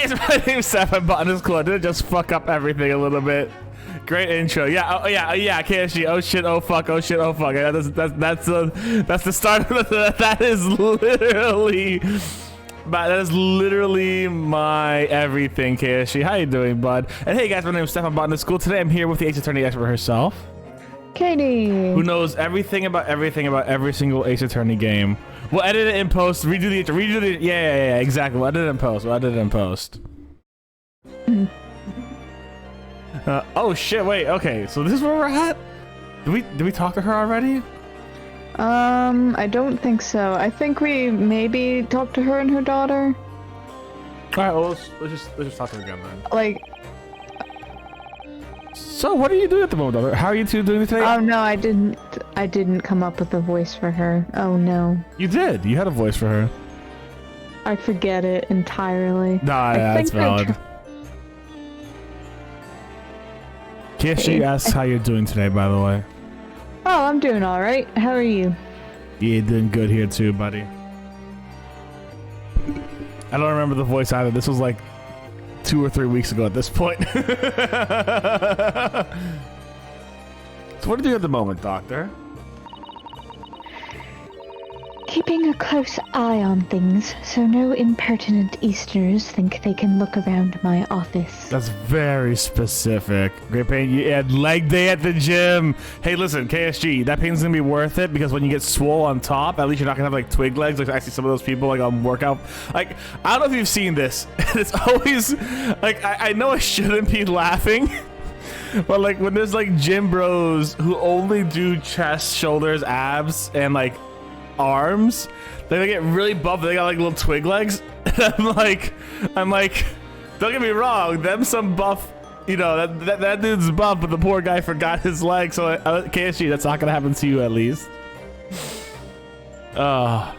guys, my name's Seth. I'm Botanist Cool. I did just fuck up everything a little bit. Great intro. Yeah, yeah, KSG. Oh shit, oh fuck, oh shit, oh fuck. Yeah, that's the start of the, that is literally my everything, KSG. How you doing, bud? And hey guys, my name is Seth. I'm Botanist Cool. Today I'm here with the Ace Attorney expert herself, Katie, who knows everything about every single Ace Attorney game. We'll edit it in post, redo the yeah, exactly. We'll edit it in post. Oh shit, wait, okay, so this is where we're at? Did we talk to her already? I don't think so. I think we maybe talked to her and her daughter. Alright, well, let's just talk to her again then. Like, so what are you doing at the moment, daughter? How are you two doing today? oh no, I didn't come up with a voice for her. Oh no. You did, you had a voice for her. I forget it entirely. Nah, yeah, that's valid. KSG asks how you're doing today, by the way. Oh, I'm doing alright. How are you? Yeah, doing good here too, buddy. I don't remember the voice either. This was like 2 or 3 weeks ago at this point. So what are you doing at the moment, Doctor? Keeping a close eye on things, so no impertinent Easterners think they can look around my office. That's very specific. Great pain. You had leg day at the gym. Hey, listen, KSG, that pain's gonna be worth it because when you get swole on top, at least you're not gonna have like twig legs. Like I see some of those people like on workout. Like I don't know if you've seen this. It's always like I know I shouldn't be laughing. But like when there's like gym bros who only do chest, shoulders, abs, and like arms, they get really buff. They got like little twig legs. And I'm like, don't get me wrong, them some buff. You know that dude's buff, but the poor guy forgot his leg. So KSG, that's not gonna happen to you at least. Are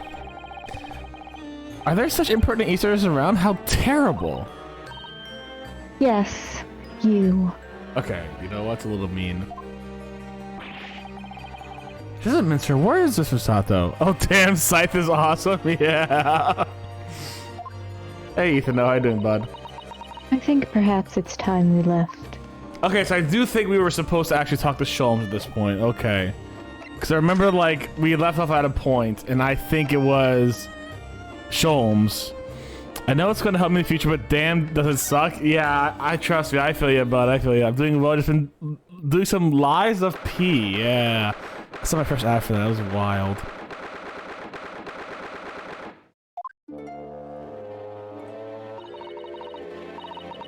there such impertinent Easterners around? How terrible. Yes, you. Okay, you know what's a little mean. This is Minster. Where is this Masato? Oh damn, Scythe is awesome. Yeah. Hey Ethan, how you doing, bud? I think perhaps it's time we left. Okay, so I do think we were supposed to actually talk to Sholmes at this point. Okay. Because I remember like we left off at a point, and I think it was Sholmes. I know it's going to help me in the future, but damn, does it suck? Yeah, I trust you. I feel you, bud. I feel you. I'm doing well. Just been doing some Lies of P. Yeah. That's my first ad for that. That was wild.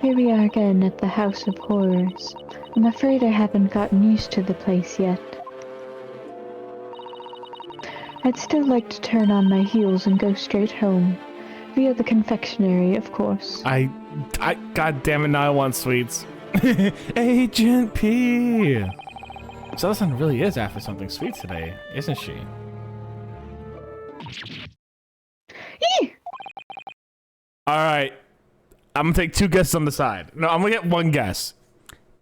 Here we are again at the House of Horrors. I'm afraid I haven't gotten used to the place yet. I'd still like to turn on my heels and go straight home. Via the confectionery, of course. God damn it, now I want sweets. Agent P! Celestine really is after something sweet today, isn't she? Alright. I'm gonna take 2 guesses on the side. No, I'm gonna get 1 guess.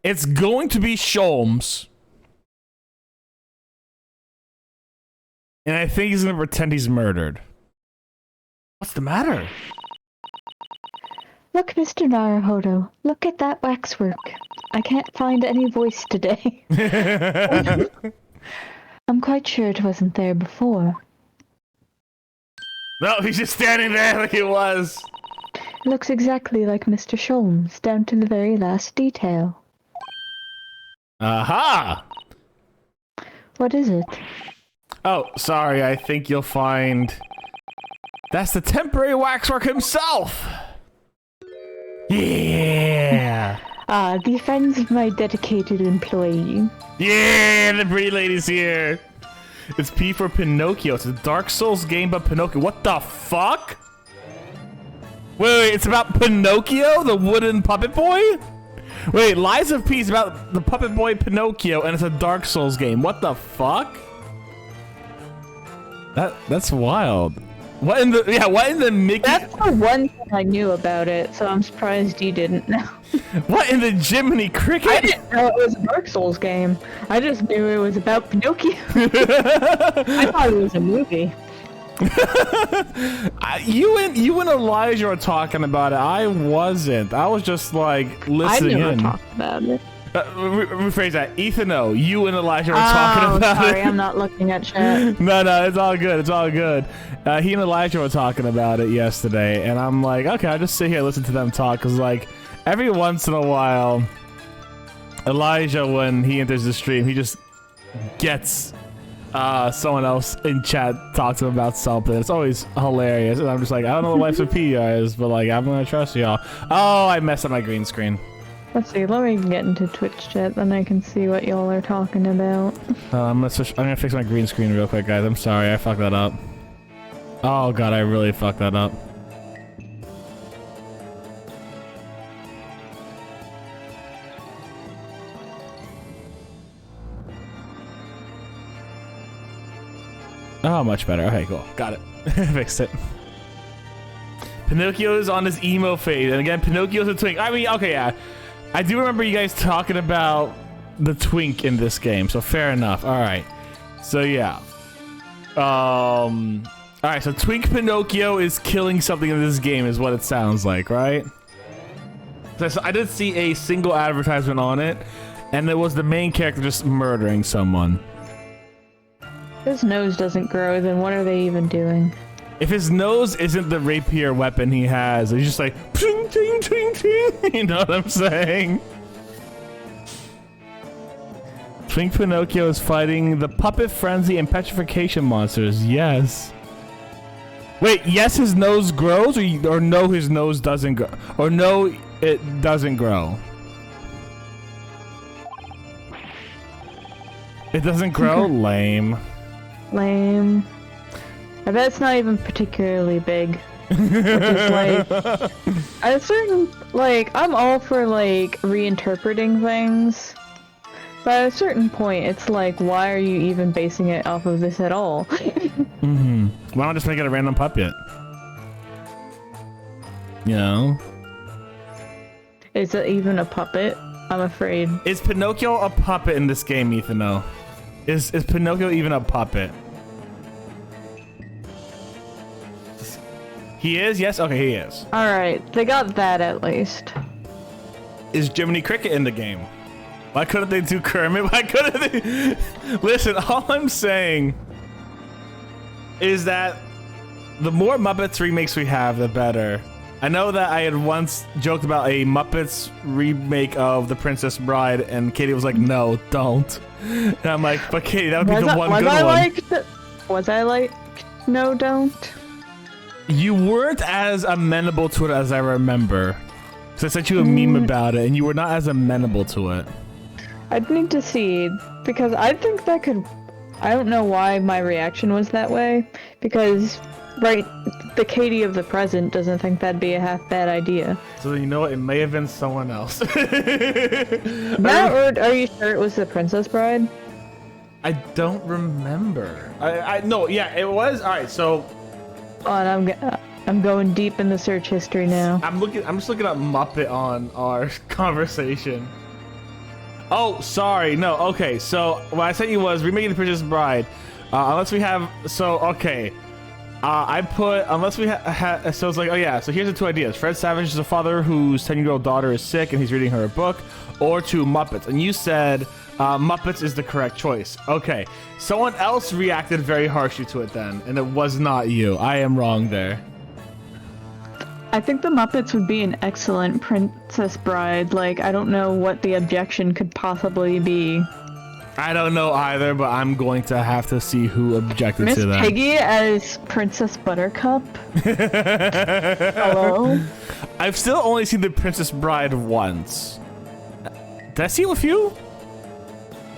It's going to be Sholmes. And I think he's gonna pretend he's murdered. What's the matter? Look, Mr. Naruhodo, look at that waxwork. I can't find any voice today. I'm quite sure it wasn't there before. No, he's just standing there like it was. It looks exactly like Mr. Sholmes, down to the very last detail. Aha! What is it? Oh, sorry, I think you'll find... That's the temporary waxwork himself! Yeah! The friends of my dedicated employee. Yeah, the pretty lady's here! It's P for Pinocchio. It's a Dark Souls game about Pinocchio. What the fuck? Wait, it's about Pinocchio, the wooden puppet boy? Wait, Lies of P is about the puppet boy Pinocchio, and it's a Dark Souls game. What the fuck? That's wild. What in the Mickey? That's the one thing I knew about it, so I'm surprised you didn't know. What in the Jiminy Cricket? I didn't know it was a Dark Souls game. I just knew it was about Pinocchio. I thought it was a movie. You and Elijah were talking about it. I wasn't. I was just like listening I never in. talked about it. Rephrase that. Ethan, no. You and Elijah were talking about sorry, it. I'm not looking at chat. No, it's all good. It's all good. He and Elijah were talking about it yesterday, and I'm like, okay, I'll just sit here and listen to them talk, because, like, every once in a while, Elijah, when he enters the stream, he just gets someone else in chat talk to him about something. It's always hilarious, and I'm just like, I don't know what life's of P is, but, like, I'm gonna trust y'all. Oh, I messed up my green screen. Let's see, let me get into Twitch chat, then I can see what y'all are talking about. I'm gonna fix my green screen real quick, guys. I'm sorry, I fucked that up. Oh god, I really fucked that up. Oh, much better. Okay, cool. Got it. Fixed it. Pinocchio is on his emo phase, and again, Pinocchio's a twink. I mean, okay, yeah. I do remember you guys talking about the twink in this game, so fair enough. All right. So, yeah. All right, so Twink Pinocchio is killing something in this game is what it sounds like, right? So I did see a single advertisement on it, and it was the main character just murdering someone. His nose doesn't grow, then what are they even doing? If his nose isn't the rapier weapon he has, he's just like, ting, ting, ting, ting. You know what I'm saying? Twink Pinocchio is fighting the Puppet Frenzy and Petrification monsters. Yes. Wait, yes, his nose grows, or no, his nose doesn't grow, or no, it doesn't grow. It doesn't grow? Lame. Lame. I bet it's not even particularly big. Which is like, at a certain, like, I'm all for like reinterpreting things, but at a certain point, it's like, why are you even basing it off of this at all? Why not just make it a random puppet? You know? Is it even a puppet? I'm afraid. Is Pinocchio a puppet in this game, Ethan? No. Is Pinocchio even a puppet? He is? Yes? Okay, he is. Alright, they got that at least. Is Jiminy Cricket in the game? Why couldn't they do Kermit? Why couldn't they? Listen, all I'm saying is that the more Muppets remakes we have, the better. I know that I had once joked about a Muppets remake of The Princess Bride, and Katie was like, no, don't. And I'm like, but Katie, that would be the one good one. Was I like, no, don't? You weren't as amenable to it as I remember. So I sent you a meme about it, and you were not as amenable to it. I'd need to see, because I think that could... I don't know why my reaction was that way, because, right, the Katie of the present doesn't think that'd be a half-bad idea. So you know what? It may have been someone else. Now, or are you sure it was the Princess Bride? I don't remember. No, yeah, it was. All right, so... Oh, and I'm going deep in the search history now. I'm just looking up Muppet on our conversation. Oh, sorry. No. Okay. So what I sent you was remaking The Princess Bride. Unless we have. So okay. I put unless we have. So it's like, oh yeah. So here's the two ideas. Fred Savage is a father whose 10-year-old daughter is sick and he's reading her a book, or two Muppets. And you said Muppets is the correct choice. Okay. Someone else reacted very harshly to it then, and it was not you. I am wrong there. I think the Muppets would be an excellent Princess Bride. Like, I don't know what the objection could possibly be. I don't know either, but I'm going to have to see who objected to that. Miss Piggy as Princess Buttercup? Hello? I've still only seen The Princess Bride once. Did I see it with you?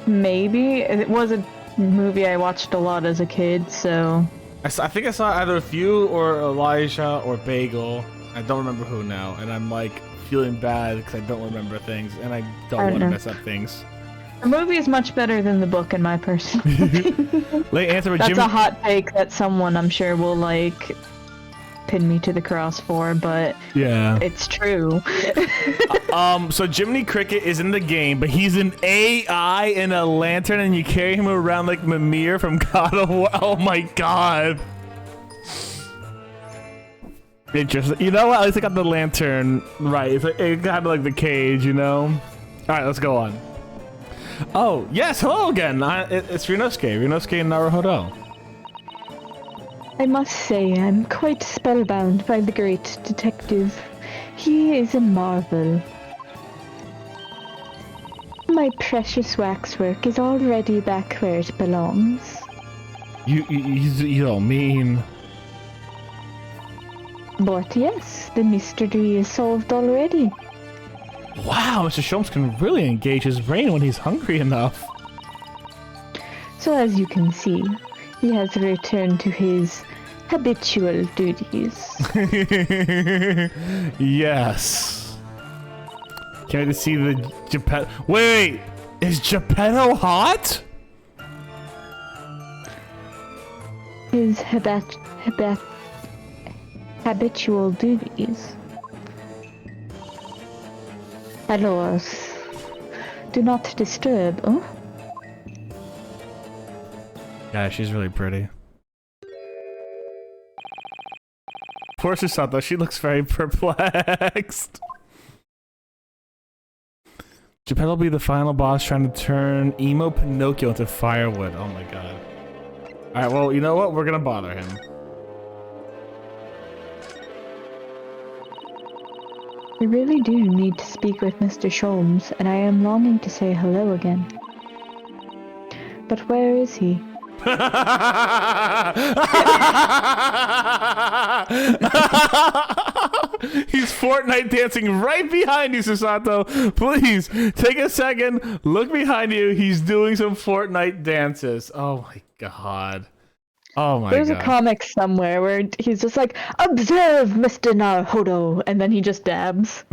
Maybe. It was a movie I watched a lot as a kid, so... I think I saw either with you or Elijah or Bagel. I don't remember who now, and I'm like feeling bad because I don't remember things, and I don't want to mess up things. The movie is much better than the book, in my personal opinion. Late answer, That's a hot take that someone, I'm sure, will like pin me to the cross for, but yeah, it's true. So Jiminy Cricket is in the game, but he's an AI in a lantern, and you carry him around like Mimir from God of War. Oh my god. Interesting. You know what? At least I got the lantern right. It's like, it got like the cage, you know? Alright, let's go on. Oh, yes, hello again. It's Rinosuke. Rinosuke Naruhodo. I must say, I'm quite spellbound by the great detective. He is a marvel. My precious waxwork is already back where it belongs. You don't mean... But yes, the mystery is solved already. Wow, Mr. Sholmes can really engage his brain when he's hungry enough. So as you can see, he has returned to his habitual duties. Yes. Can't wait to see the Geppetto. Wait, is Geppetto hot? His habitual duties. Alos, do not disturb, oh? Yeah, she's really pretty. Poor Susato, she looks very perplexed. Geppetto will be the final boss trying to turn emo Pinocchio into firewood. Oh my god. Alright, well, you know what? We're gonna bother him. I really do need to speak with Mr. Sholmes, and I am longing to say hello again. But where is he? He's Fortnite dancing right behind you, Susato. Please, take a second, look behind you. He's doing some Fortnite dances. Oh my god. Oh my god. There's a comic somewhere where he's just like, observe, Mr. Naruhodo, and then he just dabs.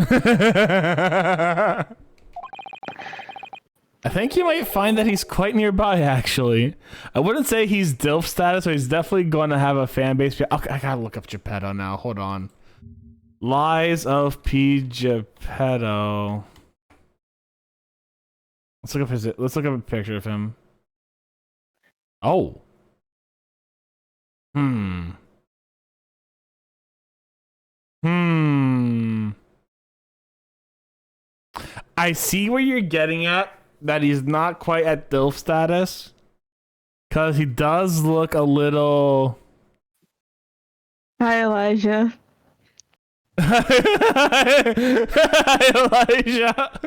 I think you might find that he's quite nearby, actually. I wouldn't say he's DILF status, but he's definitely going to have a fan base. Okay, I gotta look up Geppetto now. Hold on. Lies of P. Geppetto. Let's look up a picture of him. Oh. I see where you're getting at, that he's not quite at DILF status. Because he does look a little... Hi, Elijah. Elijah.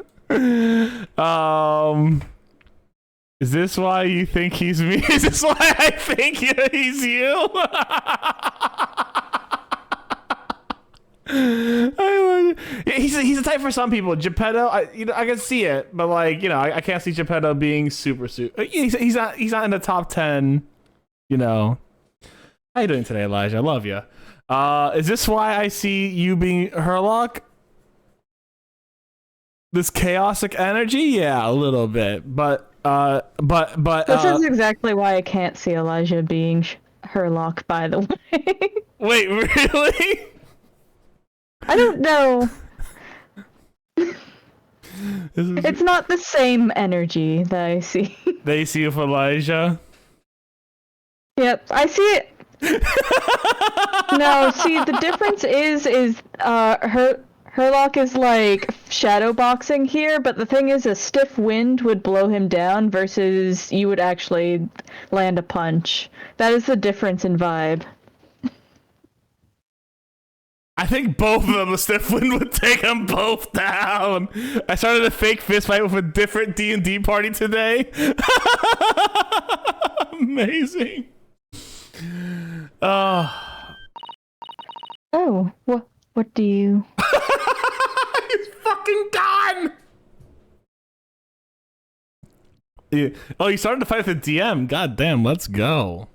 Is this why you think he's me? Is this why I think he's you? He's the type for some people. Geppetto, I can see it, but like, I can't see Geppetto being super. He's not in the top 10. How you doing today, Elijah? I love you. Is this why I see you being Herlock? This chaotic energy? Yeah, a little bit, but this is exactly why I can't see Elijah being Herlock, by the way. Wait, really? I don't know. It's not the same energy that I see. They see you for Elijah? Yep, I see it. No, see, the difference is Herlock is like shadow boxing here, but the thing is, a stiff wind would blow him down versus you would actually land a punch. That is the difference in vibe. I think both of them, the stiff wind would take them both down. I started a fake fist fight with a different D&D party today. Amazing. Oh, what do you... He's fucking gone! Yeah. Oh, you started to fight with the DM. God damn, let's go.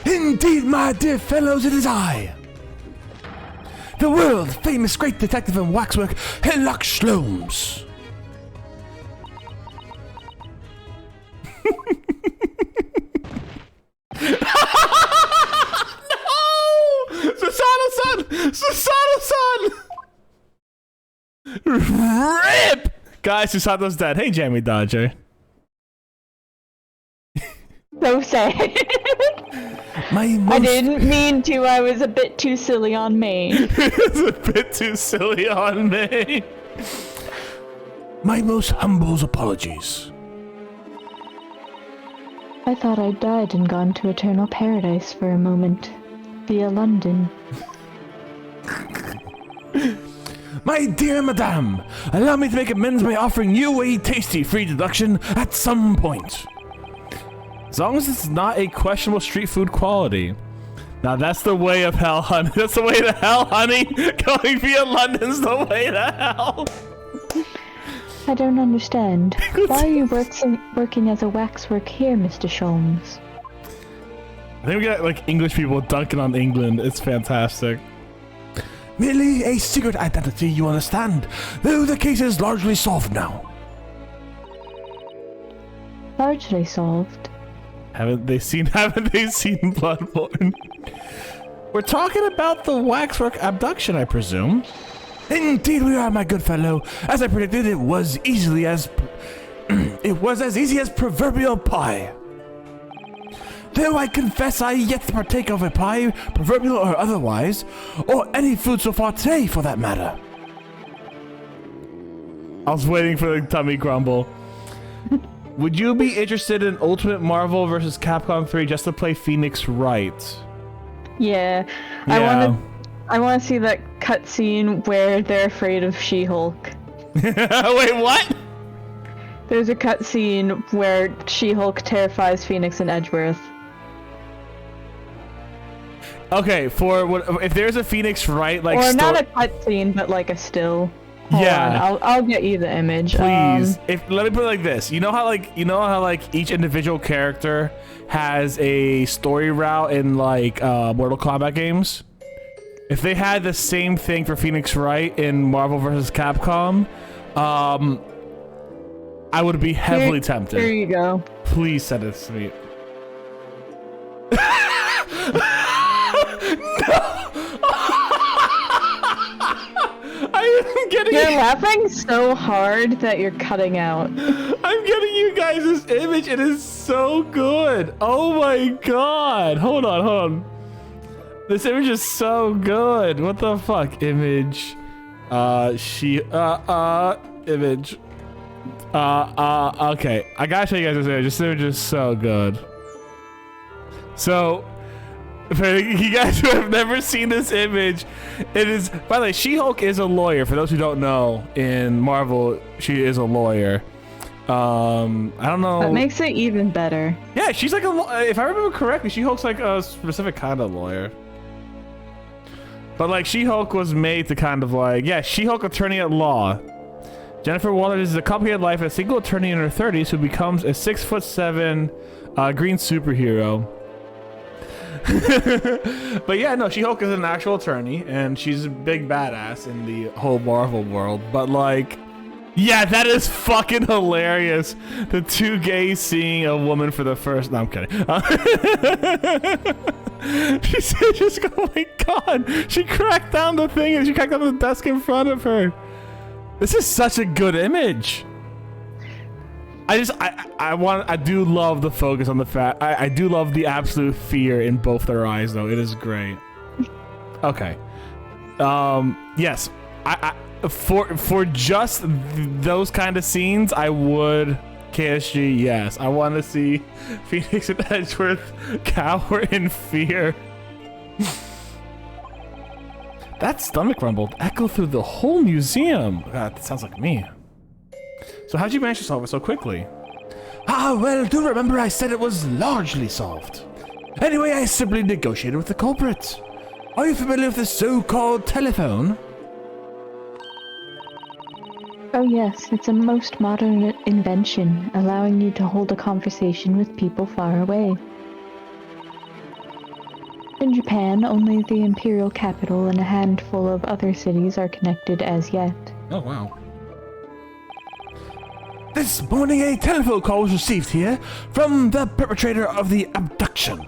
Indeed, my dear fellows, it is I. The world famous great detective and waxwork, Sherlock Holmes. No! Susato-san! Susato-san! RIP! Guys, Susato's dead. Hey, Jamie Dodger. So sad. I didn't mean to. I was a bit too silly on me. It's a bit too silly on me. My most humble apologies. I thought I'd died and gone to eternal paradise for a moment. Via London. My dear madame, allow me to make amends by offering you a tasty free deduction at some point. As long as it's not a questionable street food quality. Now that's the way of hell, honey. That's the way to hell, honey. Going via London's the way to hell. I don't understand. Why are you working as a waxwork here, Mr. Sholmes? I think we got like English people dunking on England. It's fantastic. Merely a secret identity, you understand? Though the case is largely solved now. Largely solved. Haven't they seen Bloodborne? We're talking about the waxwork abduction, I presume. Indeed we are, my good fellow. As I predicted, it was as easy as proverbial pie. Though I confess I yet to partake of a pie, proverbial or otherwise, or any food so far today, for that matter. I was waiting for the tummy grumble. Would you be interested in Ultimate Marvel vs. Capcom 3 just to play Phoenix Wright? Yeah. I want to see that cutscene where they're afraid of She-Hulk. Wait, what? There's a cutscene where She-Hulk terrifies Phoenix and Edgeworth. Okay, if there's a Phoenix Wright like or not a cutscene, but like a still. Hold on, I'll get you the image. Please. Let me put it like this. You know how each individual character has a story route in like Mortal Kombat games? If they had the same thing for Phoenix Wright in Marvel vs. Capcom, I would be heavily tempted. Here you go. Please send it to me. You're laughing so hard that you're cutting out. I'm getting you guys this image. It is so good. Oh my god. Hold on. This image is so good. What the fuck? Image. Image. Okay. I gotta show you guys this image. This image is so good. So, for you guys who have never seen this image, it is, by the way, She-Hulk is a lawyer. For those who don't know, in Marvel, she is a lawyer. I don't know. That makes it even better. Yeah, she's like if I remember correctly, She-Hulk's like a specific kind of lawyer. But like, She-Hulk was made to kind of like, yeah, She-Hulk attorney at law. Jennifer Walters is a complicated life as a single attorney in her 30s who becomes a 6'7" green superhero. But yeah, no, She-Hulk is an actual attorney, and she's a big badass in the whole Marvel world. But like, yeah, that is fucking hilarious. The two gays seeing a woman for the first. No, I'm kidding. She said, "Just oh my god!" She cracked down the thing, and she cracked down the desk in front of her. This is such a good image. I do love the focus on the fact. I do love the absolute fear in both their eyes, though. It is great. Okay. Yes. For just those kind of scenes, I would KSG. Yes, I want to see Phoenix and Edgeworth cower in fear. That stomach rumble echoed through the whole museum. God, that sounds like me. So how'd you manage to solve it so quickly? Well, do remember I said it was largely solved. Anyway, I simply negotiated with the culprit. Are you familiar with the so-called telephone? Oh yes, it's a most modern invention, allowing you to hold a conversation with people far away. In Japan, only the imperial capital and a handful of other cities are connected as yet. Oh, wow. This morning, a telephone call was received here from the perpetrator of the abduction.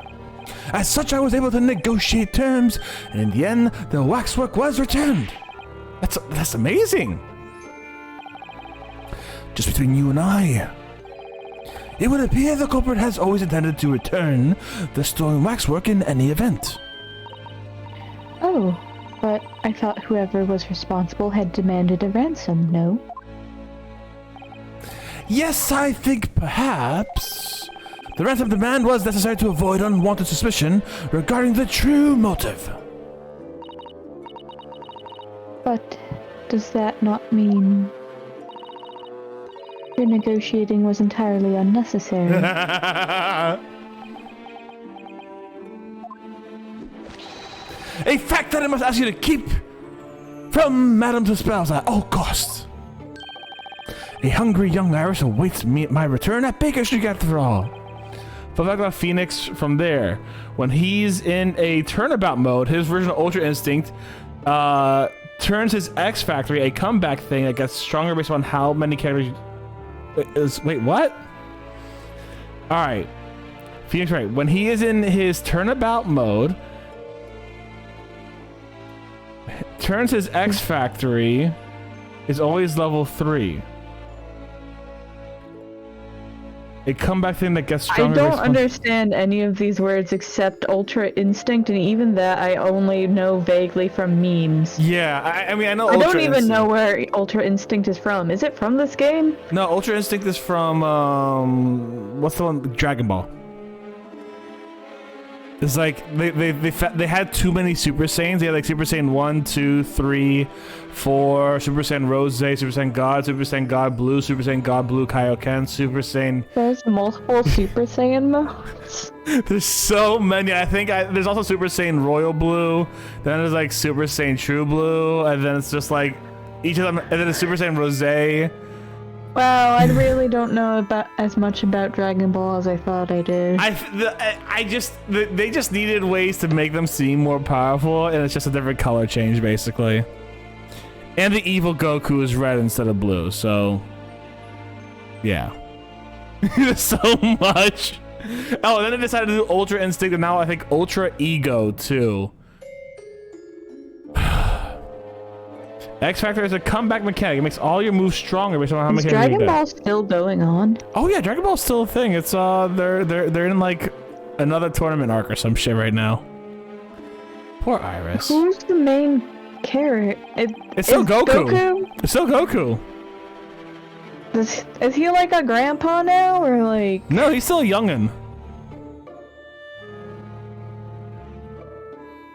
As such, I was able to negotiate terms, and in the end, the waxwork was returned. That's amazing. Just between you and I, It would appear the culprit has always intended to return the stolen waxwork in any event. Oh, but I thought whoever was responsible had demanded a ransom, no? Yes, I think perhaps the ransom demand was necessary to avoid unwanted suspicion regarding the true motive. But does that not mean your negotiating was entirely unnecessary? A fact that I must ask you to keep from Madame Tuspel's at all costs. A hungry young Iris awaits me at my return at Baker Street after all. Fun fact about Phoenix from there. When he's in a turnabout mode, his version of Ultra Instinct turns his X Factory, a comeback thing that gets stronger based on how many characters... Wait, what? Alright. Phoenix, right. When he is in his turnabout mode, turns his X Factory is always level 3. A comeback thing that gets stronger. I don't understand any of these words except Ultra Instinct, and even that I only know vaguely from memes. Yeah, I mean, I know I Ultra don't even Instinct. know where Ultra Instinct is from. Is it from this game? No, Ultra Instinct is from, what's the one? Dragon Ball. It's like, they had too many Super Saiyans. They had like Super Saiyan 1, 2, 3, 4, Super Saiyan Rose, Super Saiyan God Blue, Super Saiyan God Blue Kaioken, Super Saiyan... There's multiple Super Saiyan modes? There's so many. I think there's also Super Saiyan Royal Blue, then there's like Super Saiyan True Blue, and then it's just like, each of them, and then it's Super Saiyan Rosé. Well, I really don't know about as much about Dragon Ball as I thought I did. They just needed ways to make them seem more powerful, and it's just a different color change, basically. And the evil Goku is red instead of blue, so... yeah. There's so much! Oh, and then they decided to do Ultra Instinct, and now I think Ultra Ego, too. X Factor is a comeback mechanic. It makes all your moves stronger based on how many. Is Dragon Ball still going on? Oh yeah, Dragon Ball's still a thing. It's they're in like another tournament arc or some shit right now. Poor Iris. Who's the main character? It's still Goku. It's still Goku. Is he like a grandpa now, or like? No, he's still a youngin'.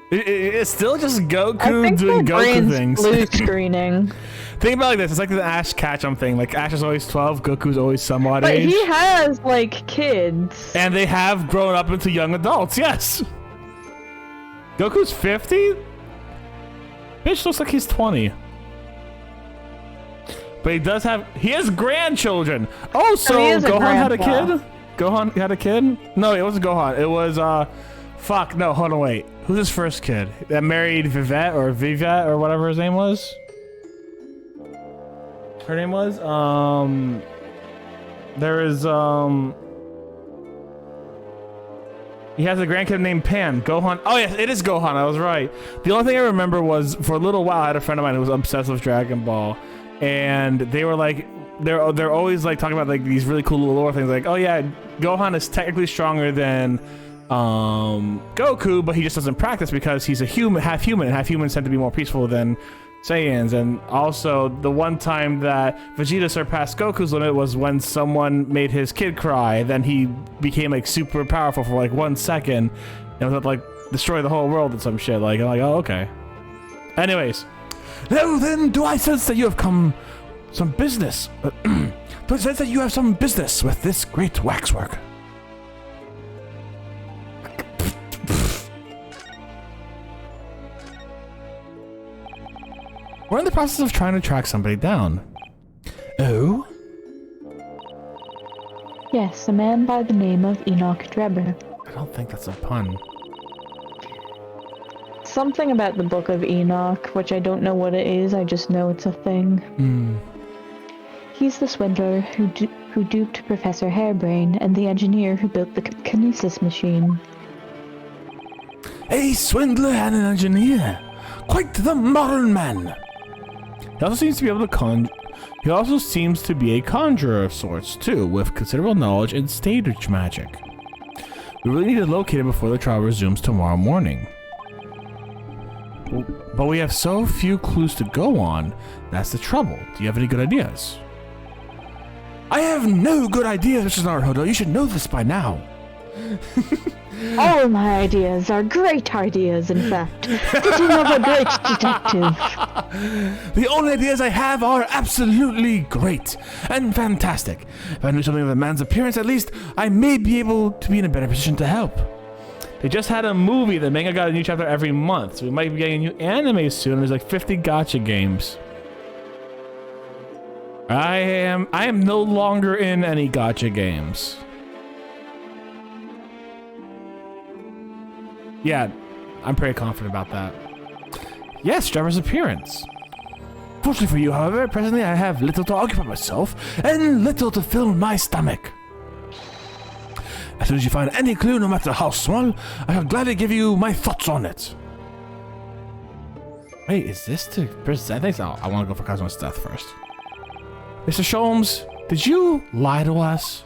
It's still just Goku doing Goku things. Blue screening. Think about it like this. It's like the Ash Ketchum thing. Like Ash is always 12, Goku's always somewhat but age. But he has like kids. And they have grown up into young adults. Yes. Goku's 50. Bitch looks like he's 20. But he does have. He has grandchildren. Oh, so Gohan had a kid. Gohan had a kid. No, it wasn't Gohan. It was fuck. No, hold on, wait. Who's his first kid? That married Vivette or whatever his name was? Her name was? There is, he has a grandkid named Pan. Gohan. Oh, yes, it is Gohan. I was right. The only thing I remember was, for a little while, I had a friend of mine who was obsessed with Dragon Ball. And they were like, they're always like talking about like these really cool little lore things. Like, oh yeah, Gohan is technically stronger than Goku, but he just doesn't practice because he's a half human, and half humans tend to be more peaceful than Saiyans. And also, the one time that Vegeta surpassed Goku's limit was when someone made his kid cry. Then he became like super powerful for like 1 second, and was like destroy the whole world and some shit. Like, I'm like, oh okay. Anyways, now then, do I sense that you have come some business? Do I sense that you have some business with this great waxwork? We're in the process of trying to track somebody down. Oh? Yes, a man by the name of Enoch Drebber. I don't think that's a pun. Something about the Book of Enoch, which I don't know what it is, I just know it's a thing. He's the swindler who duped Professor Hairbrain, and the engineer who built the kinesis machine. A swindler and an engineer! Quite the modern man! He also seems to be able to He also seems to be a conjurer of sorts, too, with considerable knowledge in stage magic. We really need to locate him before the trial resumes tomorrow morning. But we have so few clues to go on, that's the trouble. Do you have any good ideas? I have no good ideas, Mr. Naruhodo. You should know this by now. All my ideas are great ideas, in fact. Getting of a great detective. The only ideas I have are absolutely great and fantastic. If I knew something of the man's appearance, at least, I may be able to be in a better position to help. They just had a movie. The manga got a new chapter every month, so we might be getting a new anime soon. There's like 50 gacha games. I am no longer in any gacha games. Yeah, I'm pretty confident about that. Yes, Trevor's appearance. Fortunately for you, however, presently I have little to occupy myself and little to fill my stomach. As soon as you find any clue, no matter how small, I shall gladly give you my thoughts on it. Wait, is this to present things? Oh, I want to go for Kazuma's death first. Mr. Sholmes, did you lie to us?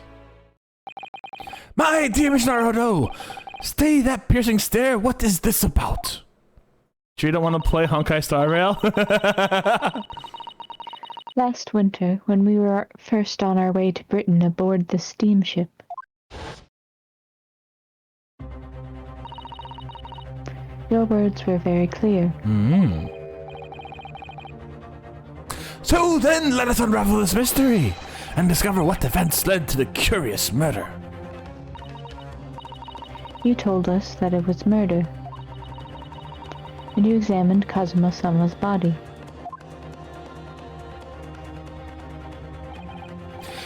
My dear Mr. Naruhodo, stay that piercing stare. What is this about? Sure you don't want to play Honkai Star Rail? Last winter, when we were first on our way to Britain aboard the steamship, your words were very clear. So then, let us unravel this mystery and discover what events led to the curious murder. You told us that it was murder, and you examined Kazuma-sama's body.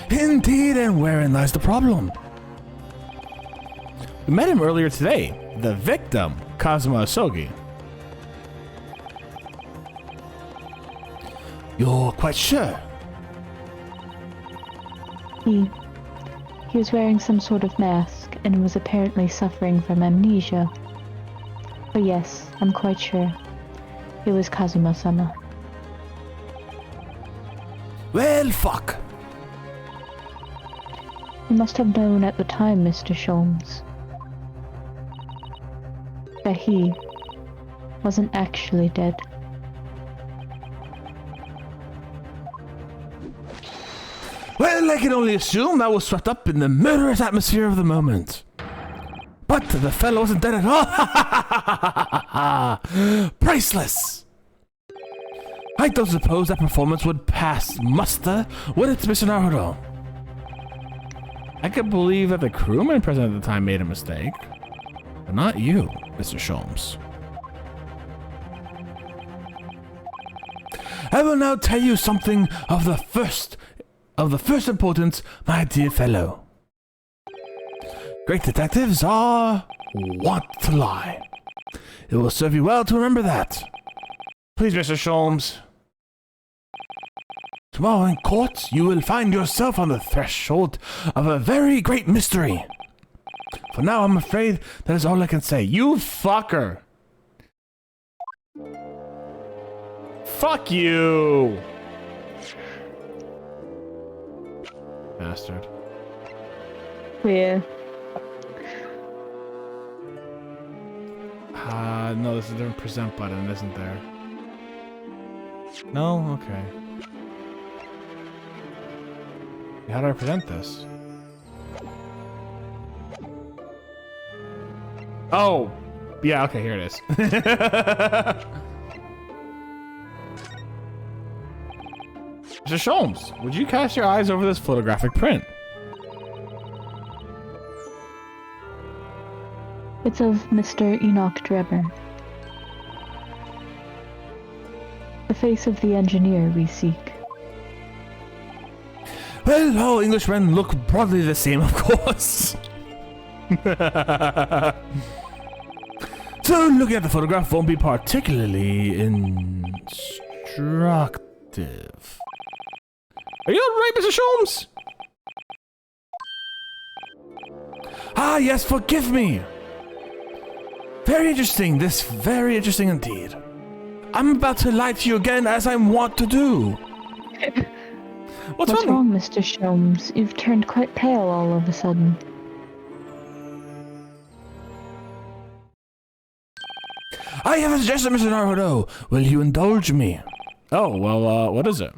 Indeed, and wherein lies the problem? We met him earlier today, the victim, Kazuma Asogi. You're quite sure? He was wearing some sort of mask and was apparently suffering from amnesia. But yes, I'm quite sure. It was Kazuma-sama. Well, fuck. You must have known at the time, Mr. Sholmes, that he wasn't actually dead. Well, I can only assume that was swept up in the murderous atmosphere of the moment. But the fellow wasn't dead at all. Priceless! I don't suppose that performance would pass muster, would it, Mr. Naruto? I could believe that the crewman present at the time made a mistake, but not you, Mr. Sholmes. I will now tell you something of the first importance, my dear fellow. Great detectives are wont to lie. It will serve you well to remember that. Please, Mr. Sholmes. Tomorrow in court, you will find yourself on the threshold of a very great mystery. For now, I'm afraid that is all I can say. You fucker! Fuck you! Bastard. Yeah. No, there's a different present button, isn't there? No? Okay. How do I present this? Oh! Yeah, okay, here it is. Mr. Sholmes, would you cast your eyes over this photographic print? It's of Mr. Enoch Drebber. The face of the engineer we seek. Well, all Englishmen look broadly the same, of course. So, looking at the photograph won't be particularly instructive. Are you alright, Mr. Sholmes? Ah, yes, forgive me. Very interesting, very interesting indeed. I'm about to lie to you again, as I'm wont to do. What's wrong, Mr. Sholmes? You've turned quite pale all of a sudden. I have a suggestion, Mr. Naruto. Will you indulge me? Oh, well, what is it?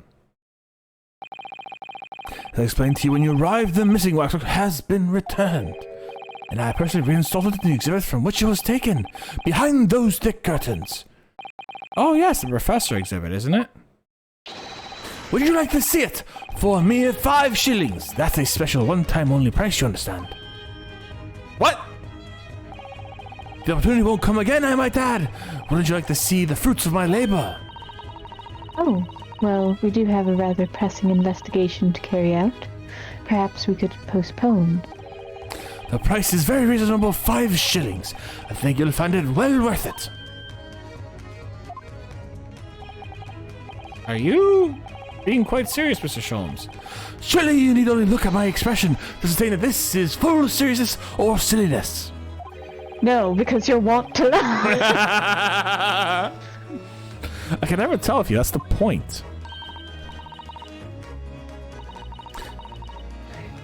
As I explained to you when you arrived, the missing waxwork has been returned. And I personally reinstalled it in the exhibit from which it was taken, behind those thick curtains. Oh yes, the professor exhibit, isn't it? Would you like to see it? For a mere 5 shillings. That's a special one-time only price, you understand? What? The opportunity won't come again, I might add. Wouldn't you like to see the fruits of my labor? Oh, well, we do have a rather pressing investigation to carry out. Perhaps we could postpone. The price is very reasonable, 5 shillings. I think you'll find it well worth it. Are you being quite serious, Mr. Sholmes? Surely you need only look at my expression to sustain that this is full seriousness or silliness. No, because you're wont to lie. I can never tell with you, that's the point.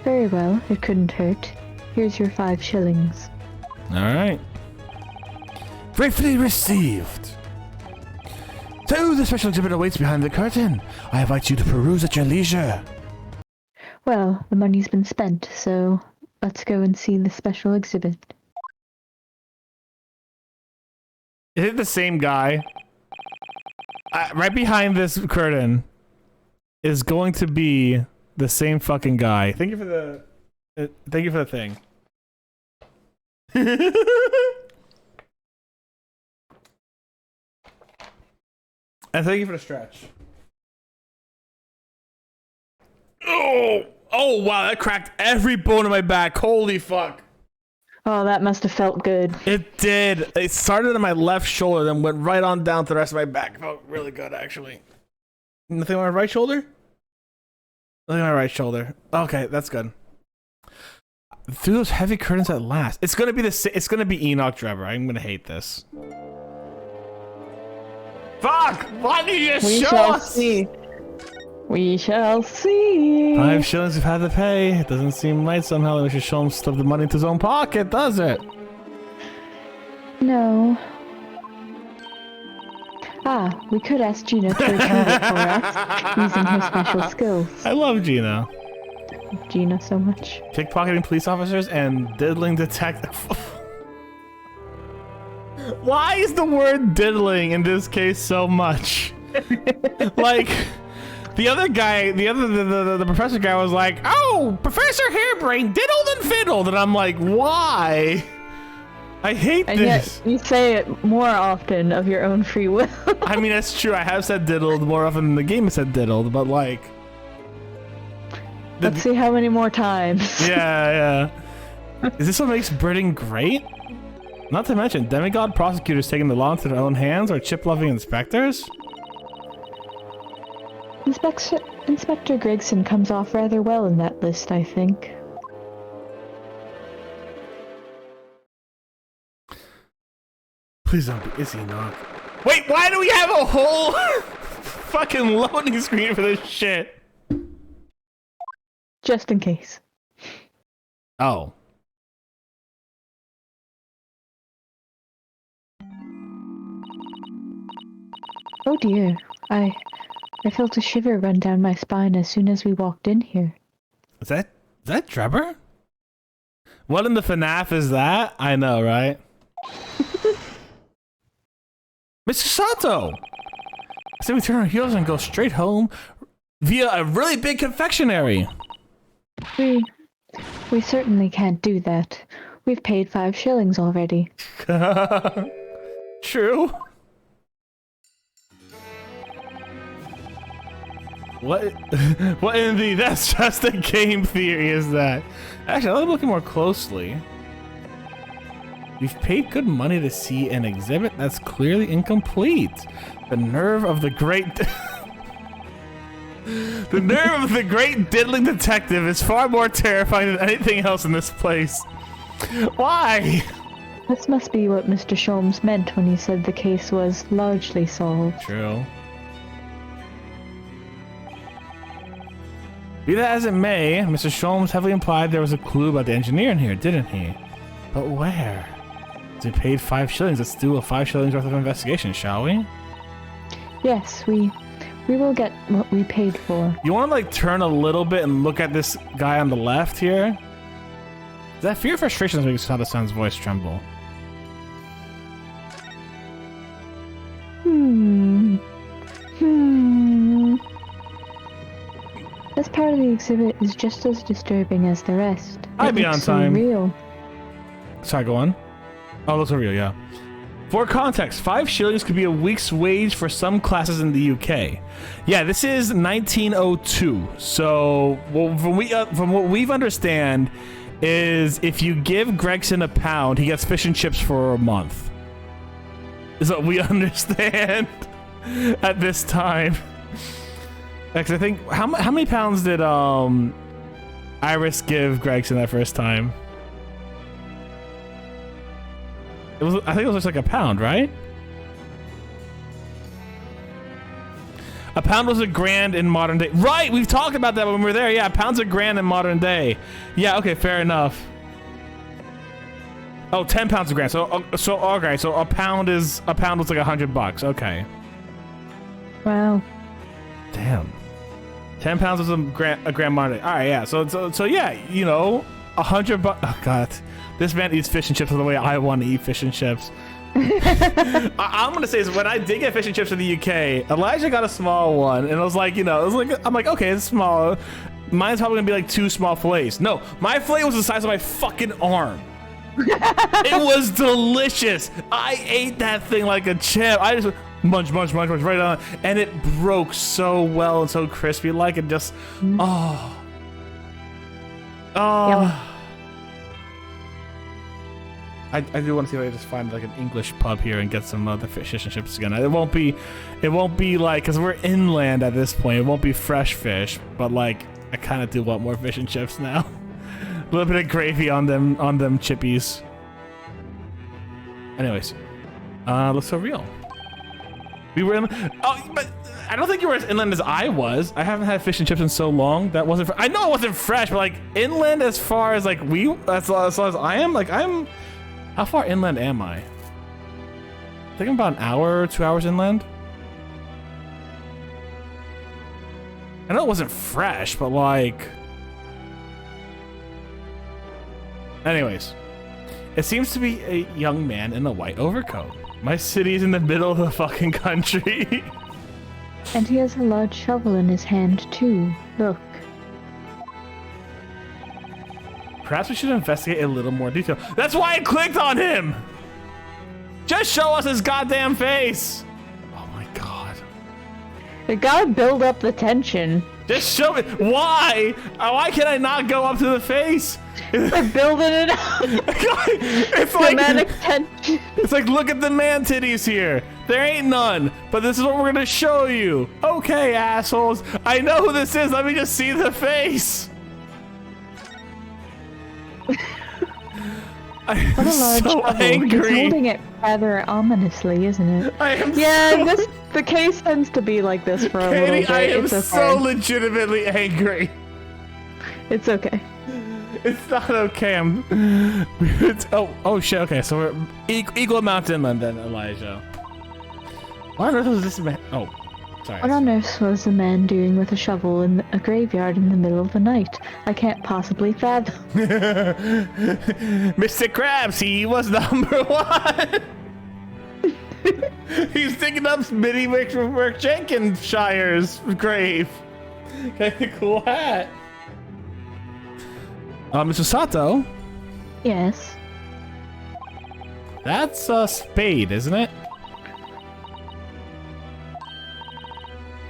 Very well, it couldn't hurt. Here's your 5 shillings. Alright. Gratefully received. So, the special exhibit awaits behind the curtain. I invite you to peruse at your leisure. Well, the money's been spent, so let's go and see the special exhibit. Is it the same guy? Right behind this curtain is going to be the same fucking guy. Thank you for the thing. And thank you for the stretch. Oh wow, that cracked every bone in my back. Holy fuck. Oh, that must have felt good. It did. It started on my left shoulder, then went right on down to the rest of my back. It felt really good, actually. Nothing on my right shoulder? Nothing on my right shoulder. Okay, that's good. Through those heavy curtains at last. It's gonna be it's gonna be Enoch Drebber. I'm gonna hate this. Fuck! Why did you show us? See. We shall see. 5 shillings we've had to pay. It doesn't seem right somehow that we should show him slip the money into his own pocket, does it? No. Ah, we could ask Gina to retrieve it for us, using her special skills. I love Gina. Gina so much. Pickpocketing police officers and diddling detective. Why is the word diddling in this case so much? Like, the other guy, the professor guy was like, "Oh, Professor Hairbrain diddled and fiddled," and I'm like, why? I hate and this. Yet you say it more often of your own free will. I mean, that's true. I have said diddled more often than the game has said diddled, but like, let's see how many more times. Yeah. Is this what makes Britain great? Not to mention, demigod prosecutors taking the law into their own hands, or chip-loving inspectors? Inspector Gregson comes off rather well in that list, I think. Please don't be. Is he not? Wait, why do we have a whole fucking loading screen for this shit? Just in case. Oh. Oh dear, I felt a shiver run down my spine as soon as we walked in here. Is that Drebber? What in the FNAF is that? I know, right? Mr. Sato! I say we turn our heels and go straight home via a really big confectionery. We certainly can't do that. We've paid 5 shillings already. True. What in the that's just a game theory is that? Actually, I'm looking more closely. We've paid good money to see an exhibit that's clearly incomplete. The nerve of the great the nerve of the great diddling detective is far more terrifying than anything else in this place. Why? This must be what Mr. Sholmes meant when he said the case was largely solved. True. Be that as it may, Mr. Sholmes heavily implied there was a clue about the engineer in here, didn't he? But where? They paid 5 shillings. Let's do a 5 shillings worth of investigation, shall we? Yes, we will get what we paid for. You want to like turn a little bit and look at this guy on the left here? Is that fear or frustration that makes the son's voice tremble? This part of the exhibit is just as disturbing as the rest. I'd be on time. Real. Sorry, go on. Oh, those are real, yeah. For context, 5 shillings could be a week's wage for some classes in the UK. Yeah, this is 1902. So, well, from what we've understand, is if you give Gregson £1, he gets fish and chips for a month. Is what we understand at this time. Because I think how many pounds did Iris give Gregson that first time? I think it was just like £1, right? £1 was $1,000 in modern day. Right, we've talked about that when we were there. Yeah, £1's $1,000 in modern day. Yeah, okay, fair enough. Oh, 10 pounds a grand. So okay, so a pound was like $100. Okay. Wow. Damn. 10 pounds was a grand modern day. All right, yeah. So yeah, you know, $100. Oh God. This man eats fish and chips the way I want to eat fish and chips. I'm gonna say is when I did get fish and chips in the UK, Elijah got a small one, and I was like, you know, I'm like, okay, it's small. Mine's probably gonna be like 2 small fillets. No, my fillet was the size of my fucking arm. It was delicious. I ate that thing like a champ. I just munch right on, and it broke so well and so crispy, like it just, oh. Yum. I do want to see if I can just find like an English pub here and get some other fish and chips again. It won't be like, because we're inland at this point, it won't be fresh fish, but like I kind of do want more fish and chips now. A little bit of gravy on them chippies. Anyways, looks so real. We were in. Oh, but I don't think you were as inland as I was. I haven't had fish and chips in so long. That wasn't. I know it wasn't fresh, but like inland as far as like as far as I am. Like I'm. How far inland am I? I think I'm about an hour, 2 hours inland. I know it wasn't fresh, but like. Anyways, it seems to be a young man in a white overcoat. My city's in the middle of the fucking country. And he has a large shovel in his hand, too. Look. Perhaps we should investigate a little more detail. That's why I clicked on him! Just show us his goddamn face! Oh my god. We gotta build up the tension. Just show me. Why? Why can I not go up to the face? We're building it up. It's like Dramatic tension. It's like, look at the man titties here. There ain't none, but this is what we're gonna show you. Okay, assholes. I know who this is. Let me just see the face. I am What a large so shovel. angry. He's holding it rather ominously, isn't it? I am Yeah, so... the case tends to be like this for a little Katie, bit. I am It's okay. so legitimately angry. It's okay. It's not okay. Oh shit. Okay, so we're equal amount inland then, Elijah. What on earth was this man? Oh, sorry. What on earth was the man doing with a shovel in a graveyard in the middle of the night? I can't possibly fathom. Mr. Krabs, he was number 1. He's digging up Smitty Wick Jenkinshire's grave. Kind of cool hat. Mr. Sato. Yes. That's a spade, isn't it?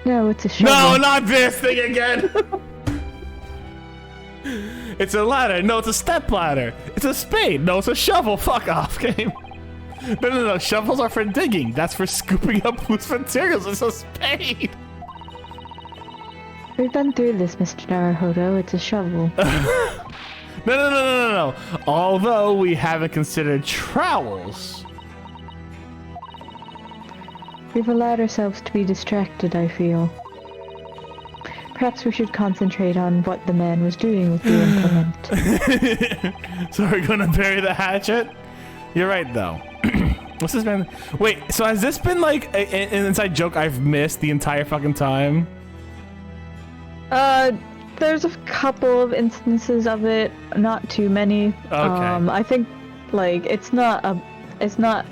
No, it's a shovel. No, not this thing again. It's a ladder. No, it's a step ladder. It's a spade. No, it's a shovel. Fuck off, game. No. Shovels are for digging. That's for scooping up loose materials. It's a spade. We've been through this, Mr. Naruhodo. It's a shovel. No. Although we haven't considered trowels. We've allowed ourselves to be distracted, I feel. perhaps we should concentrate on what the man was doing with the implement. So we're gonna bury the hatchet? You're right, though. What's this been? Wait, so has this been like an inside joke I've missed the entire fucking time? There's a couple of instances of it, not too many. Okay. I think, like, it's not It's not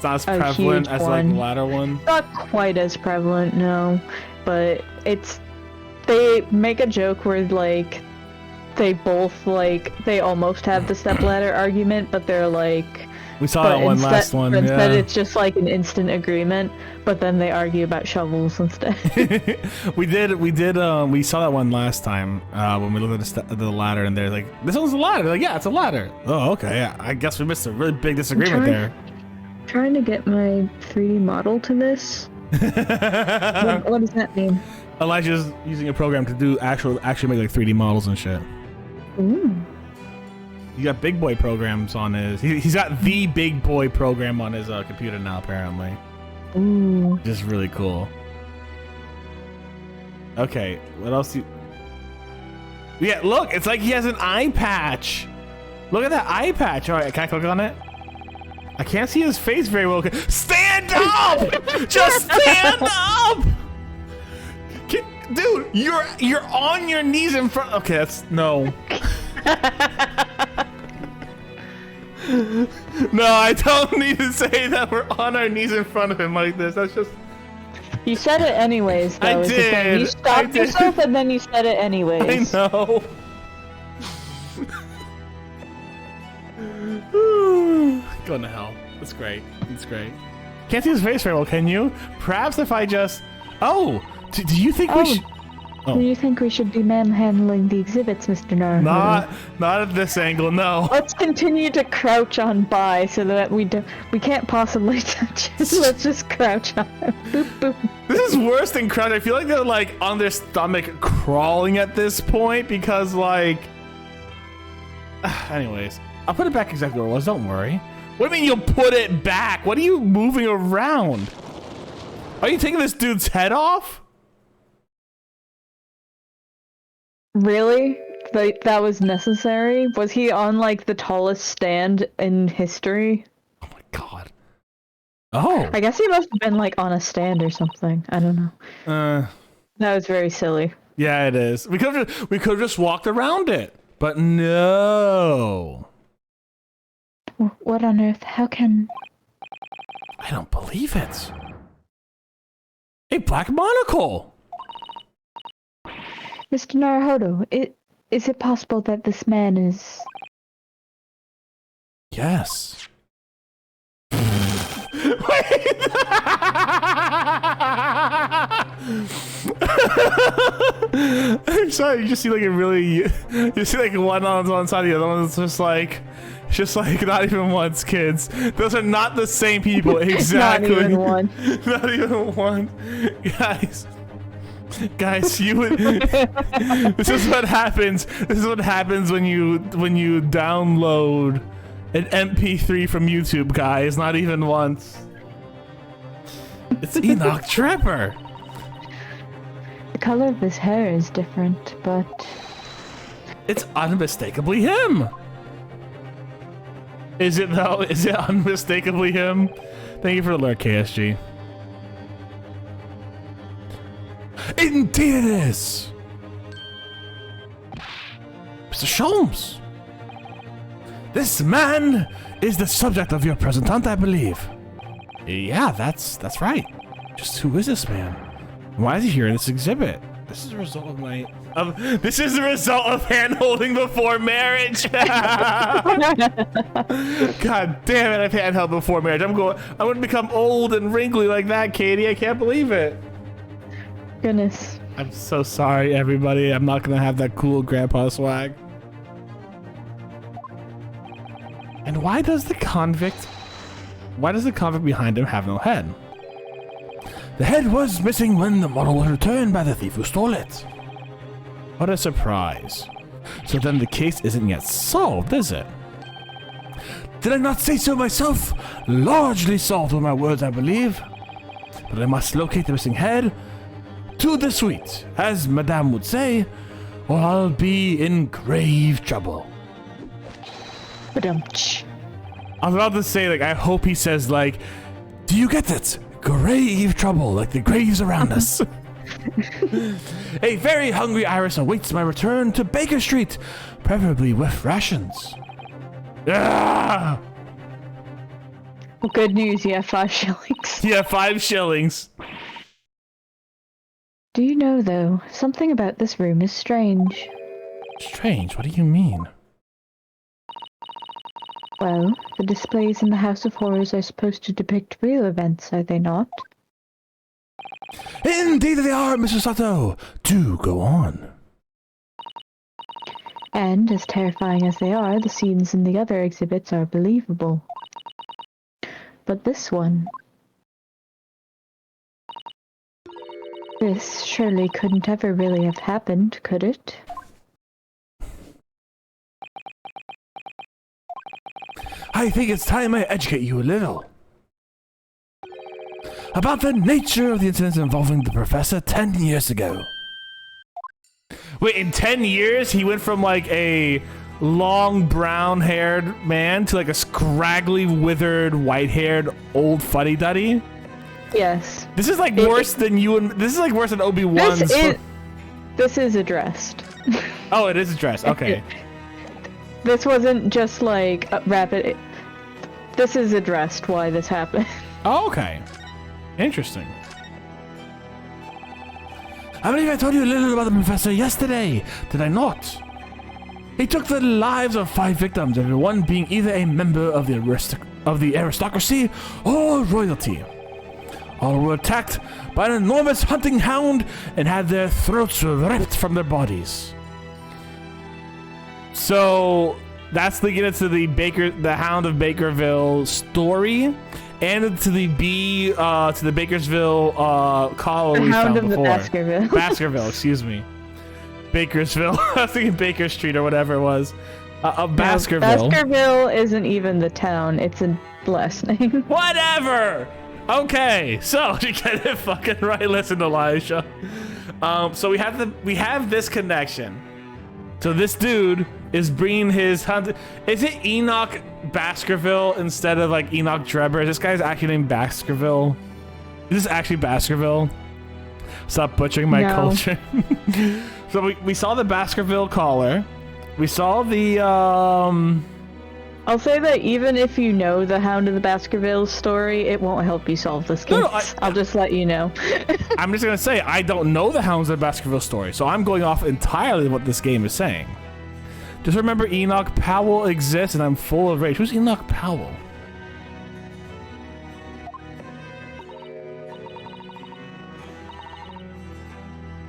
as prevalent as like the latter one. Not quite as prevalent, no. But they make a joke where like they both they almost have the stepladder argument, but they're like. We saw that one last one. Instead, it's just like an instant agreement, but then they argue about shovels instead. We saw that one last time when we looked at the ladder, and they're like, "This one's a ladder." They're like, yeah, it's a ladder. Oh, okay. Yeah, I guess we missed a really big disagreement there. Trying to get my 3D model to this. What does that mean? Elijah's using a program to do actually make like 3D models and shit. Ooh. He got big boy programs on his. He's got the big boy program on his computer now, apparently. Ooh. Just really cool. Okay, what else? Yeah, look, it's like he has an eye patch. Look at that eye patch. All right, can I click on it? I can't see his face very well. Stand up! Just stand up! Dude, you're on your knees in front. Okay, that's no. No, I don't need to say that we're on our knees in front of him like this. That's just. You said it anyways, though. I did. You stopped yourself and then you said it anyways. I know. Going to hell. That's great. It's great. Can't see his face very well, can you? Perhaps if I just. Oh, do you think we should? Oh. Do you think we should be manhandling the exhibits, Mr. Naruhodo? Not at this angle, no. Let's continue to crouch on by so that we can't possibly touch it. Let's just crouch on it. Boop, boop. This is worse than crouch. I feel like they're like on their stomach crawling at this point because like. Anyways, I'll put it back exactly where it was. Don't worry. What do you mean you'll put it back? What are you moving around? Are you taking this dude's head off? Really? That was necessary? Was he on like the tallest stand in history? Oh my god. Oh. I guess he must have been like on a stand or something. I don't know. That was very silly. Yeah, it is. We could have just walked around it, but no. What on earth? How can? I don't believe it. A black monocle. Mr. Naruhodo, is it possible that this man is... Yes. I'm sorry, you just see like a really... You see like one on one side, the other one is just like not even once, kids. Those are not the same people, exactly. Not even one. Not even one. Guys, you would. This is what happens. This is what happens when you download an MP3 from YouTube, guys. Not even once. It's Enoch Trapper. The color of his hair is different, but it's unmistakably him. Is it though? Is it unmistakably him? Thank you for the alert, KSG. Indeed it is! Mr. Sholmes! This man is the subject of your present hunt, I believe. Yeah, that's right. Just who is this man? Why is he here in this exhibit? This is the result of my... this is the result of hand-holding before marriage! God damn it, I've hand-held before marriage. I'm going to become old and wrinkly like that, Katie. I can't believe it. Goodness. I'm so sorry, everybody. I'm not gonna have that cool grandpa swag. And why does the convict behind him have no head? The head was missing when the model was returned by the thief who stole it. What a surprise. So then the case isn't yet solved, is it? Did I not say so myself? Largely solved with my words, I believe. But I must locate the missing head. To the suite, as Madame would say, or I'll be in grave trouble. Ba-dum-tsh. I was about to say, like, I hope he says, like, do you get it? Grave trouble, like the graves around us. A very hungry Iris awaits my return to Baker Street, preferably with rations. Ah! Well, good news, you have 5 shillings. Yeah, 5 shillings. Do you know, though, something about this room is strange. Strange, what do you mean? Well, the displays in the House of Horrors are supposed to depict real events, are they not? Indeed they are, Mr. Sato. Do go on. And, as terrifying as they are, the scenes in the other exhibits are believable. But this one... This surely couldn't ever really have happened, could it? I think it's time I educate you a little about the nature of the incident involving the professor 10 years ago. Wait, in 10 years, he went from like a long brown-haired man to like a scraggly, withered, white-haired old fuddy-duddy? Yes. This is like worse than you and this is like worse than Obi-Wan's. This is addressed. Oh, it is addressed. Okay. This wasn't just like a rapid. This is addressed why this happened. Oh, okay. Interesting. I believe I told you a little about the professor yesterday, did I not? He took the lives of 5 victims, every one being either a member of the aristocracy or royalty. All were attacked by an enormous hunting hound and had their throats ripped from their bodies. So that's linking it to the Hound of Bakerville story, and to the Bakersville colony we found before. The Hound of the Baskerville. Baskerville, excuse me. Bakersville. I was thinking Baker Street or whatever it was. Baskerville. Baskerville isn't even the town; it's a last name. Whatever. Okay, so you get it fucking right. Listen, Elijah. So we have this connection. So this dude is bringing his hunt. Is it Enoch Baskerville instead of like Enoch Drebber? This guy's actually named Baskerville. Is this actually Baskerville? Stop butchering my culture. So we saw the Baskerville collar. We saw the I'll say that even if you know the Hound of the Baskerville story, it won't help you solve this case. I'll just let you know. I'm just gonna say I don't know the Hounds of the Baskerville story, so I'm going off entirely what this game is saying. Just remember Enoch Powell exists, and I'm full of rage. Who's Enoch Powell?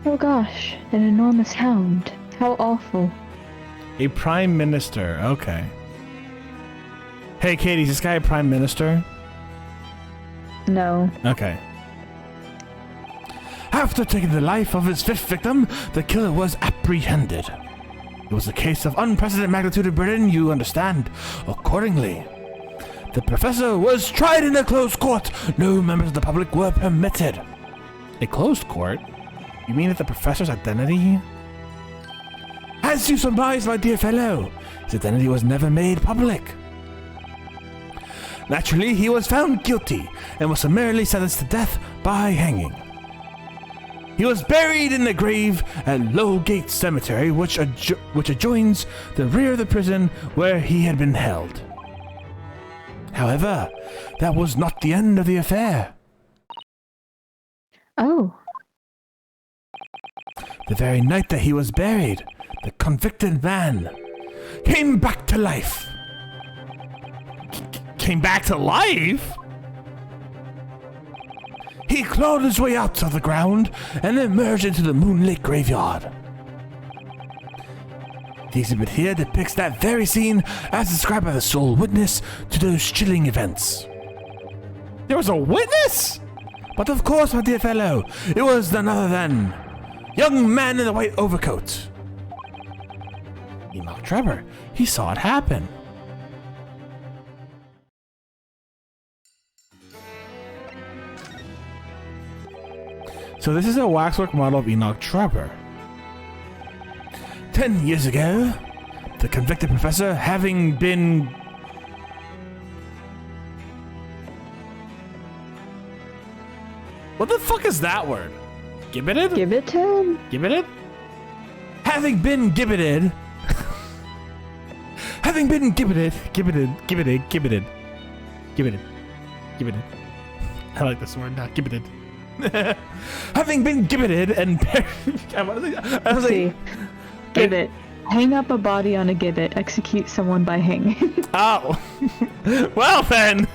Oh gosh, an enormous hound. How awful. A prime minister, okay. Hey, Katie, is this guy a prime minister? No. Okay. After taking the life of his 5th victim, the killer was apprehended. It was a case of unprecedented magnitude in Britain, you understand. Accordingly, the professor was tried in a closed court. No members of the public were permitted. A closed court? You mean that the professor's identity? As you surmise, my dear fellow, his identity was never made public. Naturally, he was found guilty and was summarily sentenced to death by hanging. He was buried in the grave at Lowgate Cemetery, which adjoins the rear of the prison where he had been held. However, that was not the end of the affair. Oh. The very night that he was buried, the convicted man came back to life. Came back to life? He clawed his way out of the ground and emerged into the moonlit graveyard. The exhibit here depicts that very scene as described by the sole witness to those chilling events. There was a witness? But of course, my dear fellow, it was none other than young man in the white overcoat. Enoch Trevor, he saw it happen. So this is a waxwork model of Enoch Trapper. 10 years ago, the convicted professor, having been... What the fuck is that word? Gibbeted? Gibbeted? Gibbeted? Having been gibbeted... Having been gibbeted... Gibbeted. I like this word, not gibbeted. Having been gibbeted and... I was like... Gibbet. Hang up a body on a gibbet. Execute someone by hanging. Oh. Well then.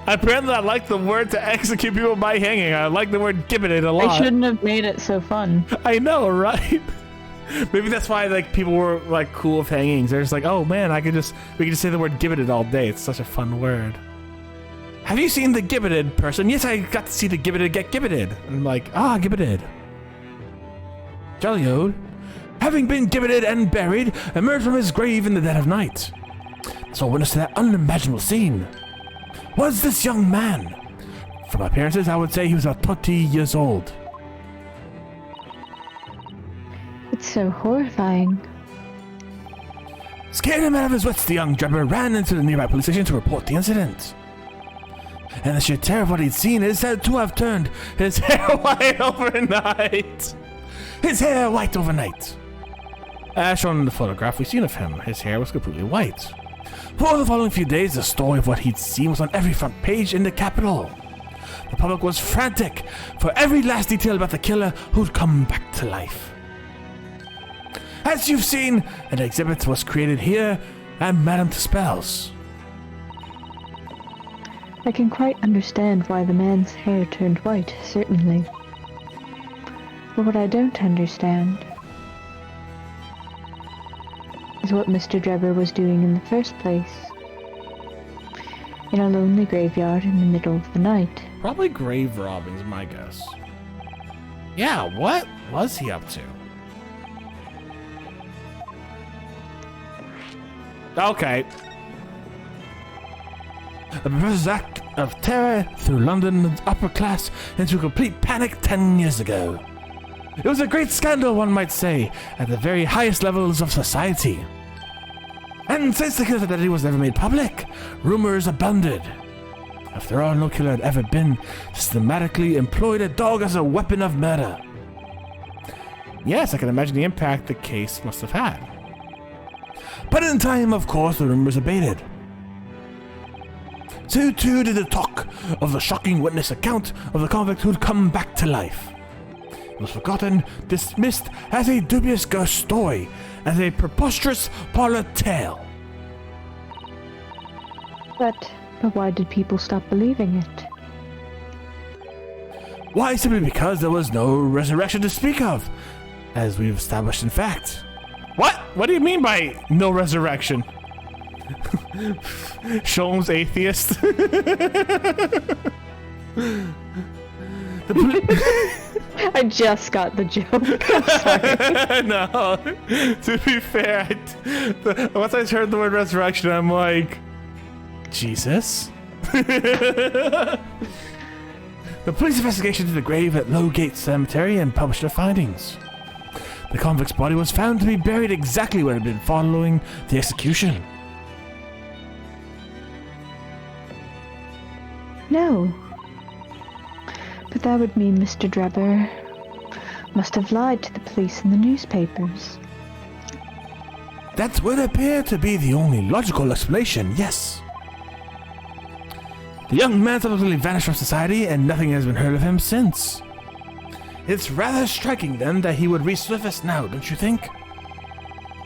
Apparently I like the word to execute people by hanging. I like the word gibbeted a lot. I shouldn't have made it so fun. I know, right? Maybe that's why like people were like cool with hangings. They're just like, oh man, we could just say the word gibbeted all day. It's such a fun word. Have you seen the gibbeted person? Yes, I got to see the gibbeted get gibbeted. And I'm like, gibbeted. Jolly ode. Having been gibbeted and buried, emerged from his grave in the dead of night. So witness to that unimaginable scene was this young man. From appearances, I would say he was about 20 years old. It's so horrifying. Scared him out of his wits, the young drummer ran into the nearby police station to report the incident. And the sheer terror of what he'd seen is said to have turned his hair white overnight. His hair white overnight. As shown in the photograph we've seen of him, his hair was completely white. For the following few days, the story of what he'd seen was on every front page in the capital. The public was frantic for every last detail about the killer who'd come back to life. As you've seen, an exhibit was created here at Madame Tuspel's. I can quite understand why the man's hair turned white, certainly. But what I don't understand is what Mr. Drebber was doing in the first place. In a lonely graveyard in the middle of the night. Probably grave robbing is my guess. Yeah, what was he up to? Okay. The professor's act of terror threw London's upper class into complete panic 10 years ago. It was a great scandal, one might say, at the very highest levels of society. And since the killer's identity was never made public, rumors abounded. After all, no killer had ever been systematically employed a dog as a weapon of murder. Yes, I can imagine the impact the case must have had. But in time, of course, the rumors abated. So too did the talk of the shocking witness account of the convict who'd come back to life. It was forgotten, dismissed as a dubious ghost story, as a preposterous parlor tale. But why did people stop believing it? Why, simply because there was no resurrection to speak of, as we've established in fact. What? What do you mean by no resurrection? Sholmes atheist. I just got the joke. I'm sorry. No. To be fair, once I heard the word resurrection, I'm like, Jesus? The police investigation to the grave at Lowgate Cemetery and published their findings. The convict's body was found to be buried exactly where it had been following the execution. No. But that would mean Mr. Drebber must have lied to the police and the newspapers. That would appear to be the only logical explanation, yes. The young man subsequently vanished from society and nothing has been heard of him since. It's rather striking then that he would resurface now, don't you think?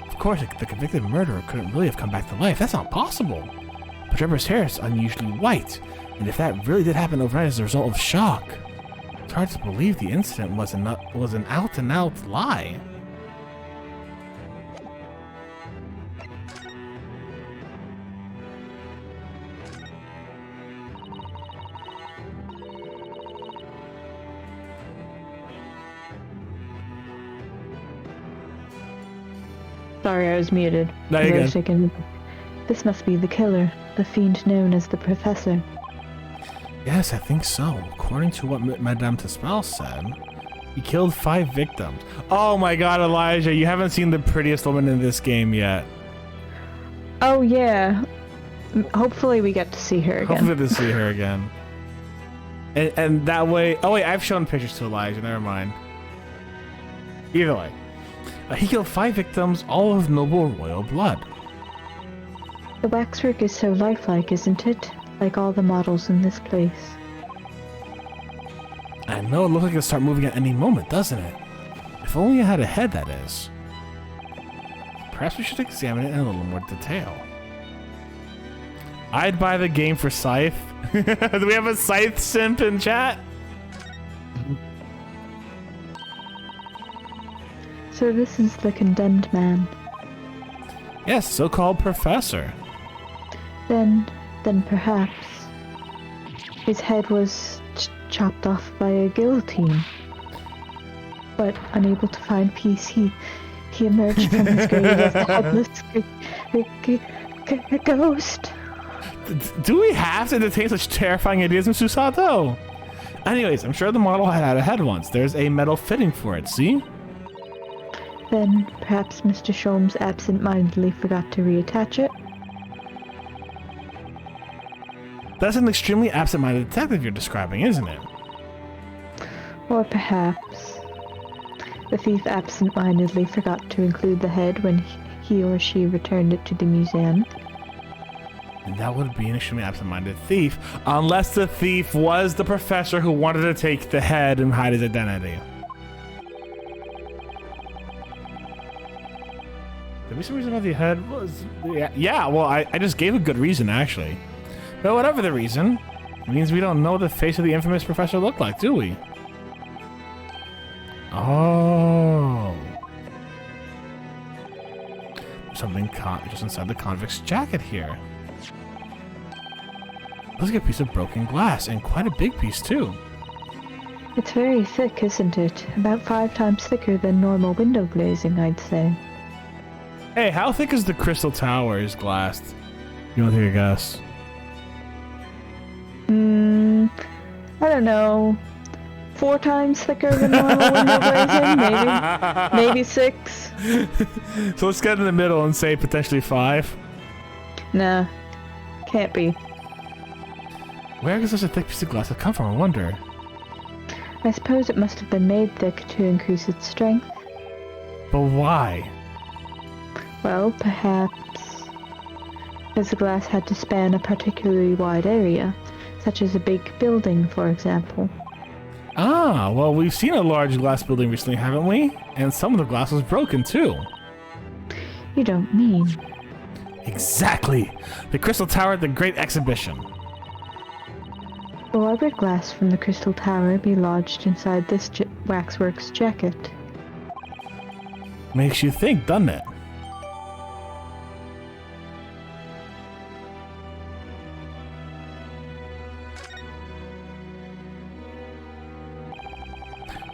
Of course, the convicted murderer couldn't really have come back to life. That's not possible. But Drebber's hair is unusually white, and if that really did happen overnight as a result of shock, it's hard to believe the incident was an out-and-out lie. Sorry, I was muted. No, you're good. This must be the killer, the fiend known as the Professor. Yes, I think so. According to what Madame Tespel said, he killed 5 victims. Oh my god, Elijah, you haven't seen the prettiest woman in this game yet. Oh yeah. Hopefully we get to see her again. Hopefully to see her again. And that way... Oh wait, I've shown pictures to Elijah, never mind. Either way. He killed 5 victims, all of noble royal blood. The waxwork is so lifelike, isn't it? Like all the models in this place. I know, it looks like it'll start moving at any moment, doesn't it? If only I had a head, that is. Perhaps we should examine it in a little more detail. I'd buy the game for Scythe. Do we have a Scythe simp in chat? So this is the condemned man. Yes, so-called professor. Then perhaps his head was chopped off by a guillotine. But unable to find peace, he emerged from his grave as a headless ghost. Do we have to entertain such terrifying ideas, Mr. Sato? Anyways, I'm sure the model had a head once. There's a metal fitting for it, see? Then perhaps Mr. Sholmes absent-mindedly forgot to reattach it. That's an extremely absent-minded detective you're describing, isn't it? Or perhaps the thief absent-mindedly forgot to include the head when he or she returned it to the museum. And that would be an extremely absent-minded thief, unless the thief was the professor who wanted to take the head and hide his identity. Did we some reason why the head was... Yeah, well, I just gave a good reason, actually. But whatever the reason, it means we don't know what the face of the infamous professor looked like, do we? Oh. Something just inside the convict's jacket here. Looks like a piece of broken glass, and quite a big piece, too. It's very thick, isn't it? About 5 times thicker than normal window glazing, I'd say. Hey, how thick is the Crystal Tower's glass? You want to take a guess? I don't know. 4 times thicker than normal window glazing? Maybe 6. So let's get in the middle and say potentially 5. Nah. Can't be. Where does such a thick piece of glass have come from, I wonder? I suppose it must have been made thick to increase its strength. But why? Well, perhaps because the glass had to span a particularly wide area, such as a big building, for example. Ah, well, we've seen a large glass building recently, haven't we? And some of the glass was broken, too. You don't mean... Exactly! The Crystal Tower at the Great Exhibition. Will our glass from the Crystal Tower be lodged inside this waxwork's jacket? Makes you think, doesn't it?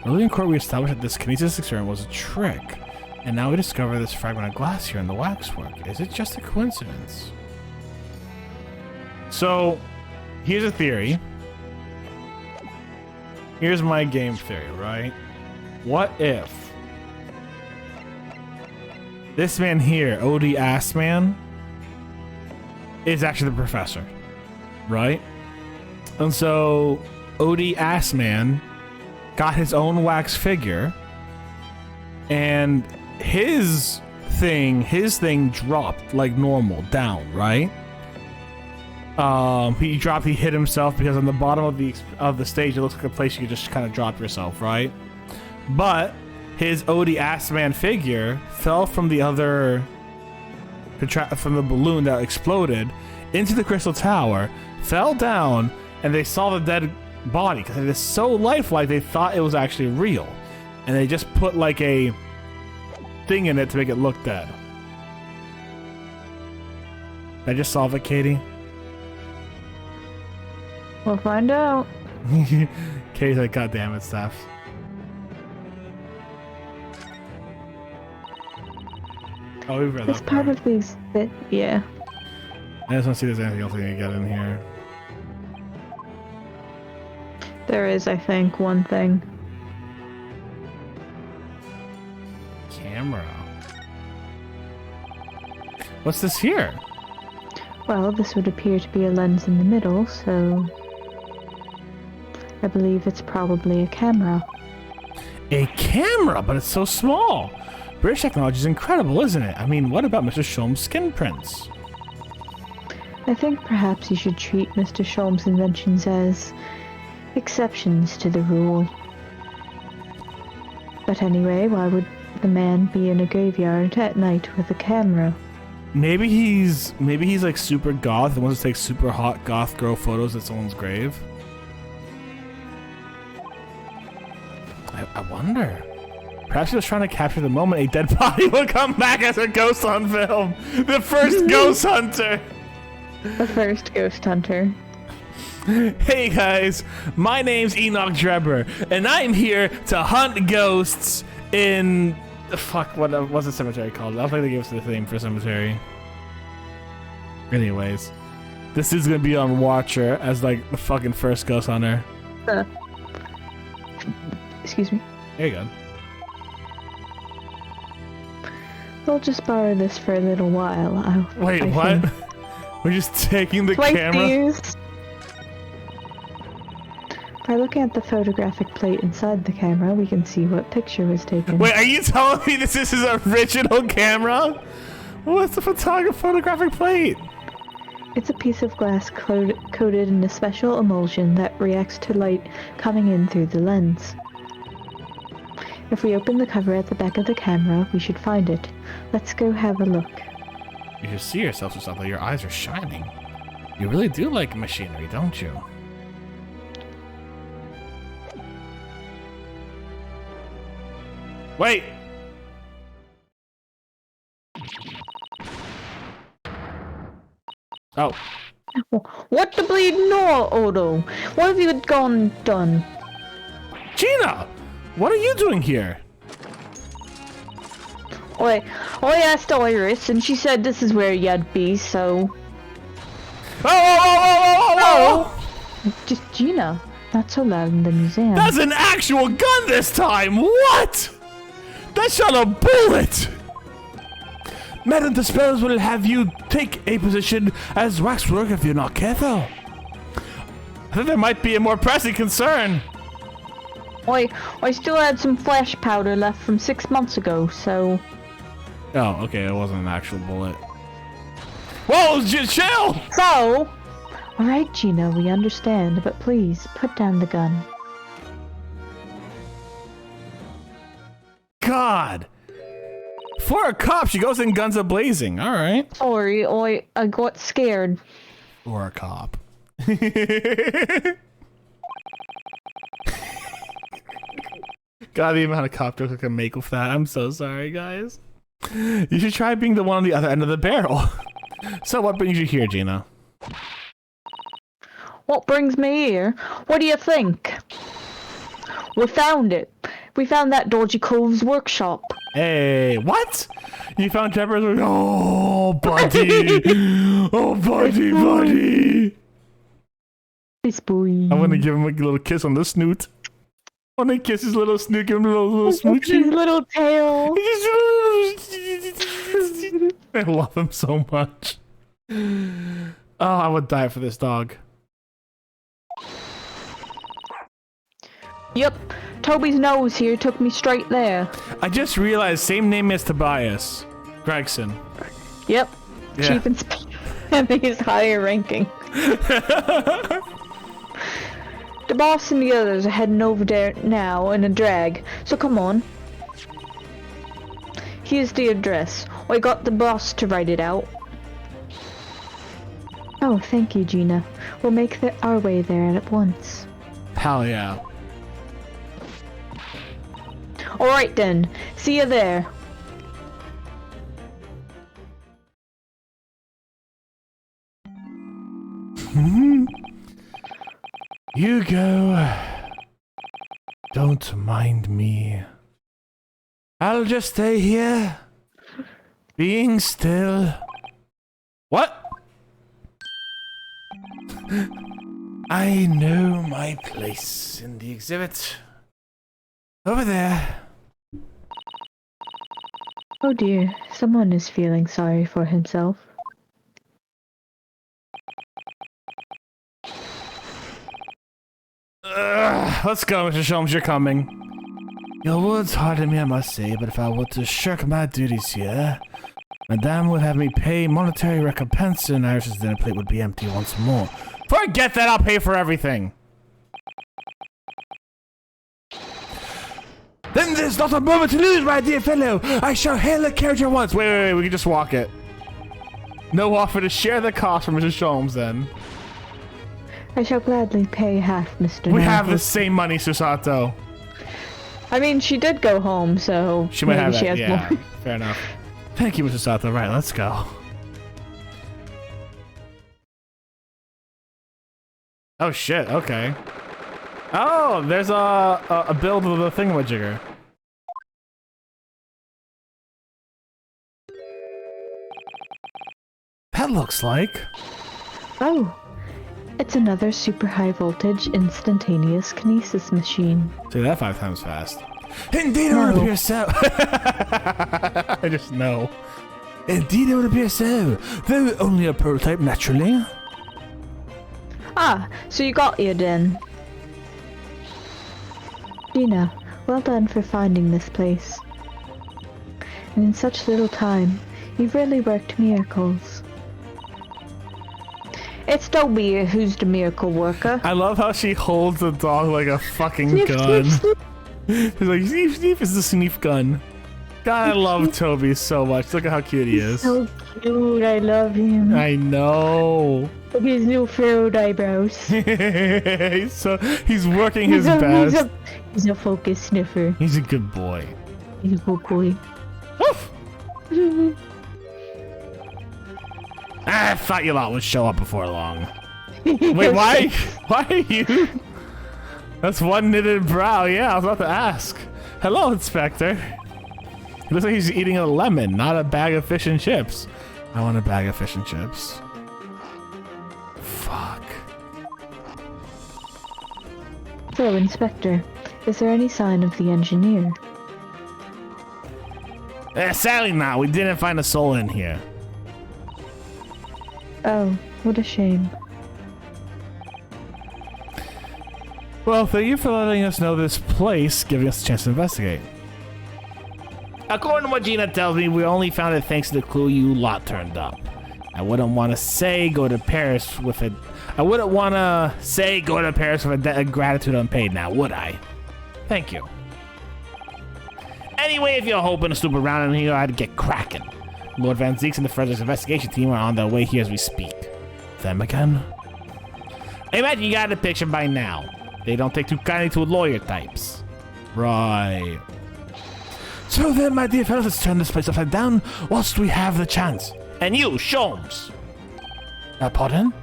Early in court, we established that this kinesis experiment was a trick, and now we discover this fragment of glass here in the waxwork. Is it just a coincidence? So, here's a theory. Here's my game theory, right? What if this man here, OD Assman, is actually the professor, right? And so, OD Assman got his own wax figure, and his thing dropped like normal down, right? He hit himself because on the bottom of the stage it looks like a place you could just kind of drop yourself, right? But his OD Assman figure fell from the other from the balloon that exploded into the Crystal Tower, fell down, and they saw the dead body because it is so lifelike they thought it was actually real, and they just put like a thing in it to make it look dead. Did I just solve it, Katie? We'll find out. Katie's like, God damn it, Steph. Oh, we've read This that part of these, yeah. I just want to see if there's anything else I can get in here. There is, I think, one thing. Camera. What's this here? Well, this would appear to be a lens in the middle, so I believe it's probably a camera. A camera, but it's so small. British technology is incredible, isn't it? I mean, what about Mr. Sholm's skin prints? I think perhaps you should treat Mr. Sholm's inventions as exceptions to the rule. But anyway, why would the man be in a graveyard at night with a camera? Maybe he's like super goth and wants to take super hot goth girl photos at someone's grave. I wonder. Perhaps he was trying to capture the moment a dead body will come back as a ghost on film. The first ghost hunter. The first ghost hunter. Hey guys, my name's Enoch Drebber, and I'm here to hunt ghosts in the fuck. What's the cemetery called? I don't think they gave us the name for cemetery. Anyways, this is gonna be on Watcher as like the fucking first ghost hunter. Excuse me. There you go. I'll just borrow this for a little while. Wait, what? We're just taking the camera? By looking at the photographic plate inside the camera, we can see what picture was taken. Wait, are you telling me this is his original camera? What's the photographic plate? It's a piece of glass coated in a special emulsion that reacts to light coming in through the lens. If we open the cover at the back of the camera, we should find it. Let's go have a look. You should see yourself or something. Your eyes are shining. You really do like machinery, don't you? Wait! Oh. What the bleed no, Odo? What have you gone and done? Gina! What are you doing here? I asked Iris, and she said this is where you'd be, so... Oh! Just Gina, not so loud in the museum. That's an actual gun this time! What? That shot a bullet! Madam, the spells will have you take a position as waxwork if you're not careful. I think there might be a more pressing concern. I still had some flash powder left from 6 months ago, so... Oh, okay, it wasn't an actual bullet. Whoa, just chill! So... Alright, Gina, we understand, but please, put down the gun. God! For a cop, she goes in guns a-blazing. Alright. Sorry, I got scared. Or a cop. God, the amount of cop jokes I can make with that. I'm so sorry, guys. You should try being the one on the other end of the barrel. So what brings you here, Gina? What brings me here? What do you think? We found it. We found that dodgy cove's workshop. Hey, what? You found Trevor's work? Oh, buddy. Oh, buddy. This boy. I'm gonna give him a little kiss on the snoot. I want to kiss his little snoot, give him a little smoochie. His little tail. I love him so much. Oh, I would die for this dog. Yep, Toby's nose here took me straight there. I just realized, same name as Tobias. Gregson. Yep, Yeah. Chief Inspector. I think he's higher ranking. The boss and the others are heading over there now in a drag, so come on. Here's the address. I got the boss to write it out. Oh, thank you, Gina. We'll make our way there at once. Hell yeah. Alright then, see you there. You go. Don't mind me. I'll just stay here. Being still. What? I know my place in the exhibit. Over there. Oh dear, someone is feeling sorry for himself. Let's go, Mr. Sholmes, you're coming. Your words harden me, I must say, but if I were to shirk my duties here, Madame would have me pay monetary recompense and Iris's dinner plate would be empty once more. Forget that, I'll pay for everything. Then there's not a moment to lose, my dear fellow. I shall hail the carriage at once. Wait, we can just walk it. No offer to share the cost for Mrs. Sholmes, then. I shall gladly pay half, Mr. We have the same money, Susato. I mean, she did go home, so she might maybe have she that. has Yeah, more. fair enough. Thank you, Mr. Sato. Right, let's go. Oh shit. Okay. Oh, there's a build of the thingamajigger. That looks like. Oh, it's another super high voltage instantaneous kinesis machine. Say that 5 times fast. Indeed, it would appear so. I just know. Indeed, it would appear so. Though only a prototype, naturally. Ah, so you got your den. Gina, well done for finding this place. And in such little time, you've really worked miracles. It's Toby who's the miracle worker. I love how she holds the dog like a fucking Sniff, gun. sniff, sniff. She's like, sniff, sniff is the sniff gun. God, I love Toby so much. Look at how cute he is. So cute, I love him. I know. Look at his new furrowed eyebrows. He's working his best. He's a focus sniffer. He's a good boy. He's a good boy. Woof! I thought you lot would show up before long. Wait, why? Why are you? That's one knitted brow. Yeah, I was about to ask. Hello, Inspector. He looks like he's eating a lemon, not a bag of fish and chips. I want a bag of fish and chips. Fuck. So, Inspector, is there any sign of the engineer? Sadly not. We didn't find a soul in here. Oh, what a shame. Well, thank you for letting us know this place, giving us a chance to investigate. According to what Gina tells me, we only found it thanks to the clue you lot turned up. I wouldn't want to say go to Paris with a... I wouldn't want to say go to Paris with a debt of gratitude unpaid now, would I? Thank you. Anyway, if you're hoping to snoop around in here, I'd get cracking. Lord Van Zeeks and the Frederick's investigation team are on their way here as we speak. Them again? I imagine you got a picture by now. They don't take too kindly to lawyer types. Right. So then, my dear fellows, let's turn this place upside down whilst we have the chance. And you, Sholmes. Pardon?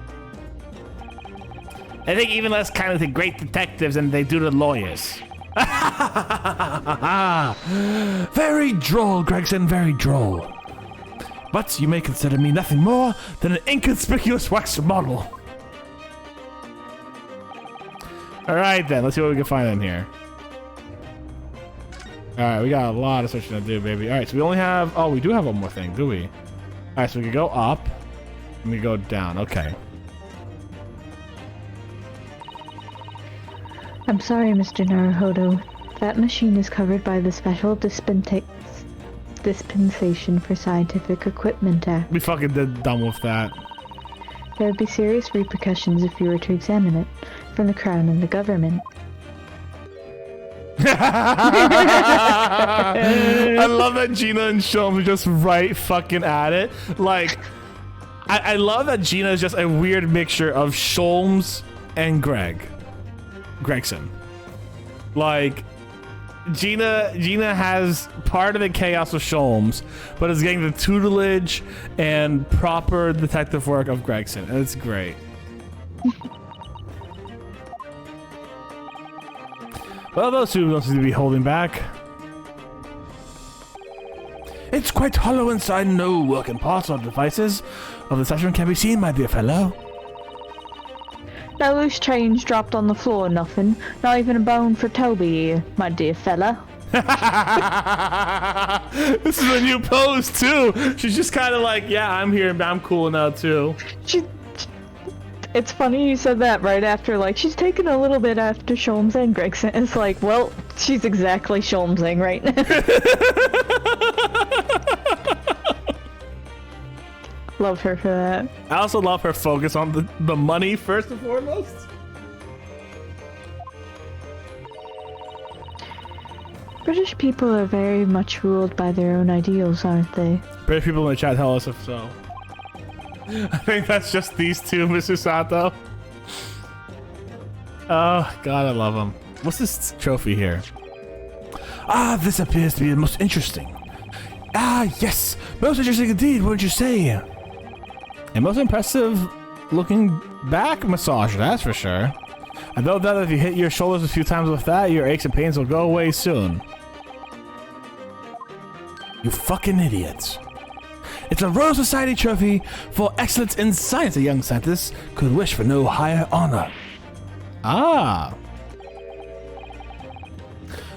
I think even less kindly to great detectives than they do to lawyers. Very droll, Gregson, very droll. But you may consider me nothing more than an inconspicuous wax model. Alright then, let's see what we can find in here. Alright, we got a lot of searching to do, baby. Alright, so we only have... Oh, we do have one more thing, do we? Alright, so we can go up, and we go down. Okay. I'm sorry, Mr. Naruhodo. That machine is covered by the Special Dispensation for Scientific Equipment Act. We fucking did dumb with that. There would be serious repercussions if you were to examine it from the Crown and the government. I love that Gina and Sholmes are just right fucking at it. Like, I love that Gina is just a weird mixture of Sholmes and Gregson. Like, Gina has part of the chaos of Sholmes, but is getting the tutelage and proper detective work of Gregson, and it's great. Well, those two don't seem to be holding back. It's quite hollow inside. No working parts or devices of the section can be seen, my dear fellow. No loose change dropped on the floor, nothing. Not even a bone for Toby, my dear fella. This is a new pose too. She's just kind of like, yeah, I'm here, but I'm cool now too. It's funny you said that right after, like, she's taken a little bit after Sholmesing, Gregson. It's like, well, she's exactly Sholmesing right now. Love her for that. I also love her focus on the money first and foremost. British people are very much ruled by their own ideals, aren't they? British people in the chat tell us if so. I think that's just these two, Mr. Sato. Oh, God, I love them. What's this trophy here? Ah, this appears to be the most interesting. Ah, yes, most interesting indeed, wouldn't you say? And most impressive looking back massage, that's for sure. I know that if you hit your shoulders a few times with that, your aches and pains will go away soon. You fucking idiots. It's a Royal Society trophy for excellence in science. A young scientist could wish for no higher honor. Ah.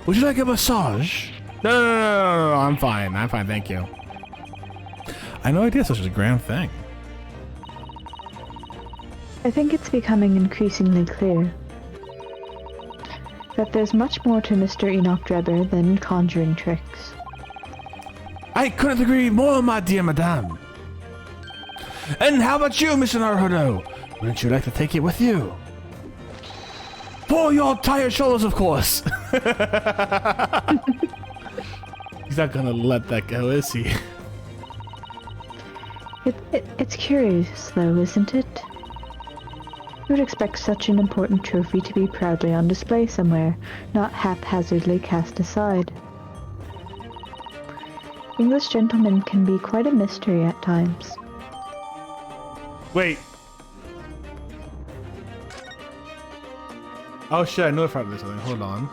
Would you like a massage? No, I'm fine. I'm fine, thank you. I had no idea such a grand thing. I think it's becoming increasingly clear that there's much more to Mr. Enoch Drebber than conjuring tricks. I couldn't agree more, my dear madame. And how about you, Mr. Naruhodo? Wouldn't you like to take it with you? For your tired shoulders, of course. He's not gonna let that go, is he? It's curious, though, isn't it? You would expect such an important trophy to be proudly on display somewhere, not haphazardly cast aside. English gentlemen can be quite a mystery at times. Wait. Oh shit, I know if I did something. Hold on.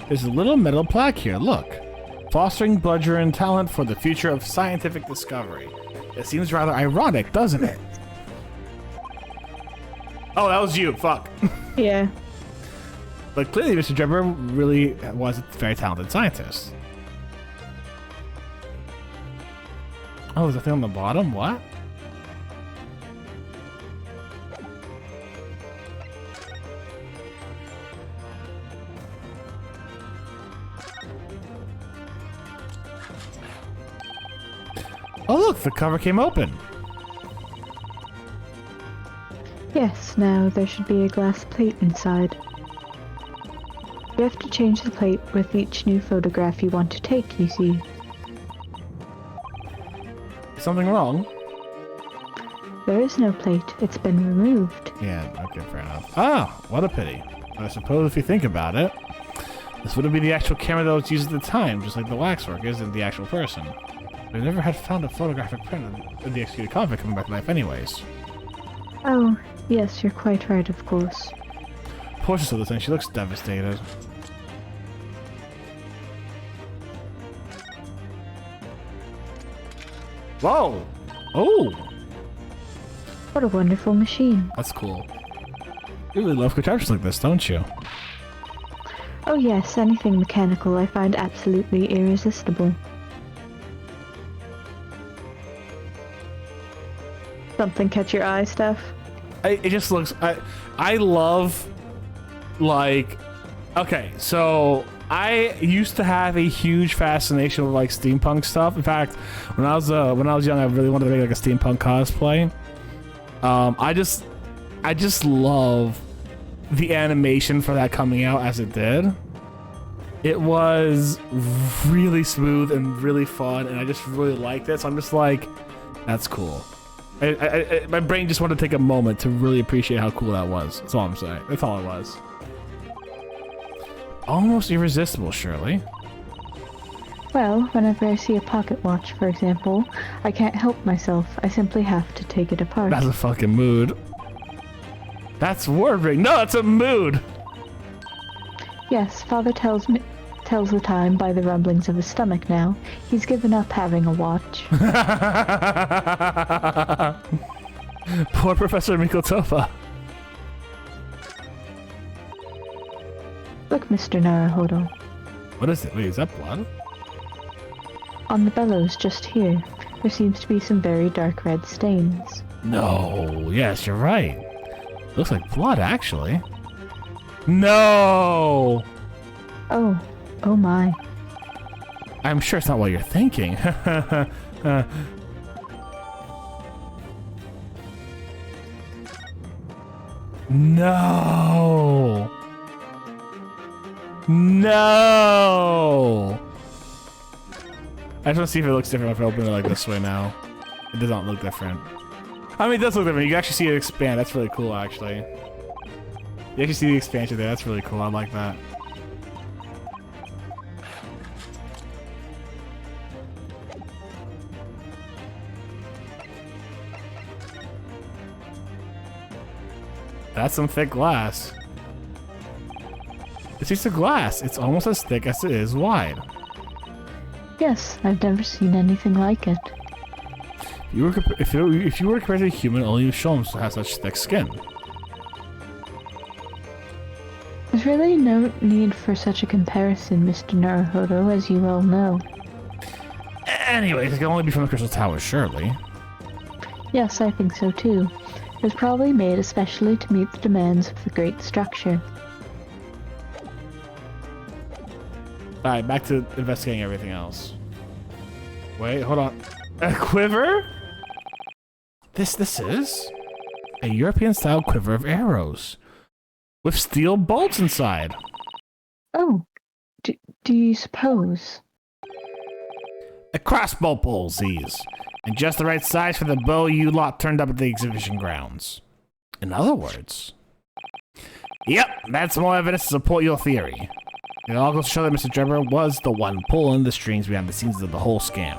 There's a little metal plaque here, look. Fostering bludgeon talent for the future of scientific discovery. It seems rather ironic, doesn't it? Oh, that was you. Fuck. Yeah. But clearly, Mr. Drebber really was a very talented scientist. Oh, there's a thing on the bottom? What? Oh, look, the cover came open. Yes, now there should be a glass plate inside. You have to change the plate with each new photograph you want to take, you see. Something wrong? There is no plate. It's been removed. Yeah, okay, fair enough. Ah, what a pity. I suppose if you think about it, this wouldn't be the actual camera that was used at the time, just like the waxwork isn't the actual person. We never had found a photographic print of the executed convict coming back to life anyways. Oh, yes, you're quite right, of course. Portraits of the thing, she looks devastated. Whoa! Oh! What a wonderful machine. That's cool. You really love contraptions like this, don't you? Oh yes, anything mechanical I find absolutely irresistible. Something catch your eye, Steph? It just looks... I love... Like... Okay, so... I used to have a huge fascination with like steampunk stuff. In fact, when I was young, I really wanted to make like a steampunk cosplay. I just love the animation for that coming out as it did. It was really smooth and really fun, and I just really liked it. So I'm just like, that's cool. My brain just wanted to take a moment to really appreciate how cool that was. That's all I'm saying. That's all it was. Almost irresistible, surely. Well, whenever I see a pocket watch, for example, I can't help myself. I simply have to take it apart. That's a fucking mood. That's word ring. No, that's a mood. Yes, Father tells me tells the time by the rumblings of his stomach now. He's given up having a watch. Poor Professor Mikotopa. Look, Mr. Naruhodo. What is it? Wait, is that blood? On the bellows just here, there seems to be some very dark red stains. No. Yes, you're right. Looks like blood, actually. No! Oh my. I'm sure it's not what you're thinking. No! No! I just want to see if it looks different if I open it like this way now. It does not look different. I mean, it does look different. You can actually see it expand. That's really cool, actually. You actually see the expansion there. That's really cool. I like that. That's some thick glass. It's just a glass. It's almost as thick as it is wide. Yes, I've never seen anything like it. If you were compared to a human, only Sholmes has such thick skin. There's really no need for such a comparison, Mr. Naruhodo, as you well know. Anyways, it can only be from the Crystal Tower, surely. Yes, I think so too. It was probably made especially to meet the demands of the great structure. Alright, back to investigating everything else. Wait, hold on. A quiver? This is a European-style quiver of arrows with steel bolts inside. Oh, do you suppose? A crossbow pulls these, and just the right size for the bow you lot turned up at the exhibition grounds. In other words, yep, that's more evidence to support your theory. It all goes to show that Mr. Drebber was the one pulling the strings behind the scenes of the whole scam.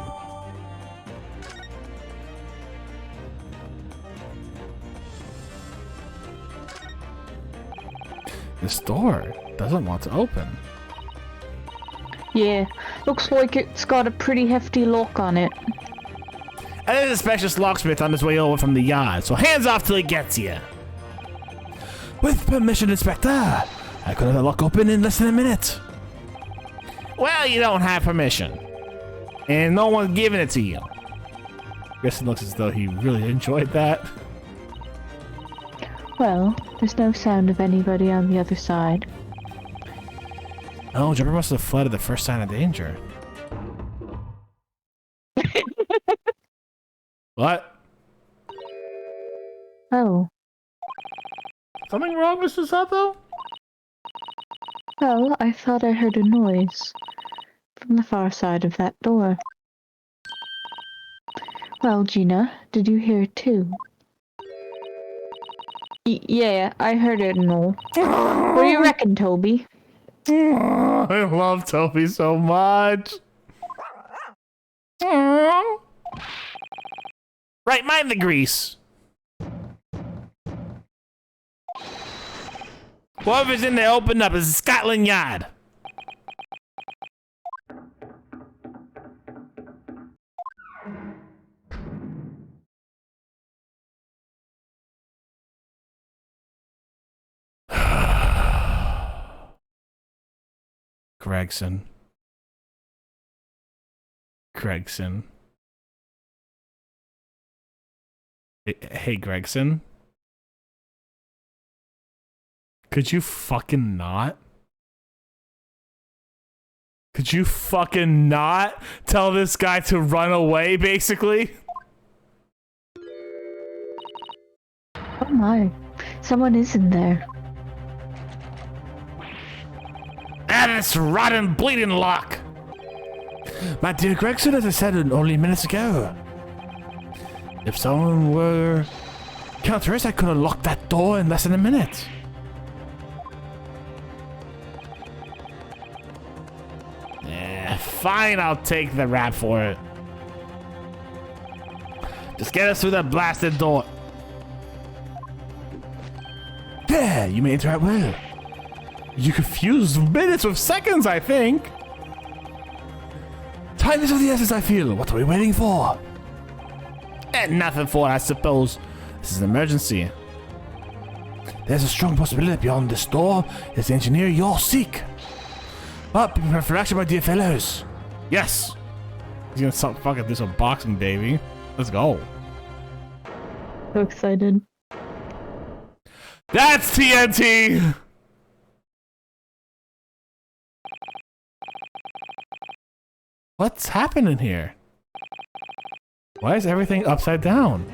This door doesn't want to open. Yeah, looks like it's got a pretty hefty lock on it. And there's a specialist locksmith on his way over from the yard, so hands off till he gets here. With permission, Inspector, I could have the lock open in less than a minute. Well, you don't have permission. And no one's giving it to you. Guess it looks as though he really enjoyed that. Well, there's no sound of anybody on the other side. Oh, Jumper must have fled at the first sign of danger. What? Oh. Something wrong, Mr. Sato? Well, I thought I heard a noise from the far side of that door. Well, Gina, did you hear it too? Yeah, I heard it and all. What do you reckon, Toby? I love Toby so much. Right, mind the grease. Whoever's in there, open up. It's Scotland Yard. Gregson. Hey, Gregson. Could you fucking not? Could you fucking not tell this guy to run away, basically? Oh my, someone is in there. Ah, this rotten bleeding lock! My dear Gregson, as I said only minutes ago, if someone were counter-us, I could have locked that door in less than a minute. Fine, I'll take the rap for it. Just get us through the blasted door. There, you may interact well. You confuse minutes with seconds, I think. Time is of the essence, I feel. What are we waiting for? And nothing for, I suppose. This is an emergency. There's a strong possibility that beyond this door is the engineer you'll seek. But be prepared for action, my dear fellows. Yes. He's gonna stop fucking do some boxing, baby. Let's go. So excited. That's TNT! What's happening here? Why is everything upside down?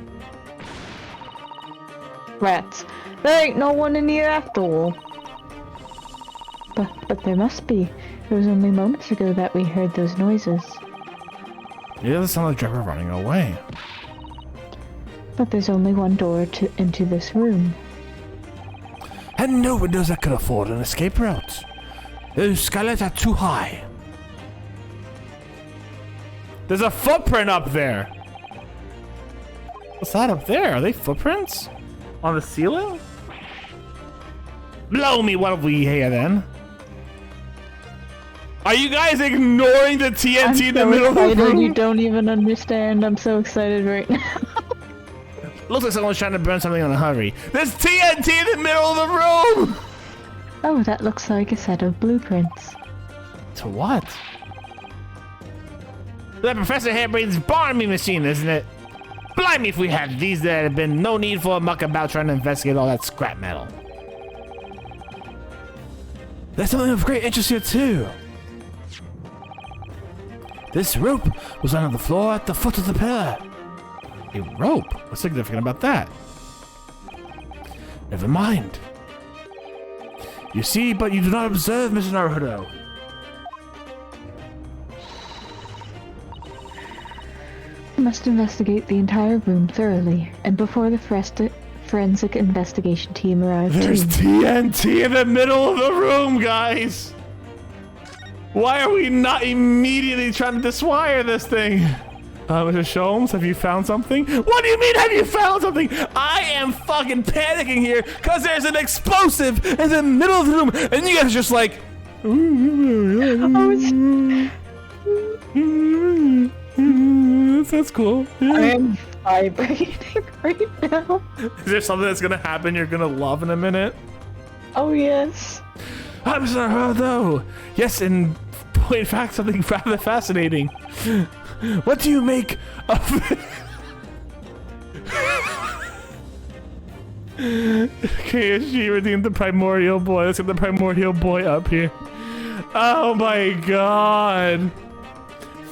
Rats. There ain't no one in here after all. But there must be. It was only moments ago that we heard those noises. Yeah, the sound of the driver running away. But there's only one door into this room. And no windows that could afford an escape route. Those skylights are too high. There's a footprint up there. What's that up there? Are they footprints? On the ceiling? Blow me, what have we here then? Are you guys ignoring the TNT in the middle of the room? You don't even understand. I'm so excited right now. Looks like someone's trying to burn something in a hurry. There's TNT in the middle of the room! Oh, that looks like a set of blueprints. To what? That Professor Hairbrain's Barmy machine, isn't it? Blimey, if we had these, there'd have been no need for a muck about trying to investigate all that scrap metal. There's something of great interest here, too. This rope was on the floor at the foot of the pillar. A rope? What's significant about that? Never mind. You see, but you do not observe, Mr. Naruto. We must investigate the entire room thoroughly, and before the forensic investigation team arrives. There's TNT in the middle of the room, guys! Why are we not immediately trying to diswire this thing? Mr. Sholmes, have you found something? What do you mean, have you found something? I am fucking panicking here because there's an explosive in the middle of the room, and you guys are just like... That's cool. I am vibrating right now. Is there something that's gonna happen you're gonna love in a minute? Oh, yes. I'm sorry, though. Yes, in point fact, something rather fascinating. What do you make of KSG redeemed the primordial boy. Let's get the primordial boy up here. Oh my god.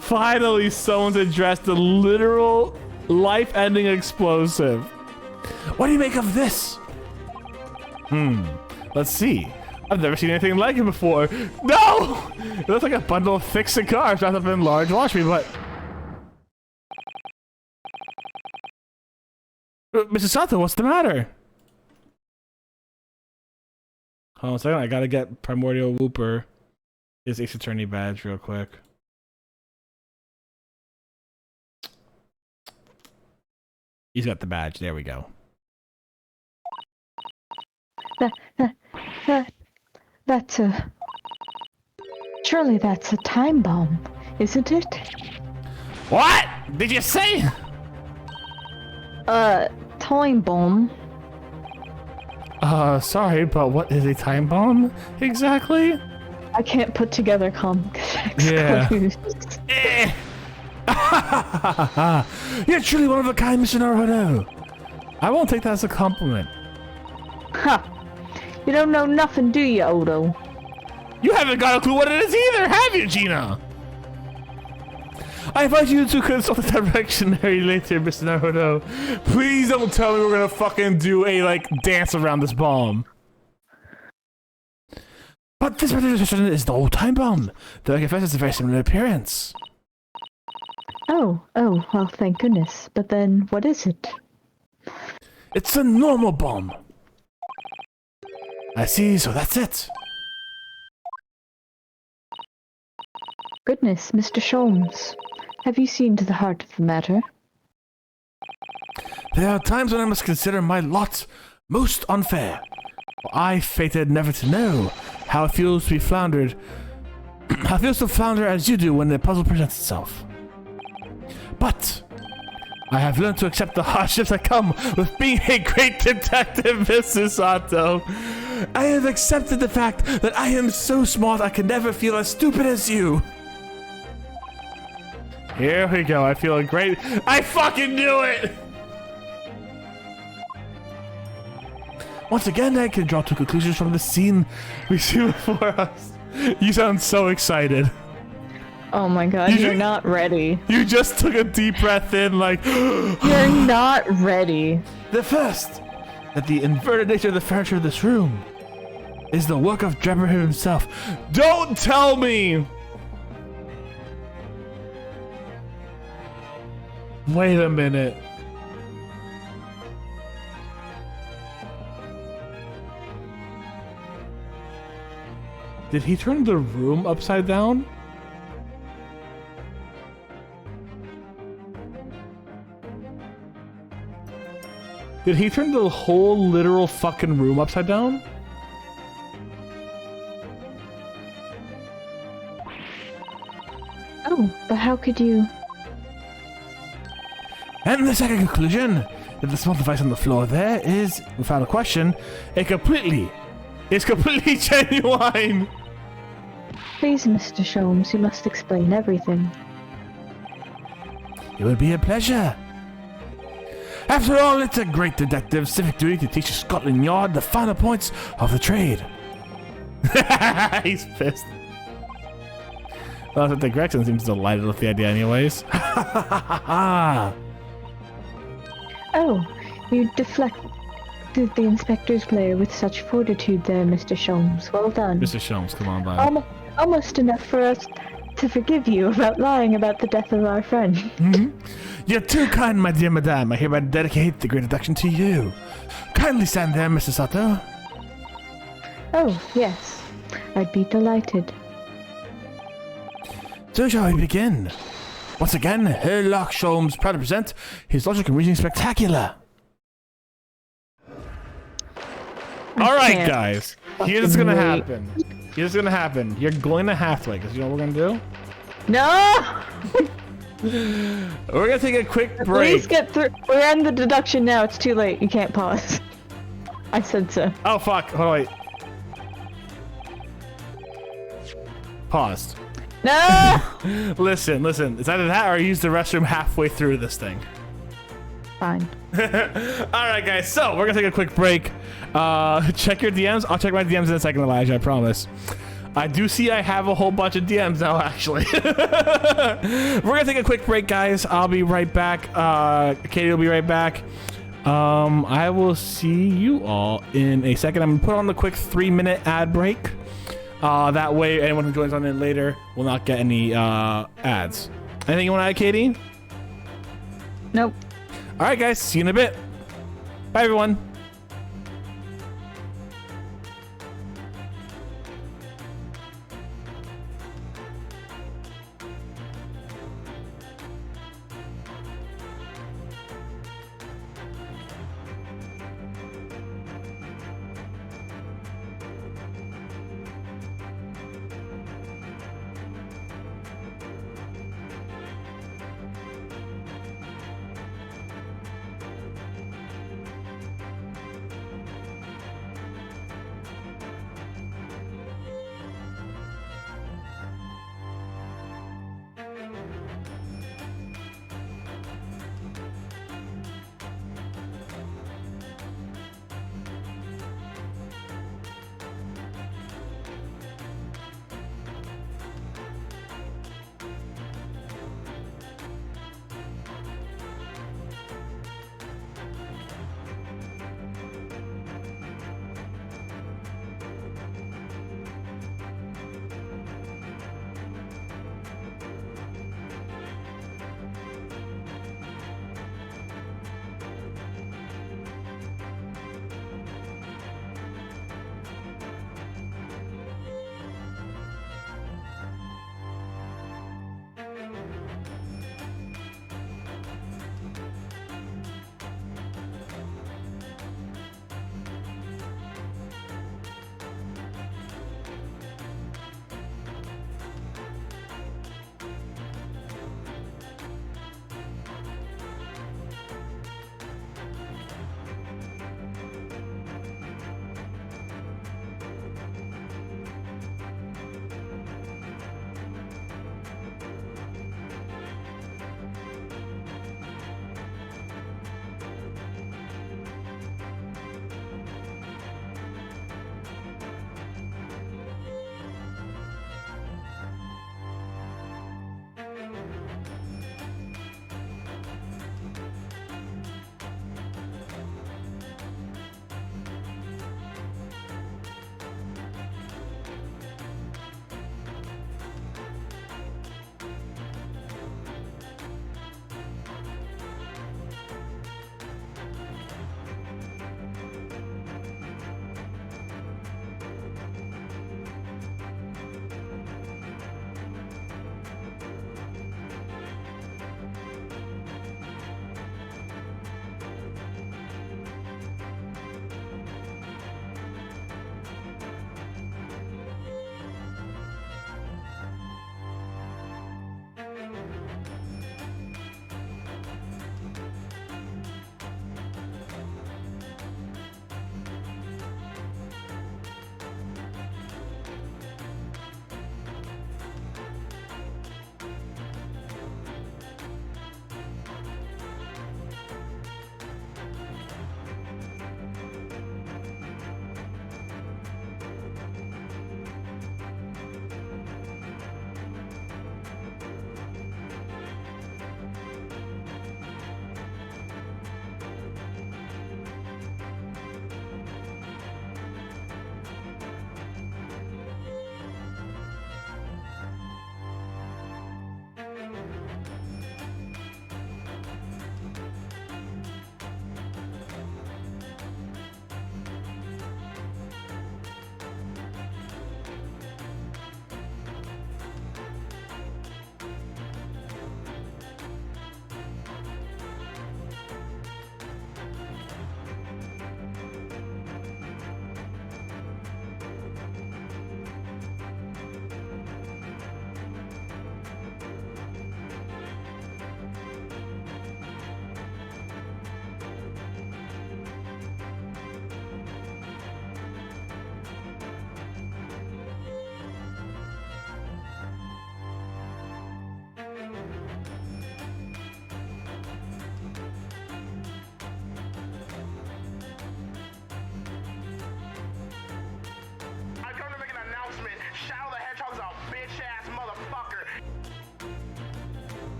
Finally, someone's addressed the literal life-ending explosive. What do you make of this? Let's see. I've never seen anything like it before. No! It looks like a bundle of thick cigars wrapped up in large. Watch me, but... Mrs. Sato, what's the matter? Hold on a second, I gotta get Primordial Whooper his Ace Attorney badge real quick. He's got the badge, there we go. That's a... Surely that's a time bomb, isn't it? What did you say? Time bomb. Sorry, but what is a time bomb exactly? I can't put together context clues. Eh. You're truly one of a kind, Mr. Naruto. I won't take that as a compliment. Ha! You don't know nothing, do you, Odo? You haven't got a clue what it is either, have you, Gina? I invite you to consult the directionary later, Mr. Naruto. Please don't tell me we're gonna fucking do a, like, dance around this bomb. But this particular is the old time bomb. Though I confess it's a very similar appearance. Oh, well, thank goodness. But then, what is it? It's a normal bomb. I see, so that's it. Goodness, Mr. Sholmes. Have you seen to the heart of the matter? There are times when I must consider my lot most unfair. For I fated never to know how it feels to be floundered I feel so flounder as you do when the puzzle presents itself. But I have learned to accept the hardships that come with being a great detective, Mrs. Sato. I have accepted the fact that I am so smart I can never feel as stupid as you. Here we go. I feel great. I fucking knew it! Once again, I can draw two conclusions from the scene we see before us. You sound so excited. Oh my god, you're not ready. You just took a deep breath in like... You're not ready. The first, that the inverted nature of the furniture of this room is the work of Drebber himself. Don't tell me! Wait a minute. Did he turn the room upside down? Did he turn the whole literal fucking room upside down? Oh, but how could you? And the second conclusion, that the small device on the floor there is, without a question, it's completely genuine. Please, Mr. Sholmes, you must explain everything. It would be a pleasure. After all, it's a great detective's civic duty to teach Scotland Yard the finer points of the trade. He's pissed. Well, the Gregson seems delighted with the idea anyways. Oh, you deflected the inspector's glare with such fortitude there, Mr. Sholmes. Well done. Mr. Sholmes, come on by. Almost enough for us to forgive you about lying about the death of our friend. Mm-hmm. You're too kind, my dear madame. I hereby dedicate the great deduction to you. Kindly stand there, Mr. Sato. Oh, yes. I'd be delighted. So shall we begin? Once again, Sherlock Sholmes proud to present his logic and reasoning spectacular. Alright, guys. Here's what's gonna happen. Here's what's gonna happen. You're going to have to, because you know what we're gonna do? No! We're gonna take a quick break. Please get through. We're in the deduction now. It's too late. You can't pause. I said so. Oh, fuck. Hold on, wait. Paused. No! Listen. It's either that or I use the restroom halfway through this thing. Fine. Alright, guys. So, we're gonna take a quick break. Check your DMs. I'll check my DMs in a second, Elijah. I promise. I do see I have a whole bunch of DMs now, actually. We're gonna take a quick break, guys. I'll be right back. Katie will be right back. I will see you all in a second. I'm gonna put on the quick 3-minute ad break. That way, anyone who joins on in later will not get any ads. Anything you want to add, Katie? Nope. All right, guys. See you in a bit. Bye, everyone.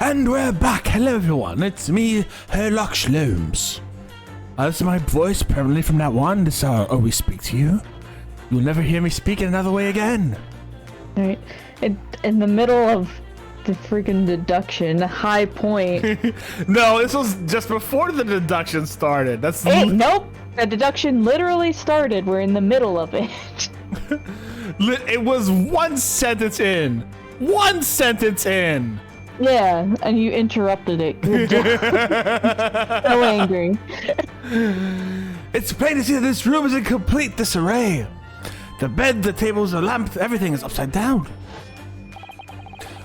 And we're back. Hello, everyone. It's me, Herlock Shlooms. This is my voice permanently from now on. This is how I always speak to you. You'll never hear me speak in another way again. Right. In the middle of the freaking deduction, high point. No, this was just before the deduction started. That's Hey, nope. The deduction literally started. We're in the middle of it. It was one sentence in. One sentence in. Yeah, and you interrupted it. Good job. So angry. It's plain to see that this room is in complete disarray. The bed, the tables, the lamp, everything is upside down.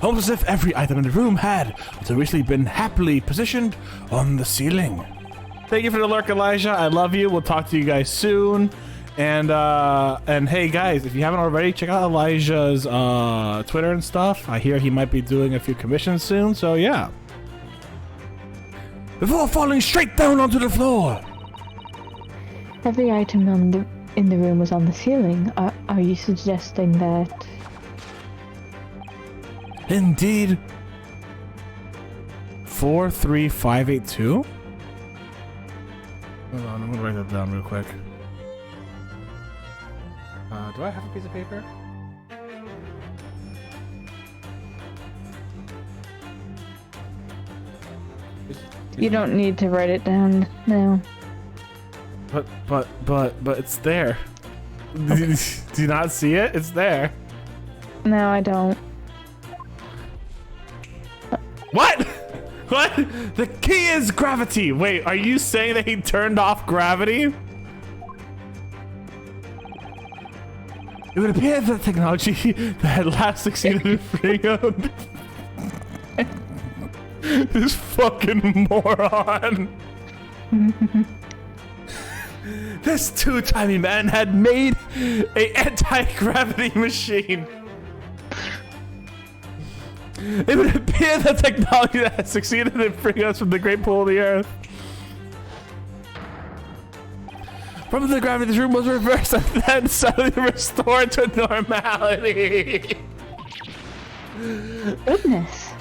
Almost as if every item in the room had until recently been happily positioned on the ceiling. Thank you for the lurk, Elijah. I love you. We'll talk to you guys soon. And hey guys, if you haven't already, check out Elijah's Twitter and stuff. I hear he might be doing a few commissions soon, so yeah. Before falling straight down onto the floor. Every item in the room was on the ceiling. Are you suggesting that? Indeed. 43582? Hold on, I'm gonna write that down real quick. Do I have a piece of paper? You don't need to write it down now. But it's there. Okay. Do you not see it? It's there. No, I don't. What? What? The key is gravity. Wait, are you saying that he turned off gravity? It would appear that technology that had last succeeded in freeing up this fucking moron. This two-timey man had made an anti-gravity machine. It would appear that technology that has succeeded in freeing us from the great pull of the earth. From the gravity, this room was reversed and then suddenly restored to normality. Goodness.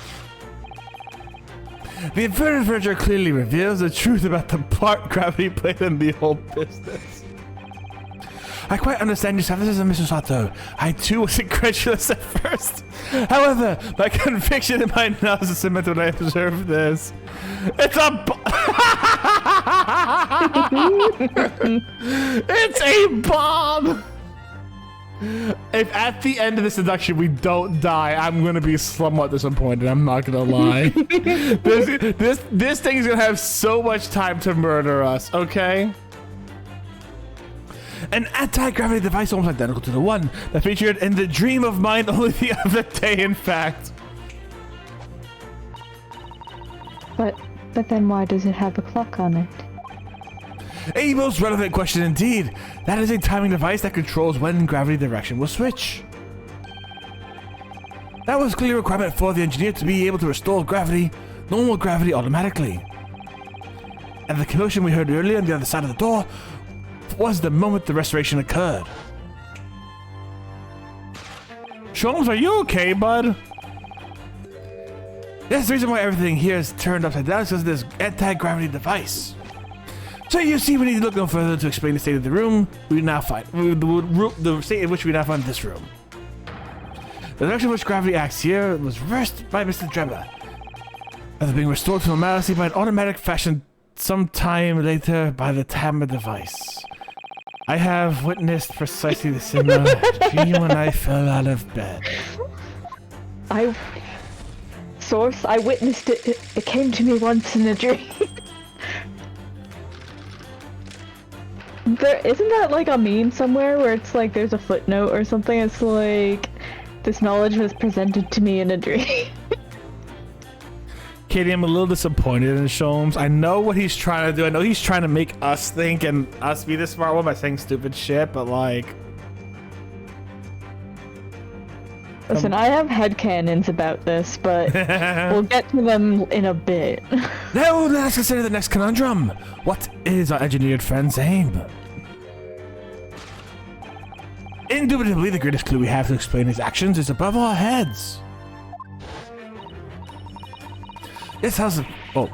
The inverted furniture clearly reveals the truth about the part gravity played in the whole business. I quite understand your skepticism, Mr. Sato. I too was incredulous at first. However, my conviction in my analysis cemented when I observed this. It's a it's a bomb! If at the end of this deduction we don't die, I'm gonna be somewhat disappointed. I'm not gonna lie. this thing is gonna have so much time to murder us, okay? An anti-gravity device almost identical to the one that featured in the dream of mine only the other day, in fact. But then why does it have a clock on it? A most relevant question indeed. That is a timing device that controls when gravity direction will switch. That was a clear requirement for the engineer to be able to restore gravity, normal gravity automatically. And the commotion we heard earlier on the other side of the door was the moment the restoration occurred. Sholmes, are you okay, bud? Yes, the reason why everything here is turned upside down is because of this anti-gravity device. So you see, we need to look no further to explain the state of the room we now find, the state in which we now find this room. The direction in which gravity acts here was reversed by Mr. Drebber, after being restored to normality by an automatic fashion sometime later by the Tammer device. I have witnessed precisely the similar dream when I fell out of bed. I witnessed it. It came to me once in a dream. Isn't that like a meme somewhere where it's like there's a footnote or something? It's like, this knowledge was presented to me in a dream. Katie, I'm a little disappointed in Sholmes. I know what he's trying to do. I know he's trying to make us think and us be the smart one by saying stupid shit, but like... Listen, I have headcanons about this, but we'll get to them in a bit. Now let's consider the next conundrum. What is our engineered friend's aim? Indubitably, the greatest clue we have to explain his actions is above our heads. Yes, how's it? Oh.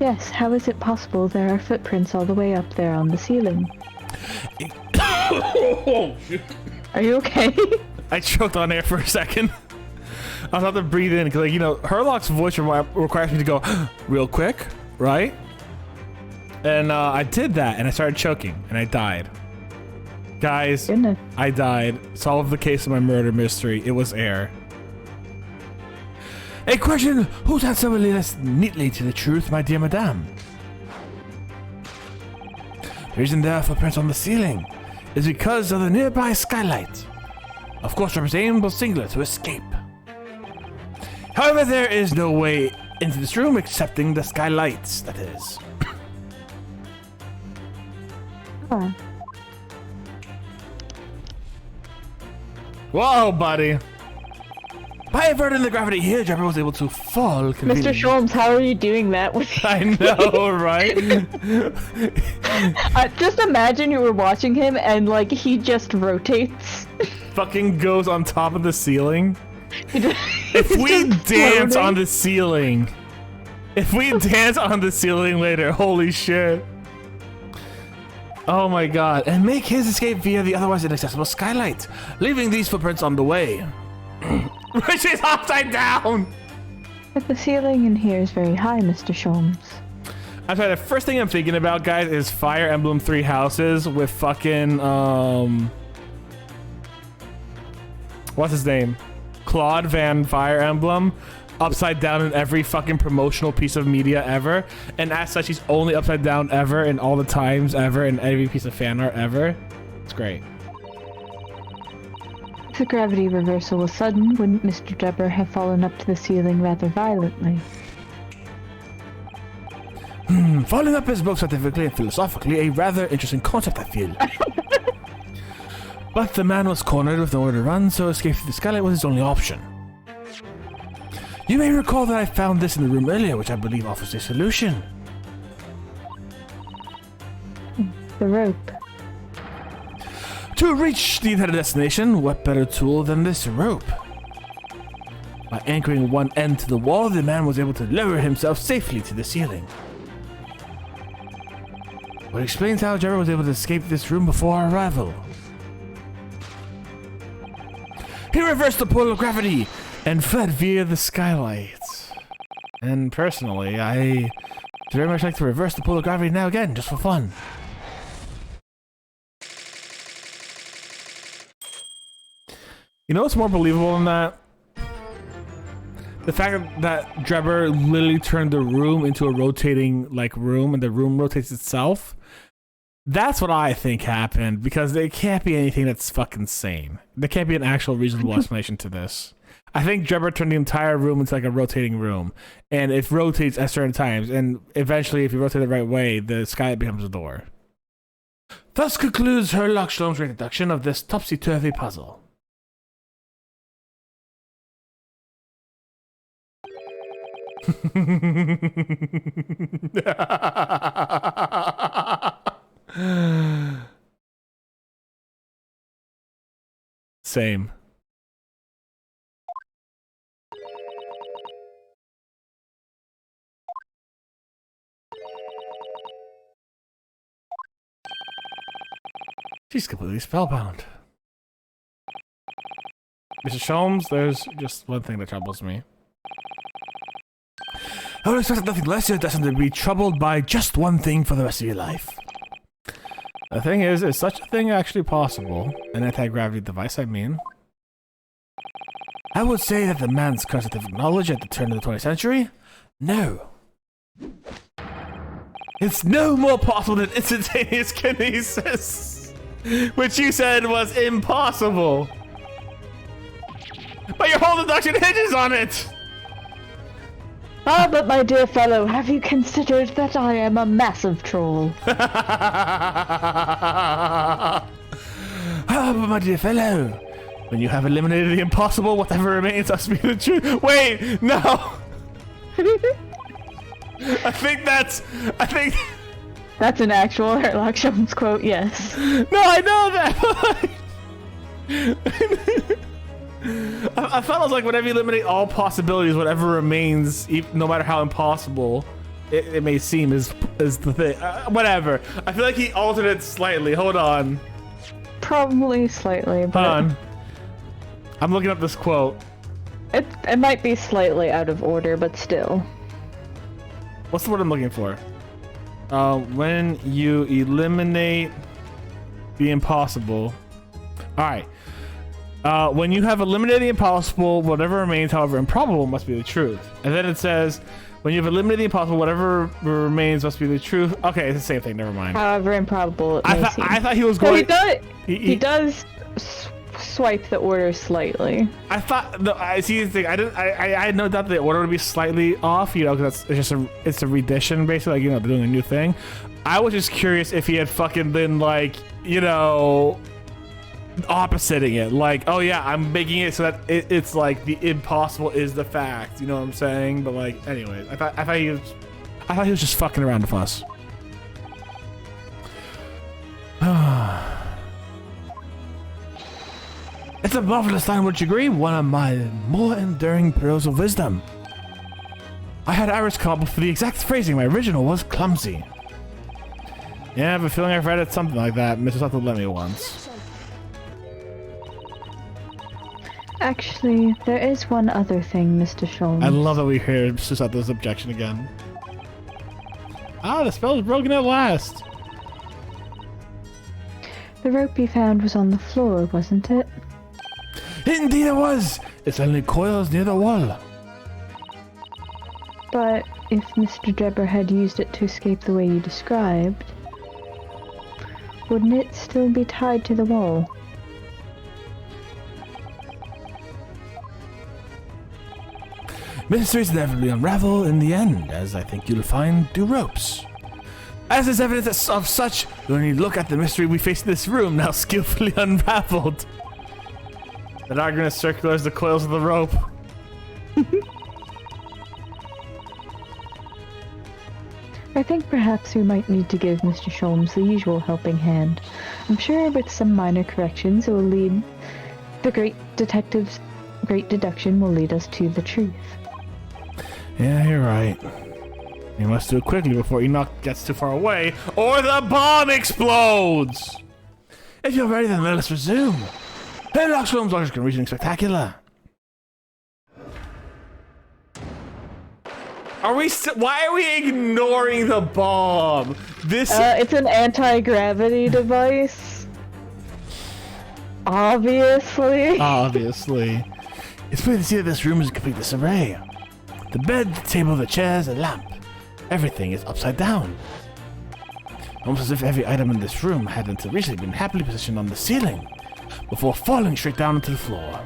Yes, how is it possible there are footprints all the way up there on the ceiling? Oh, shit. Are you okay? I choked on air for a second. I was about to breathe in because, like, you know, Herlock's voice requires me to go real quick, right? And I did that, and I started choking, and I died. Guys, Goodness. I died. Solve the case of my murder mystery. It was air. A question who's answered less neatly to the truth, my dear madame? The reason there are footprints on the ceiling is because of the nearby skylight. Of course, Trevor's aim was singular, to escape. However, there is no way into this room excepting the skylights, that is. Oh. Whoa, buddy. By averting the gravity here, Trevor was able to fall conveniently. Mr. Sholmes, how are you doing that with I know, right? Just imagine you were watching him and, like, he just rotates. Fucking goes on top of the ceiling. If He's we just dance floating. on the ceiling. If we dance on the ceiling later, holy shit. Oh my god. And make his escape via the otherwise inaccessible skylight, leaving these footprints on the way. Which is upside down! But the ceiling in here is very high, Mr. Sholmes. I'm sorry, the first thing I'm thinking about, guys, is Fire Emblem 3 houses with fucking, what's his name? Claude Van Fire Emblem, upside down in every fucking promotional piece of media ever. And as such, he's only upside down ever in all the times ever in every piece of fan art ever. It's great. If the gravity reversal was sudden, wouldn't Mr. Deborah have fallen up to the ceiling rather violently? Falling up is both scientifically and philosophically a rather interesting concept, I feel. But the man was cornered with nowhere to run, so escape through the skylight was his only option. You may recall that I found this in the room earlier, which I believe offers a solution. The rope. To reach the intended destination, what better tool than this rope? By anchoring one end to the wall, the man was able to lower himself safely to the ceiling. What explains how Jerry was able to escape this room before our arrival. He reversed the pull of gravity and fled via the skylight. And personally, I very much like to reverse the pull of gravity now again, just for fun. You know what's more believable than that? The fact that Drebber literally turned the room into a rotating, like, room, and the room rotates itself. That's what I think happened, because there can't be anything that's fucking sane. There can't be an actual reasonable explanation to this. I think Drebber turned the entire room into like a rotating room, and it rotates at certain times, and eventually, if you rotate it the right way, the skylight becomes a door. Thus concludes Herlock Sholmes' introduction of this topsy-turvy puzzle. Same. She's completely spellbound. Mr. Sholmes, there's just one thing that troubles me. I would expect nothing less than to be troubled by just one thing for the rest of your life. The thing is such a thing actually possible? An anti-gravity device, I mean. I would say that the man's scientific knowledge at the turn of the 20th century? No. It's no more possible than instantaneous kinesis, which you said was impossible. But your whole deduction hinges on it! Ah, but my dear fellow, have you considered that I am a massive troll? Ah, but my dear fellow, when you have eliminated the impossible, whatever remains must be the truth. Wait, no! I think that's an actual Herlock Sholmes quote, yes. No, I know that! I felt like whenever you eliminate all possibilities, whatever remains, no matter how impossible it may seem, is the thing. Whatever. I feel like he altered it slightly. Hold on. Probably slightly, but... Hold on. I'm looking up this quote. It might be slightly out of order, but still. What's the word I'm looking for? When you eliminate the impossible. Alright. When you have eliminated the impossible, whatever remains, however improbable, must be the truth. And then it says, when you've eliminated the impossible, whatever remains must be the truth. Okay, it's the same thing. Never mind. However improbable it may seem. I thought he was going... So he does swipe the order slightly. I thought... No, I see the thing. I had no doubt that the order would be slightly off, you know, because it's a rendition, basically. Like, you know, they're doing a new thing. I was just curious if he had fucking been, like, you know... oppositing it, like, oh yeah, I'm making it so that it's like the impossible is the fact, you know what I'm saying? But like, anyways, I thought he was just fucking around with us. It's a marvelous time, would you agree? One of my more enduring pearls of wisdom. I had Iris come up for the exact phrasing. My original was clumsy. Yeah, I have a feeling I've read it something like that. Mrs. Sutton let me once. Actually, there is one other thing, Mr. Sholmes. I love that we hear Susato's objection again. Ah, the spell is broken at last. The rope you found was on the floor, wasn't it? Indeed it was! It's only coils near the wall. But if Mr. Drebber had used it to escape the way you described, wouldn't it still be tied to the wall? Mysteries inevitably unravel in the end, as I think you'll find do ropes. As is evidence of such, when you look at the mystery we face in this room, now skillfully unraveled. The darkness circulars the coils of the rope. I think perhaps we might need to give Mr. Sholmes the usual helping hand. I'm sure with some minor corrections it will lead... The great detective's great deduction will lead us to the truth. Yeah, you're right. You must do it quickly before Enoch gets too far away, or the bomb explodes! If you're ready, then let us resume. Enoch Sholmes Logic and Reasoning Spectacular. Are we why are we ignoring the bomb? This it's an anti-gravity device. Obviously. Obviously. It's pretty to see that this room is in complete disarray. The bed, the table, the chairs, the lamp. Everything is upside down. Almost as if every item in this room had until recently been happily positioned on the ceiling before falling straight down into the floor.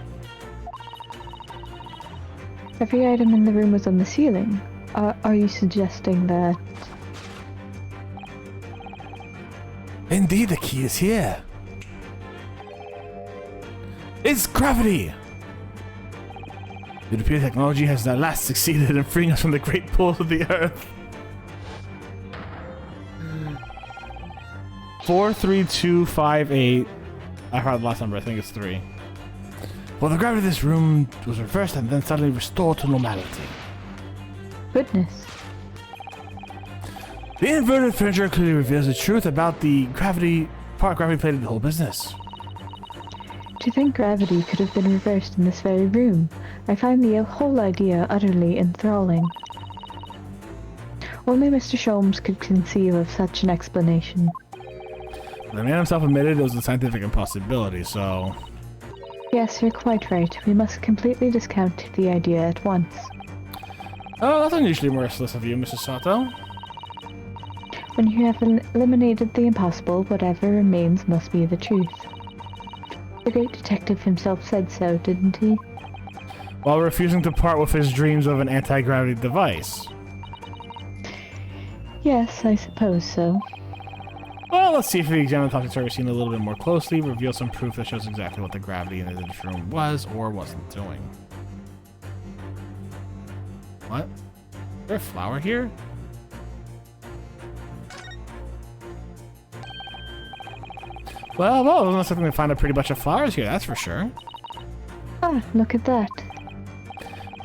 Every item in the room was on the ceiling. Are you suggesting that... Indeed, the key is here. It's gravity! It appears technology has at last succeeded in freeing us from the great pull of the earth. 43258. I heard the last number, I think it's 3. Well, the gravity of this room was reversed and then suddenly restored to normality. Goodness. The inverted furniture clearly reveals the truth about the part gravity played in the whole business. To think gravity could have been reversed in this very room, I find the whole idea utterly enthralling. Only Mr. Sholmes could conceive of such an explanation. The man himself admitted it was a scientific impossibility, so... Yes, you're quite right. We must completely discount the idea at once. Oh, that's unusually merciless of you, Mrs. Sato. When you have eliminated the impossible, whatever remains must be the truth. The great detective himself said so, didn't he? While refusing to part with his dreams of an anti-gravity device. Yes, I suppose so. Well, let's see if we examine the talking circuit scene a little bit more closely, reveal some proof that shows exactly what the gravity in this room was or wasn't doing. What? Is there a flower here? Well, it's not something to find a pretty bunch of flowers here, that's for sure. Ah, look at that.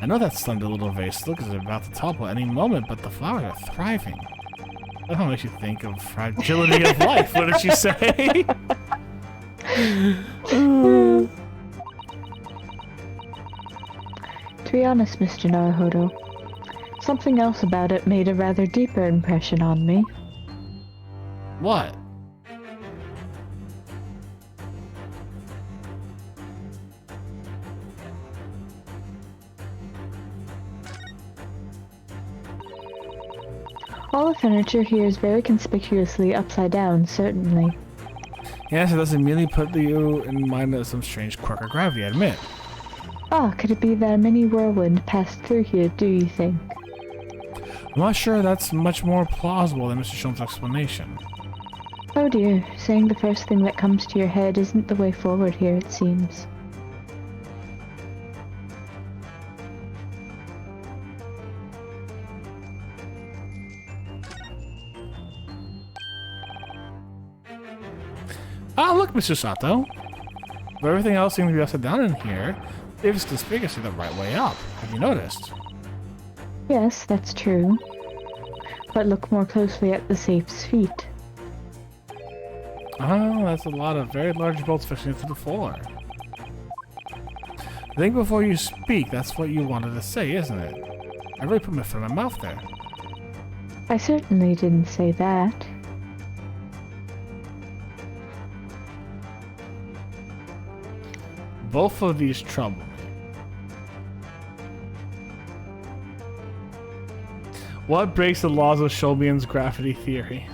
I know that slender little vase looks about to topple any moment, but the flowers are thriving. That makes you think of fragility of life. What did she say? To be honest, Mr. Naruhodo, something else about it made a rather deeper impression on me. What? All the furniture here is very conspicuously upside down, certainly. Yes, it doesn't merely put you in mind of some strange quirk of gravity, I admit. Ah, could it be that a mini whirlwind passed through here, do you think? I'm not sure that's much more plausible than Mr. Sholmes' explanation. Oh dear, saying the first thing that comes to your head isn't the way forward here, it seems. Ah, look, Mr. Sato. But everything else seems to be upside down in here. It's conspicuously the right way up. Have you noticed? Yes, that's true. But look more closely at the safe's feet. Oh, that's a lot of very large bolts fixing to the floor. Think before you speak, that's what you wanted to say, isn't it? I really put my foot in my mouth there. I certainly didn't say that. Both of these trouble me. What breaks the laws of Sholbian's gravity theory?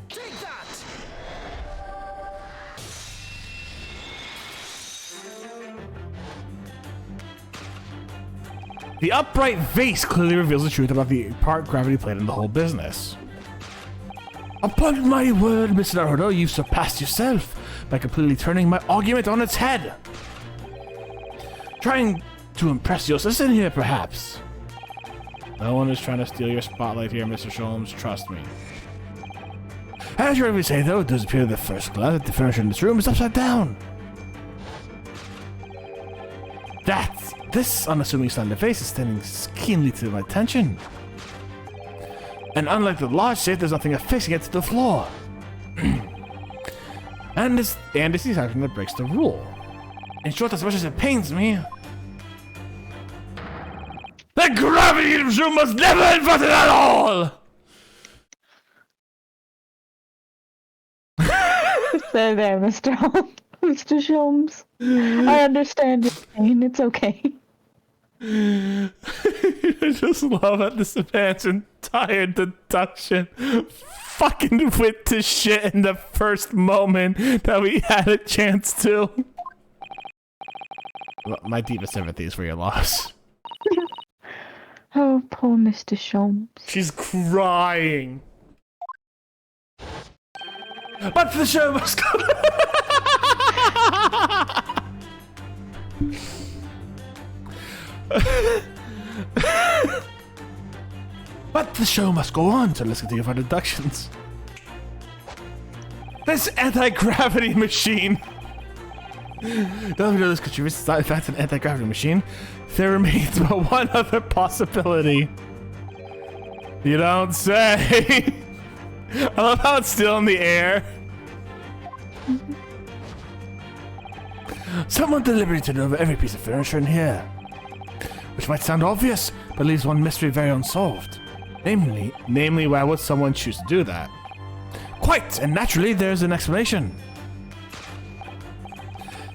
Take that! The upright vase clearly reveals the truth about the part gravity played in the whole business. Upon my word, Mr. Naruto, you've surpassed yourself by completely turning my argument on its head. Trying to impress your sister here, perhaps? No one is trying to steal your spotlight here, Mr. Sholmes, trust me. As you rightly say, though, it does appear at the first glance that the furniture in this room is upside down. This unassuming slender face is standing keenly to my attention. And unlike the large safe, there's nothing affixing it to the floor. and it's the action that breaks the rule. In short, as much as it pains me, the gravity in this room was never inverted at all! There, Mr. Mr. Sholmes. I understand your pain, it's okay. I just love at this man's entire deduction fucking went to shit in the first moment that we had a chance to. My deepest sympathies for your loss. Oh, poor Mr. Sholmes. She's crying. But the show must go. But the show must go on, so let's continue with our deductions. This anti-gravity machine. Don't know this contributes to in fact an anti-gravity machine. There remains but one other possibility. You don't say. I love how it's still in the air. Someone deliberately turned over every piece of furniture in here. Which might sound obvious, but leaves one mystery very unsolved. Namely, why would someone choose to do that? Quite, and naturally, there's an explanation.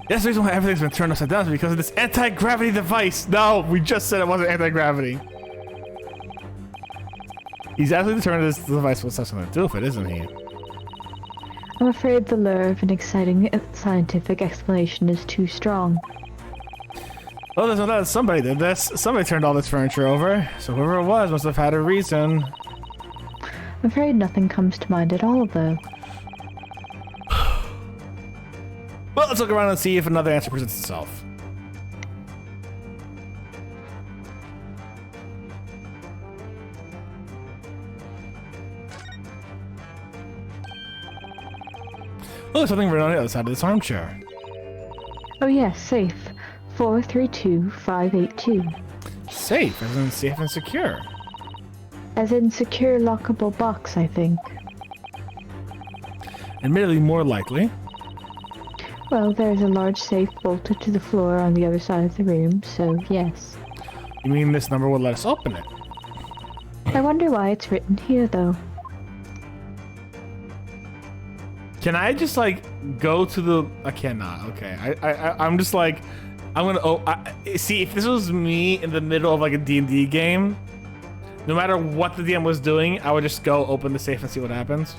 Yes, the reason why everything's been turned upside down is because of this anti-gravity device. No, we just said it wasn't anti-gravity. He's absolutely determined this device will have something to do with it, isn't he? I'm afraid the lure of an exciting scientific explanation is too strong. Well, there's no doubt somebody did this. Somebody turned all this furniture over. So whoever it was must have had a reason. I'm afraid nothing comes to mind at all, though. Well, let's look around and see if another answer presents itself. Oh, there's something written on the other side of this armchair. Oh yes, safe. 432582. Safe, as in safe and secure. As in secure lockable box, I think. Admittedly, more likely. Well, there's a large safe bolted to the floor on the other side of the room, so yes. You mean this number would let us open it? I wonder why it's written here, though. Can I just like go to the? I cannot. Okay, I'm just like, I'm gonna. Oh, see, if this was me in the middle of like a D&D game, no matter what the DM was doing, I would just go open the safe and see what happens.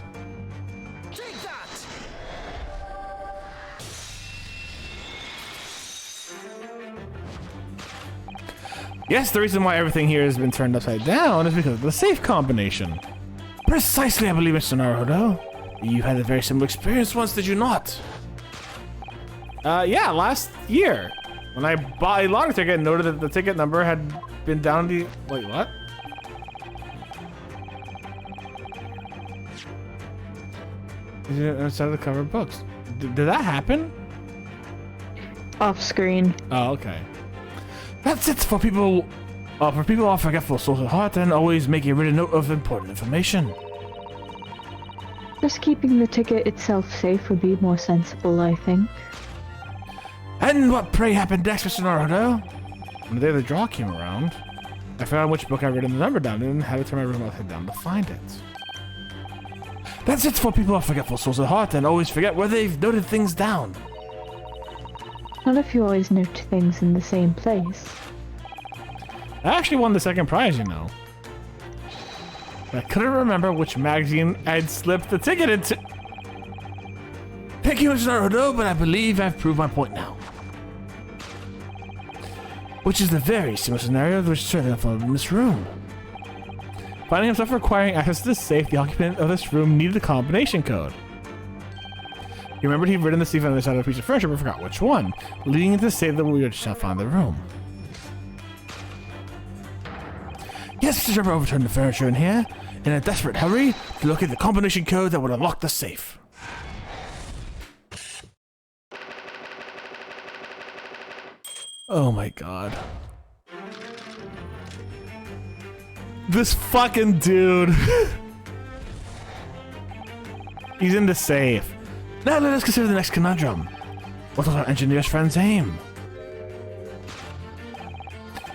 Yes, the reason why everything here has been turned upside down is because of the safe combination. Precisely, I believe, Mr. Naruto. You had a very similar experience once, did you not? Yeah, last year. When I bought a lottery ticket and noted that the ticket number had been down the... Wait, what? Inside of the cover of books. Did that happen? Off screen. Oh, okay. That's it for people all forgetful souls at heart and always make a written note of important information. Just keeping the ticket itself safe would be more sensible, I think. And what pray happened next, Mr. Naruto? When the day the draw came around, I found which book I written the number down in and had to turn my room upside down to find it. That's it for people of forgetful souls at heart and always forget where they've noted things down. Not if you always note things in the same place. I actually won the second prize, you know. But I couldn't remember which magazine I'd slipped the ticket into. Thank you, Mr. Naruto, but I believe I've proved my point now. Which is the very similar scenario which certainly unfolded in this room. Finding himself requiring access to the safe, the occupant of this room needed a combination code. He remembered he'd written the safe on the other side of a piece of furniture, but forgot which one, leading into the safe that we would just find the room. Yes, Mr. Trevor overturned the furniture in here, in a desperate hurry, to locate the combination code that would unlock the safe. Oh my god. This fucking dude. He's in the safe. Now let us consider the next conundrum. What was our engineer's friend's aim?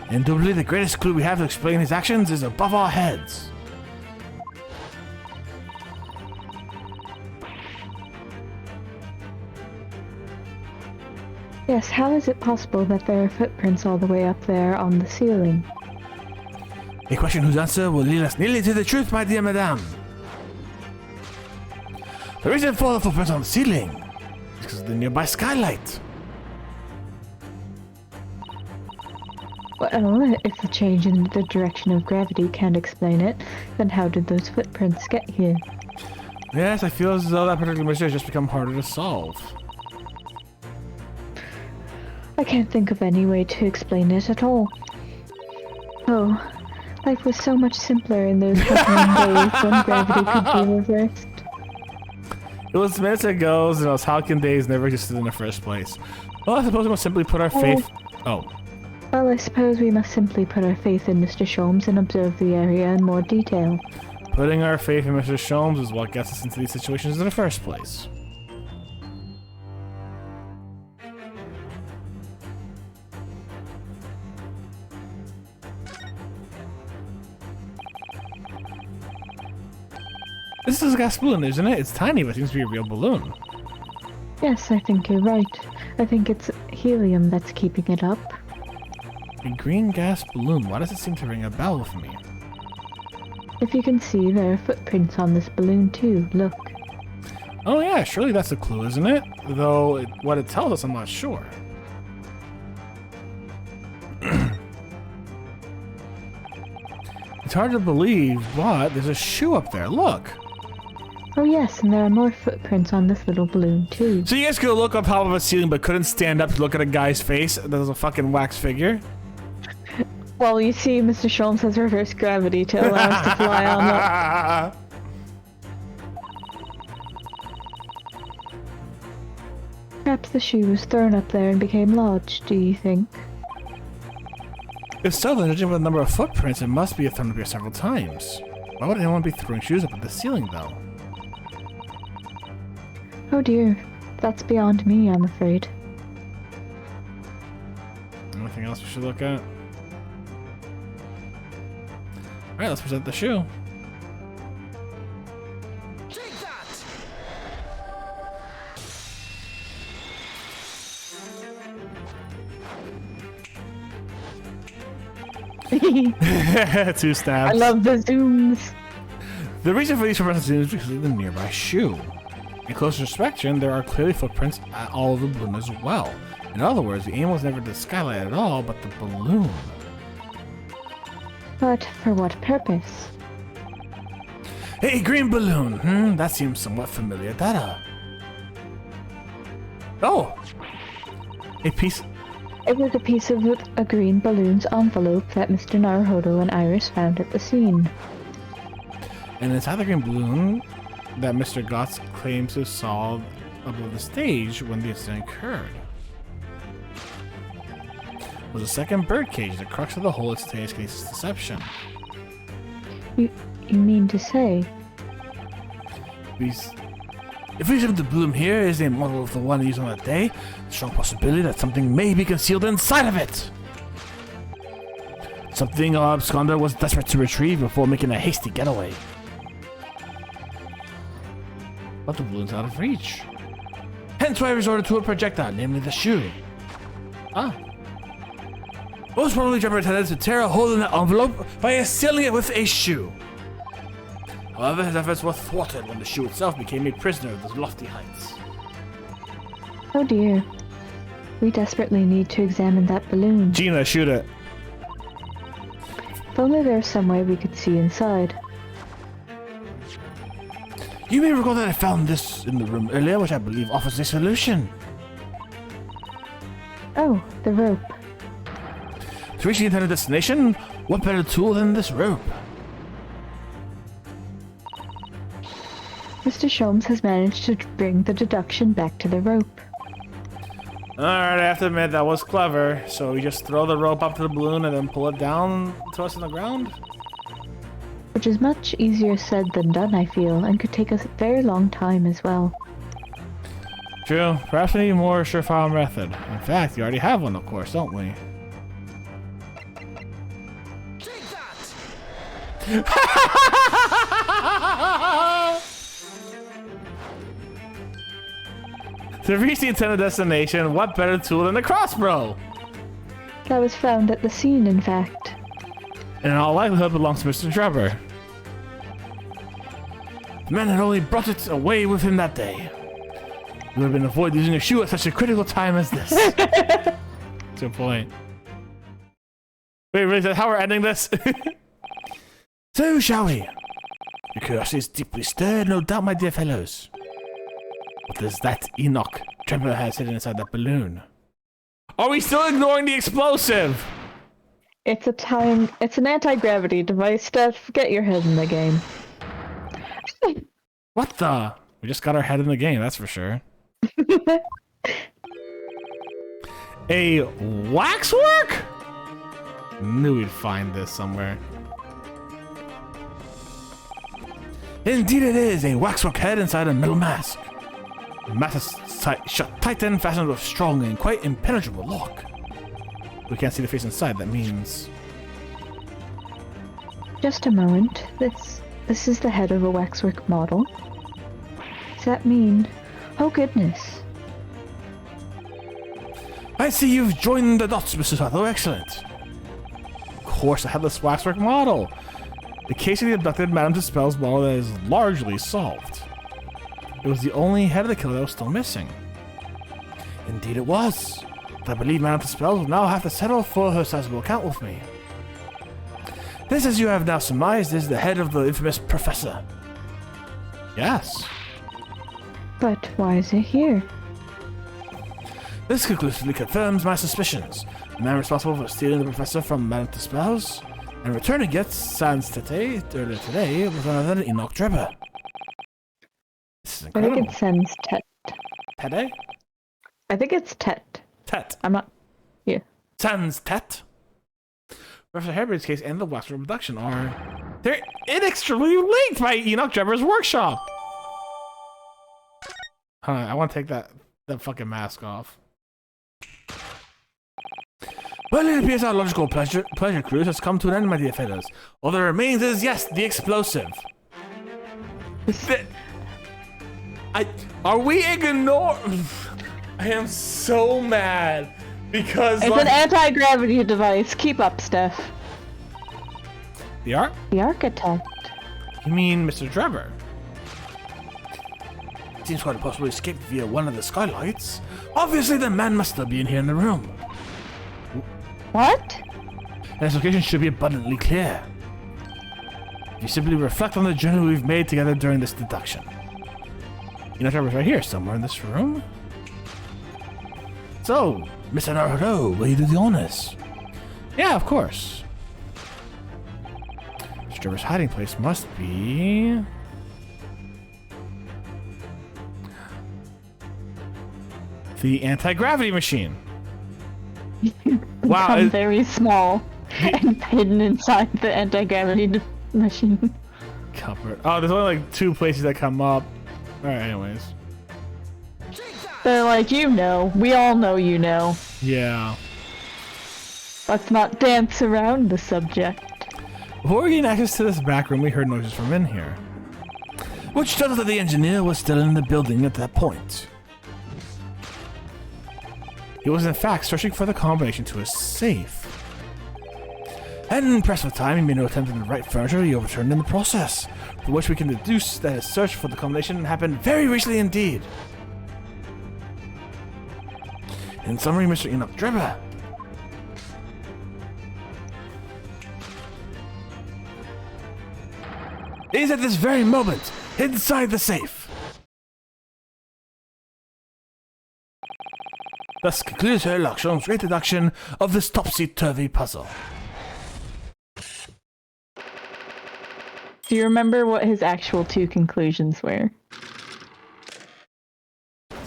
Indubitably, the greatest clue we have to explain his actions is above our heads. Yes, how is it possible that there are footprints all the way up there on the ceiling? A question whose answer will lead us nearly to the truth, my dear madame. The reason for the footprints on the ceiling is because of the nearby skylight. Well, if the change in the direction of gravity can't explain it, then how did those footprints get here? Yes, I feel as though that particular mystery has just become harder to solve. I can't think of any way to explain it at all. Oh, life was so much simpler in those shuffling days when gravity could be reversed. It was minutes ago, and those Halcyon days never existed in the first place. Well, I suppose we must simply put our faith... Oh. Well, I suppose we must simply put our faith in Mr. Sholmes and observe the area in more detail. Putting our faith in Mr. Sholmes is what gets us into these situations in the first place. This is a gas balloon, isn't it? It's tiny, but it seems to be a real balloon. Yes, I think you're right. I think it's helium that's keeping it up. A green gas balloon. Why does it seem to ring a bell with me? If you can see, there are footprints on this balloon too. Look. Oh yeah, surely that's a clue, isn't it? Though what it tells us, I'm not sure. It's hard to believe, but there's a shoe up there. Look. Oh yes, and there are more footprints on this little balloon too. So you guys could look on top of a ceiling, but couldn't stand up to look at a guy's face that was a fucking wax figure? Well, you see, Mr. Sholmes has reverse gravity to allow us to fly on up. Perhaps the shoe was thrown up there and became lodged, do you think? If so, then judging by the number of footprints, it must be thrown up here several times. Why would anyone be throwing shoes up at the ceiling, though? Oh dear, that's beyond me, I'm afraid. Anything else we should look at? Alright, let's present the shoe. Two stabs. I love the zooms. The reason for these footprints is because of the nearby shoe. In closer inspection, there are clearly footprints at all of the balloon as well. In other words, the aim was never the skylight at all, but the balloon. But for what purpose? Hey, green balloon. That seems somewhat familiar data. Oh! A piece... It was a piece of a green balloon's envelope that Mr. Naruhodo and Iris found at the scene. And inside the green balloon that Mr. Gotts claims to saw above the stage when the incident occurred was a second birdcage, the crux of the whole of today's case's deception. You mean to say? If we assume the balloon here is a model of the one used on that day, a strong possibility that something may be concealed inside of it. Something our absconder was desperate to retrieve before making a hasty getaway. But the balloon's out of reach. Hence why I resorted to a projectile, namely the shoe. Most probably Trevor intended to tear a hole in the envelope by sealing it with a shoe. However, his efforts were thwarted when the shoe itself became a prisoner of those lofty heights. Oh dear. We desperately need to examine that balloon. Gina, shoot it. If only there was some way we could see inside. You may recall that I found this in the room earlier, which I believe offers a solution. Oh, the rope. To reach the intended destination, what better tool than this rope? Mr. Sholmes has managed to bring the deduction back to the rope. Alright, I have to admit, that was clever. So we just throw the rope up to the balloon and then pull it down to us on the ground? Which is much easier said than done, I feel, and could take a very long time as well. True. Perhaps we need a more surefire method. In fact, you already have one, of course, don't we? To reach the intended destination, what better tool than the crossbow? That was found at the scene, in fact. And in all likelihood belongs to Mr. Trevor. The man had only brought it away with him that day. It would have been avoided using a shoe at such a critical time as this. Good point. Wait, really? Is that how we're ending this? So, shall we? Your curiosity is deeply stirred, no doubt, my dear fellows. What is that Enoch Trevor has hidden inside that balloon? Are we still ignoring the explosive? It's an anti-gravity device, Steph. Get your head in the game. What the? We just got our head in the game, that's for sure. A waxwork? Knew we'd find this somewhere. Indeed it is, a waxwork head inside a metal mask. The mask is shut tight and fastened with a strong and quite impenetrable lock. We can't see the face inside, that means... Just a moment. This is the head of a waxwork model. Does that mean... Oh goodness. I see you've joined the dots, Mrs. Otto. Excellent. Of course, a headless waxwork model. The case of the abducted Madame Dispel's model that is largely solved. It was the only head of the killer that was still missing. Indeed it was. But I believe Madame Dispel will now have to settle for her sizable account with me. This, as you have now surmised, is the head of the infamous Professor. Yes. But why is it here? This conclusively confirms my suspicions. The man responsible for stealing the Professor from Madame Dispel's and returning it, sans tete, earlier today, was none other than Enoch Trevor. This is I incredible. think it sends Tete? I think it's Tet. Tet. I'm not. Yeah. Sans Tet. Professor Harebrain's case and the waxwork abduction they're inextricably linked by Enoch Drebber's workshop. Huh, I want to take that fucking mask off. Well, it appears our logical pleasure cruise has come to an end, my dear fellows. All that remains is, yes, the explosive. Are we ignoring? I am so mad because It's an anti-gravity device. Keep up, Steph. The architect. You mean Mr. Drebber? Seems quite possibly escaped via one of the skylights. Obviously, the man must still be in here in the room. What? And his location should be abundantly clear. If you simply reflect on the journey we've made together during this deduction. Enoch Drebber's right here, somewhere in this room. So, Mr. Naruto, will you do the honors? Yeah, of course. Mr. Drebber's hiding place must be... the anti-gravity machine. Wow, I'm very small and hidden inside the anti-gravity machine. Cupboard. Oh, there's only like 2 places that come up. Alright, anyways. They're like, you know. We all know you know. Yeah. Let's not dance around the subject. Before we gain access to this back room, we heard noises from in here. Which tells us that the engineer was still in the building at that point. He was in fact searching for the combination to a safe. And pressed for time, he made no attempt to write furniture he overturned in the process, from which we can deduce that his search for the combination happened very recently indeed. In summary, Mr. Enoch Drebber is at this very moment inside the safe. Thus concludes Sherlock Holmes' great deduction of this topsy-turvy puzzle. Do you remember what his actual 2 conclusions were?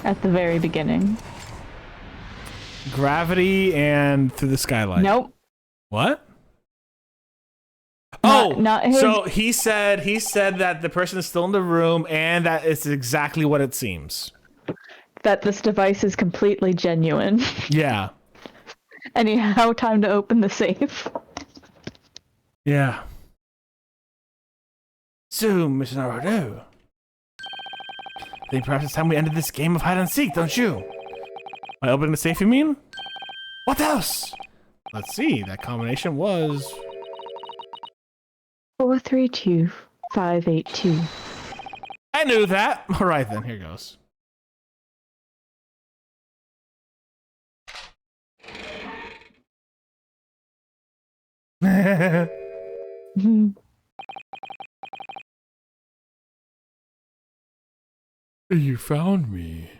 At the very beginning. Gravity and through the skylight. Nope. What? Not his... So he said that the person is still in the room and that it's exactly what it seems. That this device is completely genuine. Yeah. And he had time to open the safe. Yeah. So, Mr. Naruto, I think perhaps it's time we ended this game of hide and seek, don't you? By opening the safe, you mean? What else? Let's see, that combination was... 432582. I knew that! Alright then, here goes. You found me.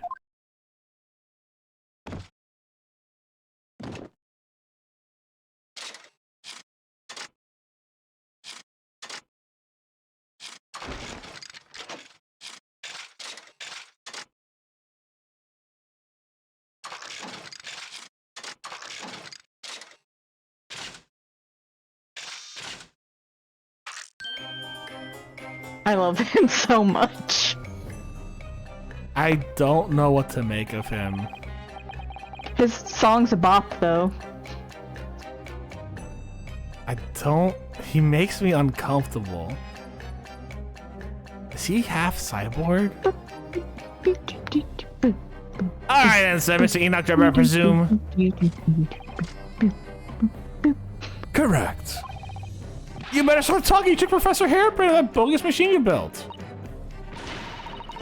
I love him so much. I don't know what to make of him. His song's a bop, though. He makes me uncomfortable. Is he half cyborg? Alright then, sir, Mr. Enoch Drebber, I presume. Correct. You better start talking. You took Professor Harebrain that bogus machine you built.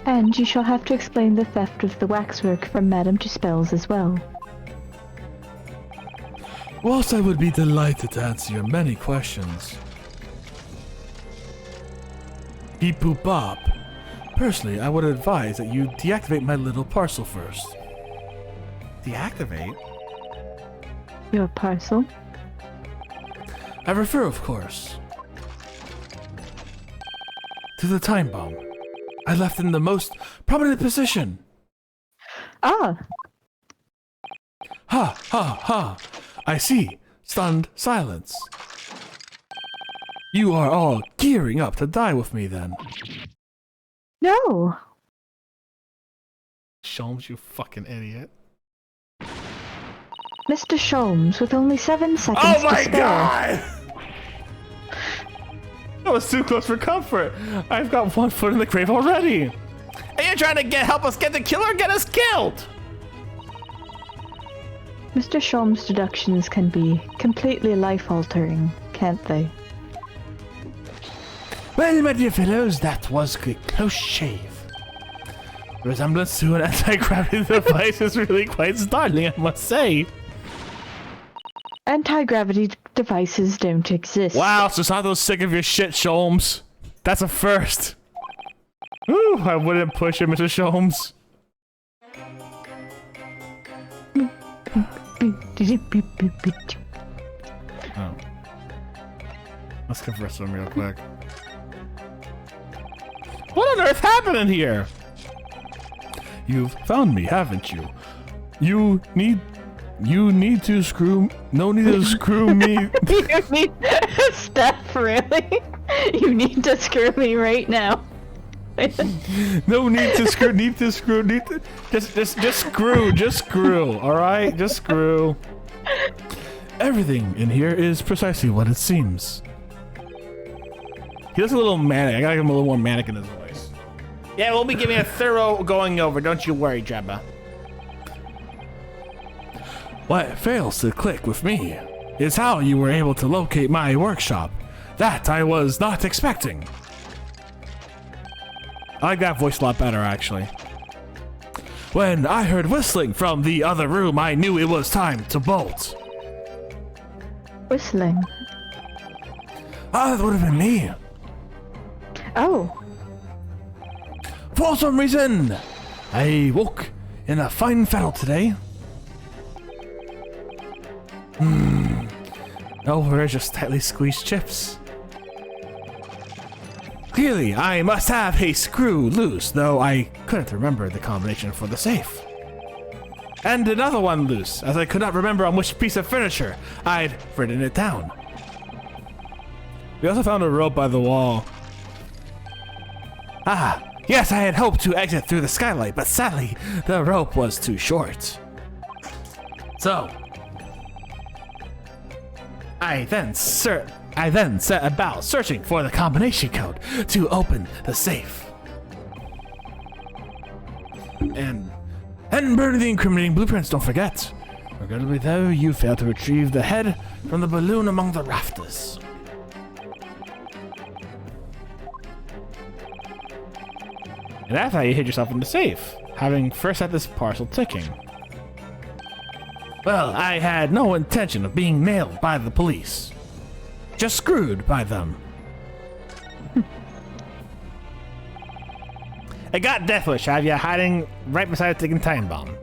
And you shall have to explain the theft of the waxwork from Madame Tuspel's as well. Whilst I would be delighted to answer your many questions. Beep boop bop. Personally, I would advise that you deactivate my little parcel first. Deactivate? Your parcel? I refer, of course, to the time bomb. I left in the most prominent position. Ah! Ha, ha, ha. I see. Stunned silence. You are all gearing up to die with me then. No. Sholmes, you fucking idiot. Mr. Sholmes, with only 7 seconds Oh to my spare. god! That was too close for comfort. I've got 1 foot in the grave already. And you're trying to help us get the killer, get us killed! Mr. Sholmes' deductions can be completely life-altering, can't they? Well, my dear fellows, that was a close shave. The resemblance to an anti-gravity device is really quite startling, I must say. Anti-gravity devices don't exist. Wow, Susato's sick of your shit, Sholmes. That's a first. Ooh, I wouldn't push it, Mr. Sholmes. Oh. Let's converse with him real quick. What on earth happened here? You've found me, haven't you? You need to screw. No need to screw me. You need Steph, really? You need to screw me right now. No need to screw. Just screw. All right, just screw. Everything in here is precisely what it seems. He looks a little manic. I gotta give him a little more manic in his voice. Yeah, we'll be giving a thorough going over. Don't you worry, Jabba. What fails to click with me is how you were able to locate my workshop. That I was not expecting. I like that voice a lot better, actually. When I heard whistling from the other room, I knew it was time to bolt. Whistling. Ah, that would have been me. Oh. For some reason, I woke in a fine fettle today. No, we're just tightly squeezed chips. Clearly, I must have a screw loose, though I couldn't remember the combination for the safe. And another one loose, as I could not remember on which piece of furniture I'd written it down. We also found a rope by the wall. Ah, yes, I had hoped to exit through the skylight, but sadly, the rope was too short. So, I then set about searching for the combination code to open the safe. And burn the incriminating blueprints, don't forget. Regrettably though, you failed to retrieve the head from the balloon among the rafters. And that's how you hid yourself in the safe, having first had this parcel ticking. Well, I had no intention of being nailed by the police. Just screwed by them. I got Death Wish, have you, hiding right beside a ticking time bomb.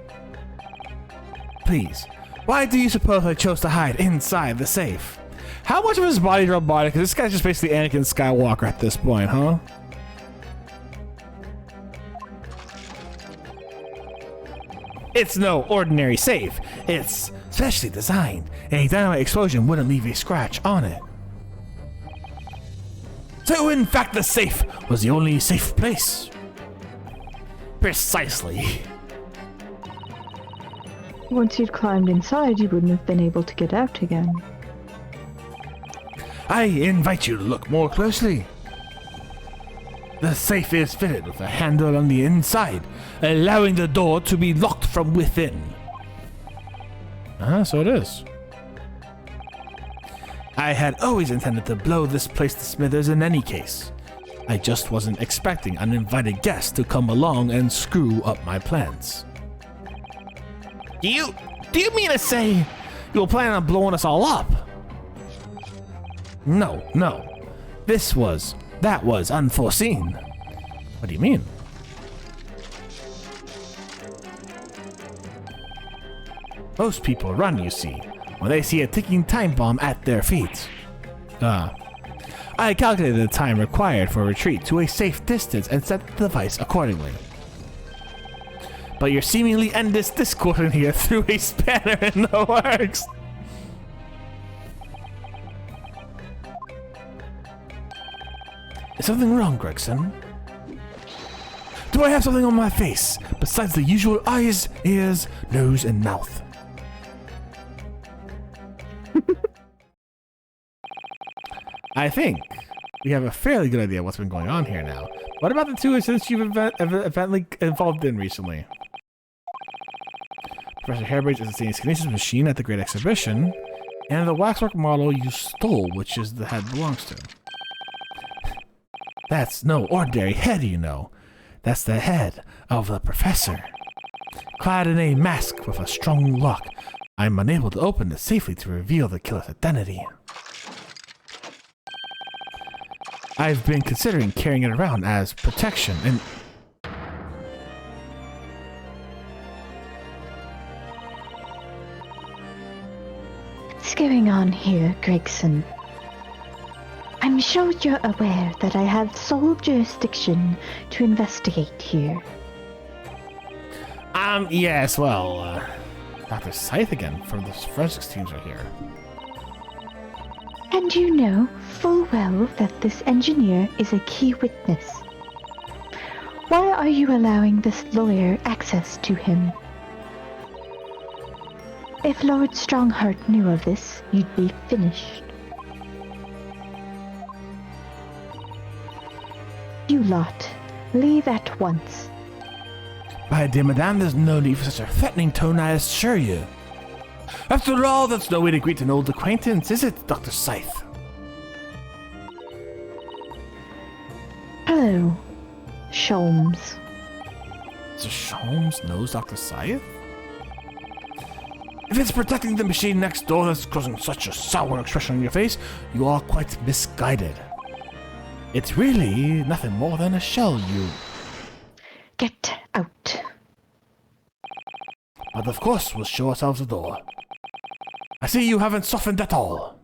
Please, why do you suppose I chose to hide inside the safe? How much of his body is robotic? Because this guy's just basically Anakin Skywalker at this point, huh? It's no ordinary safe. It's specially designed. A dynamite explosion wouldn't leave a scratch on it. So in fact the safe was the only safe place. Precisely. Once you'd climbed inside, you wouldn't have been able to get out again. I invite you to look more closely. The safe is fitted with a handle on the inside, allowing the door to be locked from within. So it is. I had always intended to blow this place to smithers in any case. I just wasn't expecting uninvited guests to come along and screw up my plans. Do you mean to say you were planning on blowing us all up? No. That was unforeseen. What do you mean? Most people run, you see, when they see a ticking time bomb at their feet. I calculated the time required for retreat to a safe distance and set the device accordingly. but your seemingly endless discord in here threw a spanner in the works. Is something wrong, Gregson? Do I have something on my face besides the usual eyes, ears, nose, and mouth? I think we have a fairly good idea what's been going on here now. What about the two incidents you've evidently involved in recently? Professor Harebrain's is the Scanaceous machine at the Great Exhibition, and the waxwork model you stole, which is the head belongs to. That's no ordinary head, you know. That's the head of the professor. Clad in a mask with a strong lock, I'm unable to open it safely to reveal the killer's identity. I've been considering carrying it around as protection and... What's going on here, Gregson? I'm sure you're aware that I have sole jurisdiction to investigate here. Yes, well, Dr. Scythe again from the forensics teams are here. And you know full well that this engineer is a key witness. Why are you allowing this lawyer access to him? If Lord Strongheart knew of this, you'd be finished. You lot, leave at once. My dear madame, there's no need for such a threatening tone, I assure you. After all, that's no way to greet an old acquaintance, is it, Dr. Scythe? Hello, Sholmes. Mr. Sholmes knows Dr. Scythe? If it's protecting the machine next door that's causing such a sour expression on your face, you are quite misguided. It's really nothing more than a shell, you... Get out. But of course, we'll show ourselves the door. I see you haven't softened at all.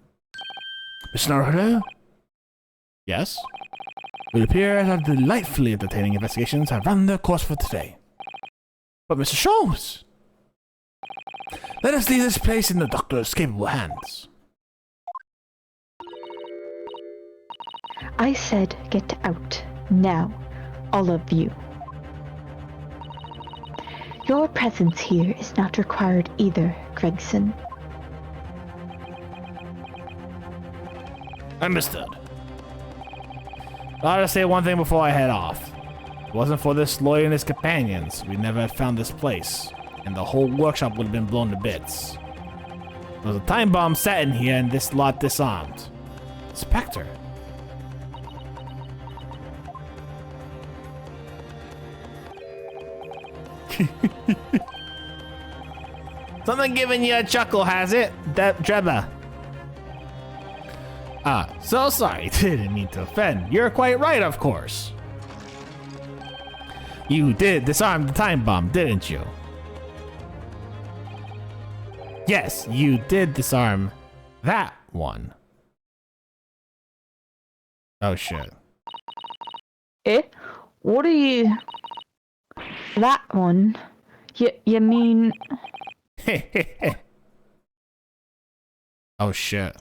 Miss Naruto? Yes? It appears our delightfully entertaining investigations have run their course for today. But Mr. Sholmes! Let us leave this place in the doctor's capable hands. I said get out. Now, all of you. Your presence here is not required either, Gregson. Understood. I'll just say one thing before I head off. If it wasn't for this lawyer and his companions, we'd never have found this place, and the whole workshop would have been blown to bits. There was a time bomb set in here and this lot disarmed. Spectre. Something giving you a chuckle, has it, Drebba? So sorry, didn't mean to offend. You're quite right, of course. You did disarm the time bomb, didn't you? Yes, you did disarm that one. Oh shit. Eh? What are you... That one? You mean... Oh shit.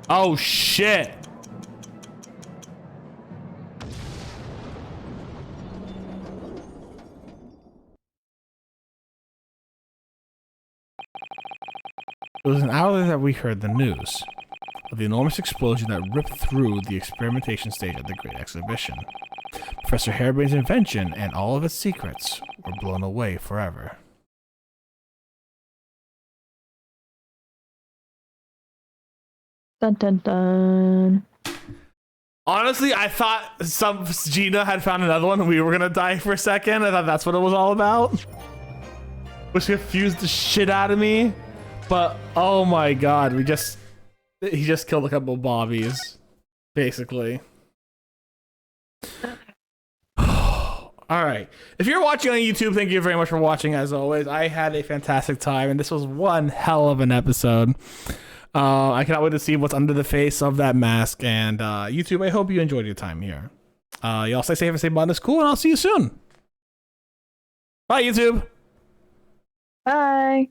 Oh shit. It was an hour that we heard the news of the enormous explosion that ripped through the experimentation stage at the Great Exhibition. Professor Harebrain's invention and all of its secrets were blown away forever. Dun dun dun. Honestly, I thought Gina had found another one and we were gonna die for a second. I thought that's what it was all about. Which confused the shit out of me. But oh my god, he just killed a couple of bobbies, basically. All All right. If you're watching on YouTube, thank you very much for watching. As always, I had a fantastic time, and this was one hell of an episode. I cannot wait to see what's under the face of that mask. And YouTube, I hope you enjoyed your time here. Y'all stay safe and stay Botanist Cool, and I'll see you soon. Bye, YouTube. Bye.